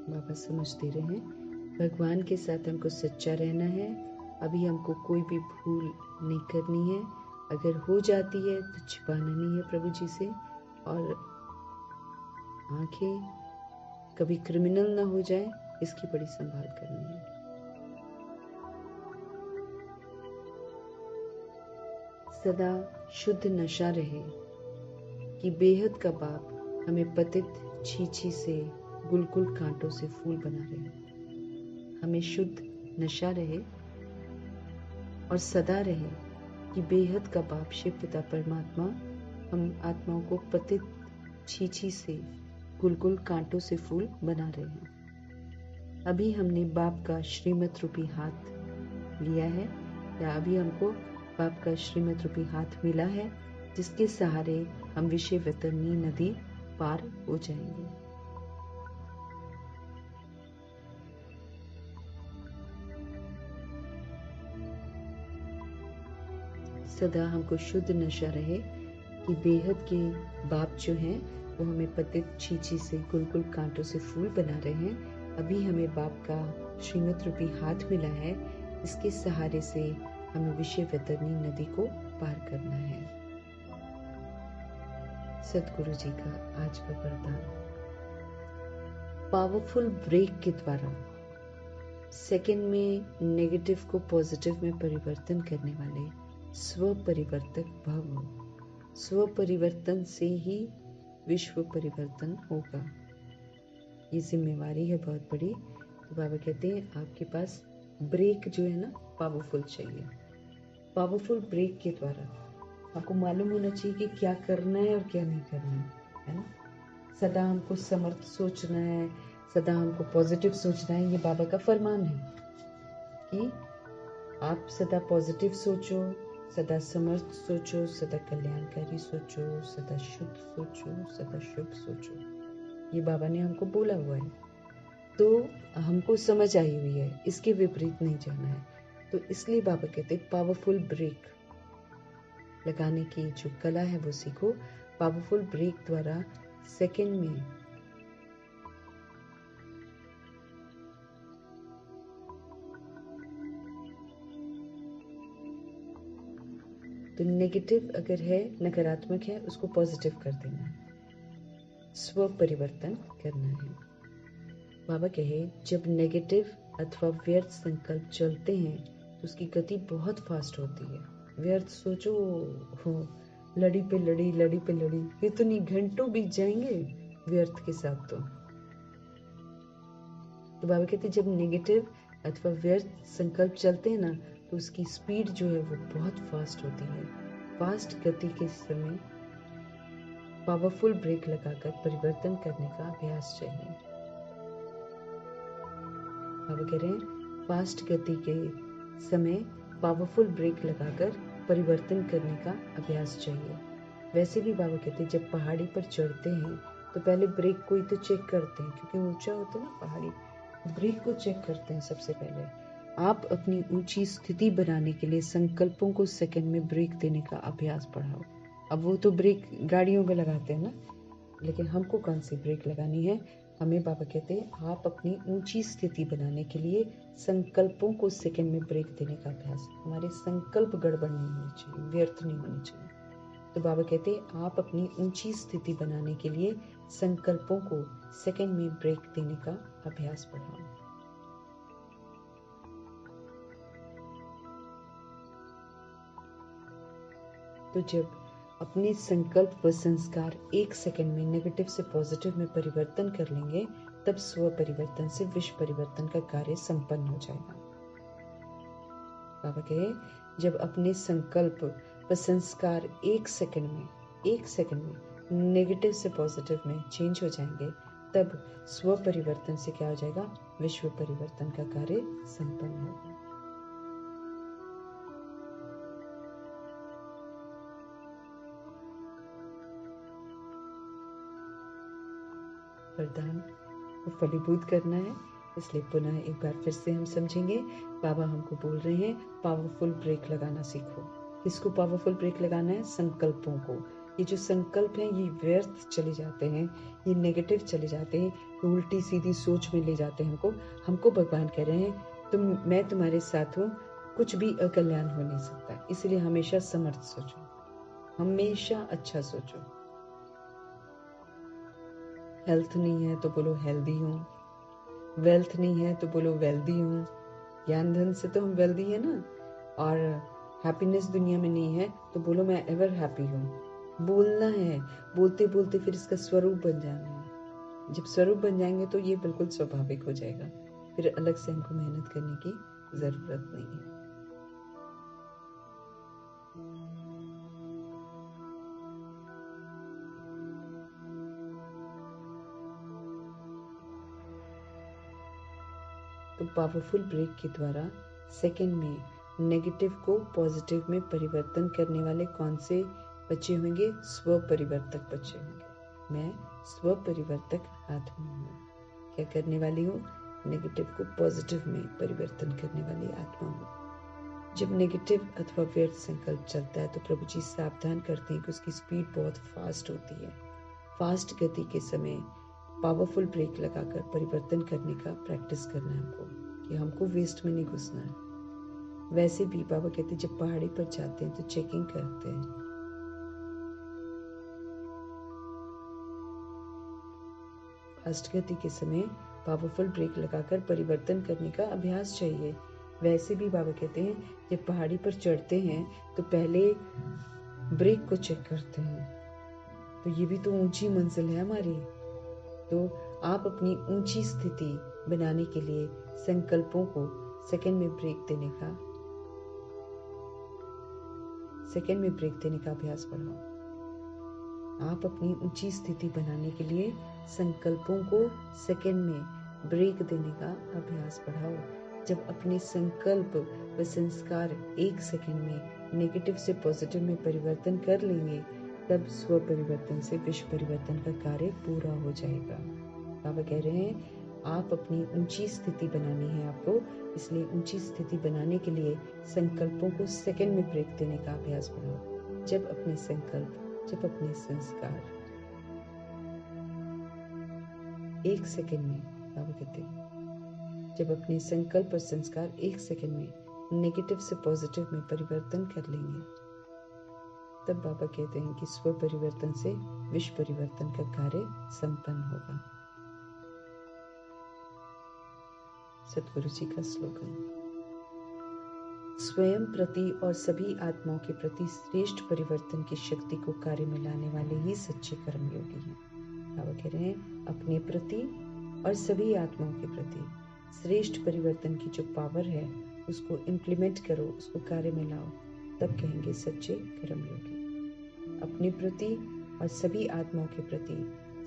बाबा समझते रहे, भगवान के साथ हमको सच्चा रहना है। अभी हमको कोई भी भूल नहीं करनी है। अगर हो जाती है तो छिपाना नहीं है प्रभु जी से। और आंखें कभी क्रिमिनल ना हो जाए, इसकी बड़ी संभाल करनी है। सदा शुद्ध नशा रहे कि बेहद का बाप हमें पतित छीछी से गुलगुल कांटों से फूल बना रहे। हमें शुद्ध नशा रहे और सदा रहे कि बेहद का बाप शिव पिता परमात्मा हम आत्माओं को पतित छीछी से गुलगुल कांटों से फूल बना रहे हैं। अभी हमने बाप का श्रीमत रूपी हाथ लिया है, या अभी हमको बाप का श्रीमत रूपी हाथ मिला है, जिसके सहारे हम विषय वैतरणी नदी पार हो जाएंगे। सदा हमको शुद्ध नशा रहे कि बेहद के बाप जो हैं वो हमें पतित छीछी से गुलगुल कांटों से फूल बना रहे हैं। अभी हमें बाप का श्रीमत रूपी हाथ मिला है, इसके सहारे से हमें विषय वैतरणी नदी को पार करना है। सदगुरु जी का आज का वरदान। पावरफुल ब्रेक के द्वारा सेकंड में नेगेटिव को पॉजिटिव में परिवर्तन करने वाले स्व परिवर्तक भव। स्व परिवर्तन से ही विश्व परिवर्तन होगा। ये जिम्मेवारी है बहुत बड़ी। तो बाबा कहते हैं आपके पास ब्रेक जो है ना पावरफुल चाहिए। पावरफुल ब्रेक के द्वारा आपको मालूम होना चाहिए कि क्या करना है और क्या नहीं करना है ना। सदा हमको समर्थ सोचना है, सदा हमको पॉजिटिव सोचना है। ये बाबा का फरमान है कि आप सदा पॉजिटिव सोचो, सदा समर्थ सोचो, सदा कल्याणकारी सोचो, सदा शुद्ध सोचो, सदा शुभ सोचो। ये बाबा ने हमको बोला हुआ है, तो हमको समझ आई हुई है, इसके विपरीत नहीं जाना है। तो इसलिए बाबा कहते पावरफुल ब्रेक लगाने की जो कला है वो सीखो। पावरफुल ब्रेक द्वारा सेकंड में तो नेगेटिव अगर है, नकारात्मक है, उसको पॉजिटिव कर देना है, स्व परिवर्तन करना है। बाबा कहे जब नेगेटिव अथवा व्यर्थ संकल्प चलते हैं तो उसकी गति बहुत फास्ट होती है। व्यर्थ सोचो हो, लड़ी पे लड़ी, लड़ी पे लड़ी, इतनी घंटों बीत जाएंगे व्यर्थ के साथ। तो बाबा कहते जब नेगेटिव अथवा व्यर्थ संकल्प चलते हैं ना तो उसकी स्पीड जो है वो बहुत फास्ट होती है। फास्ट गति के समय पावरफुल ब्रेक लगाकर परिवर्तन करने का अभ्यास चाहिए। बाबा कह रहे हैं फास्ट गति के समय पावरफुल ब्रेक लगाकर परिवर्तन करने का अभ्यास चाहिए। वैसे भी बाबा कहते हैं जब पहाड़ी पर चढ़ते हैं तो पहले ब्रेक को ही तो चेक करते हैं, क्योंकि ऊंचा होता है ना पहाड़ी, ब्रेक को चेक करते हैं सबसे पहले। आप अपनी ऊंची स्थिति बनाने के लिए संकल्पों को सेकंड में ब्रेक देने का अभ्यास बढ़ाओ। अब वो तो ब्रेक गाड़ियों में लगाते हैं ना, लेकिन हमको कौन सी ब्रेक लगानी है? हमें बाबा कहते हैं आप अपनी ऊंची स्थिति बनाने के लिए संकल्पों को सेकंड में ब्रेक देने का अभ्यास। हमारे संकल्प गड़बड़ नहीं होने चाहिए, व्यर्थ नहीं होने चाहिए। तो बाबा कहते हैं आप अपनी ऊंची स्थिति बनाने के लिए संकल्पों को सेकंड में ब्रेक देने का अभ्यास बढ़ाओ। तो जब अपने संकल्प व संस्कार 1 सेकंड में नेगेटिव से पॉजिटिव में परिवर्तन कर लेंगे, तब स्व परिवर्तन से विश्व परिवर्तन का कार्य संपन्न हो जाएगा। बाबा कहे जब अपने संकल्प व संस्कार 1 सेकंड में नेगेटिव से पॉजिटिव में चेंज हो जाएंगे, तब स्व परिवर्तन से क्या हो जाएगा? विश्व परिवर्तन का कार्य संपन्न होगा। वरदान को फलीभूत करना है, इसलिए पुनः एक बार फिर से हम समझेंगे। बाबा हमको बोल रहे हैं पावरफुल ब्रेक लगाना सीखो। किसको पावरफुल ब्रेक लगाना है? संकल्पों को। ये जो संकल्प हैं ये व्यर्थ चले जाते हैं, ये नेगेटिव चले जाते हैं, उल्टी सीधी सोच में ले जाते हैं हमको भगवान कह रहे हैं मैं तुम्हारे साथ हूँ, कुछ भी अकल्याण हो नहीं सकता, इसलिए हमेशा समर्थ सोचो, हमेशा अच्छा सोचो। हेल्थ नहीं है तो बोलो हेल्दी हूँ, वेल्थ नहीं है तो बोलो वेल्दी हूँ। ज्ञान धन से तो हम वेल्दी है ना, और हैप्पीनेस दुनिया में नहीं है तो बोलो मैं एवर हैप्पी हूँ। बोलना है, बोलते बोलते फिर इसका स्वरूप बन जाना है। जब स्वरूप बन जाएंगे तो ये बिल्कुल स्वाभाविक हो जाएगा, फिर अलग से हमको मेहनत करने की जरूरत नहीं है। तो पावरफुल ब्रेक के द्वारा सेकंड में नेगेटिव को पॉजिटिव में परिवर्तन करने वाले कौन से बच्चे होंगे? स्व परिवर्तक बच्चे होंगे। मैं स्व परिवर्तक आत्मा हूँ। क्या करने वाली हूँ? नेगेटिव को पॉजिटिव में परिवर्तन करने वाली आत्मा हूँ। जब नेगेटिव अथवा व्यर्थ संकल्प चलता है तो प्रभु जी सावधान करते हैं कि उसकी स्पीड बहुत फास्ट होती है। फास्ट गति के समय पावरफुल ब्रेक लगाकर परिवर्तन करने का प्रैक्टिस करना है हमको, कि हमको वेस्ट में नहीं घुसना है। वैसे भी बाबा कहते जब पहाड़ी पर जाते हैं तो चेकिंग करते हैं। फास्ट गति के समय पावरफुल ब्रेक लगाकर परिवर्तन करने का अभ्यास चाहिए। वैसे भी बाबा कहते हैं जब पहाड़ी पर चढ़ते हैं तो पहले ब्रेक को चेक करते हैं। तो ये भी तो ऊंची मंजिल है हमारी। तो आप अपनी ऊंची स्थिति बनाने के लिए संकल्पों को सेकंड में ब्रेक देने का अभ्यास बढ़ाओ। आप अपनी ऊंची स्थिति बनाने के लिए संकल्पों को सेकंड में ब्रेक देने का अभ्यास बढ़ाओ। जब अपने संकल्प व संस्कार 1 सेकंड में नेगेटिव से पॉजिटिव में परिवर्तन कर लेंगे, तब स्व परिवर्तन से विश्व परिवर्तन का कार्य पूरा हो जाएगा। बाबा कह रहे हैं आप अपनी ऊंची स्थिति बनानी है आपको, इसलिए ऊंची स्थिति बनाने के लिए संकल्पों को सेकंड में ब्रेक देने का अभ्यास बनाओ। जब अपने संकल्प, जब अपने संस्कार 1 सेकंड में, बाबा कहते हैं जब अपने संकल्प और संस्कार 1 सेकंड में नेगेटिव से पॉजिटिव में परिवर्तन कर लेंगे, तब बाबा कहते हैं कि स्व परिवर्तन से विश्व परिवर्तन का कार्य संपन्न होगा। सतगुरु जी का स्लोगन, स्वयं प्रति और सभी आत्माओं के प्रति श्रेष्ठ परिवर्तन की शक्ति को कार्य में लाने वाले ही सच्चे कर्मयोगी हैं। बाबा कह रहे हैं अपने प्रति और सभी आत्माओं के प्रति श्रेष्ठ परिवर्तन की जो पावर है उसको इम्प्लीमेंट करो, उसको कार्य में लाओ, तब कहेंगे सच्चे कर्मयोगी। अपने प्रति और सभी आत्माओं के प्रति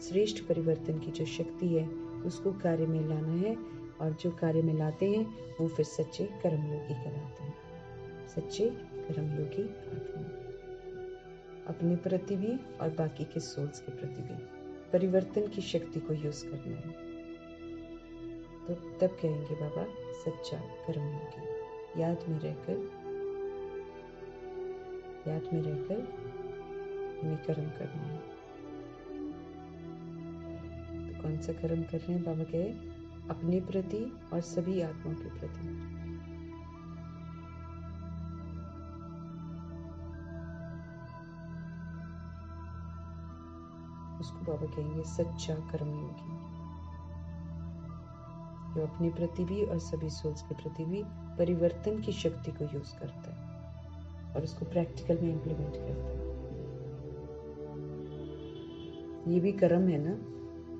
श्रेष्ठ परिवर्तन की जो शक्ति है उसको कार्य में लाना है, और जो कार्य में लाते हैं वो फिर सच्चे कर्मयोगी कहलाते हैं। सच्चे कर्मयोगी आत्मा, अपने प्रति भी और बाकी के सोल्स के प्रति भी परिवर्तन की शक्ति को यूज करना है। तो तब कहेंगे बाबा सच्चा कर्मयोगी, याद में रहकर हमें कर्म करना है। तो कौन सा कर्म कर रहे हैं? बाबा कहे अपने प्रति और सभी आत्माओं के प्रति। उसको बाबा कहेंगे सच्चा कर्मयोगी, जो अपने प्रति भी और सभी सोल्स के प्रति भी परिवर्तन की शक्ति को यूज करता है और उसको प्रैक्टिकल में इम्प्लीमेंट करता है। ये भी कर्म है ना,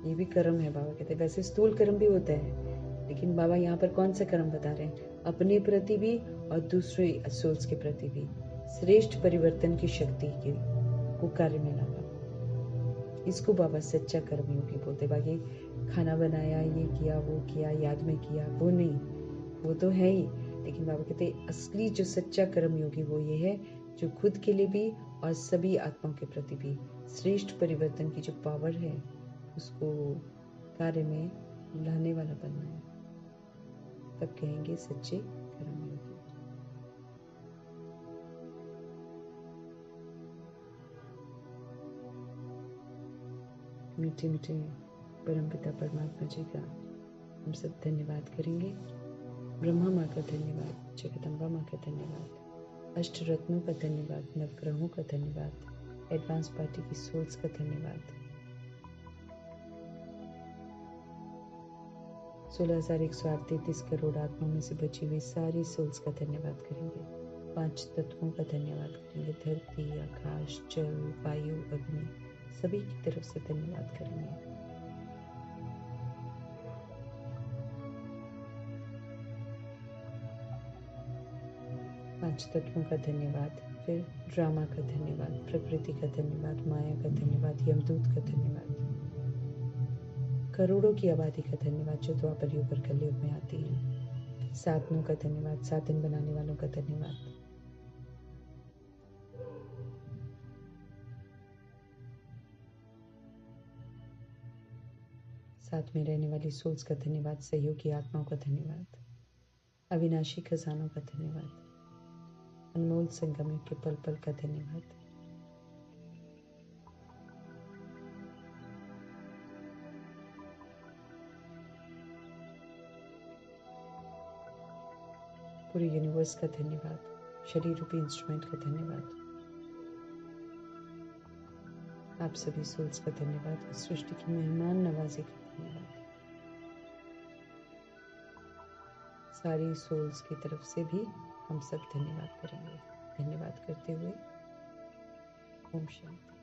ये भी कर्म है। बाबा कहते हैं वैसे स्थूल कर्म भी होता है, लेकिन बाबा यहाँ पर कौन सा कर्म बता रहे हैं? अपने प्रति भी और दूसरे सोल्स के प्रति भी श्रेष्ठ परिवर्तन की शक्ति को कार्य में लाना। इसको बाबा सच्चा कर्मयोगी बोलते। बाकी खाना बनाया, ये किया, वो किया, याद में किया, वो नहीं, वो तो है ही। लेकिन बाबा कहते असली जो सच्चा कर्मयोगी वो ये है जो खुद के लिए भी और सभी आत्माओं के प्रति भी श्रेष्ठ परिवर्तन की जो पावर है उसको कार्य में लाने वाला बनना है। तब कहेंगे सच्चे कर्मयोगी। मीठे मीठे परमपिता परमात्मा जी का हम सब धन्यवाद करेंगे। ब्रह्मा माँ का धन्यवाद, जगदम्बा माँ का धन्यवाद, अष्ट रत्नों का धन्यवाद, नवग्रहों का धन्यवाद, एडवांस पार्टी की सोल्स का धन्यवाद, 16,138 करोड़ आत्माओं में से बची हुई सारी सोल्स का धन्यवाद करेंगे। 5 तत्वों का धन्यवाद करेंगे, धरती, आकाश, जल, वायु, अग्नि, सभी की तरफ से धन्यवाद करेंगे। पांच तत्वों का धन्यवाद, फिर ड्रामा का धन्यवाद, प्रकृति का धन्यवाद, माया का धन्यवाद, यमदूत का धन्यवाद, करोड़ों की आबादी का धन्यवाद जो द्वापर युग और कलयुग में आती है, साधनों का धन्यवाद, साधन बनाने वालों का धन्यवाद, साथ में रहने वाली सोल्स का धन्यवाद, सहयोगी आत्माओं का धन्यवाद, अविनाशी खजानों का धन्यवाद, अनमोल संगम के पल पल का धन्यवाद। पूरे यूनिवर्स का धन्यवाद, शरीर रूपी इंस्ट्रूमेंट का धन्यवाद, आप सभी सोल्स का धन्यवाद, सृष्टि की मेहमान नवाजी का धन्यवाद। सारी सोल्स की तरफ से भी हम सब धन्यवाद करेंगे। धन्यवाद करते हुए ओम शांति।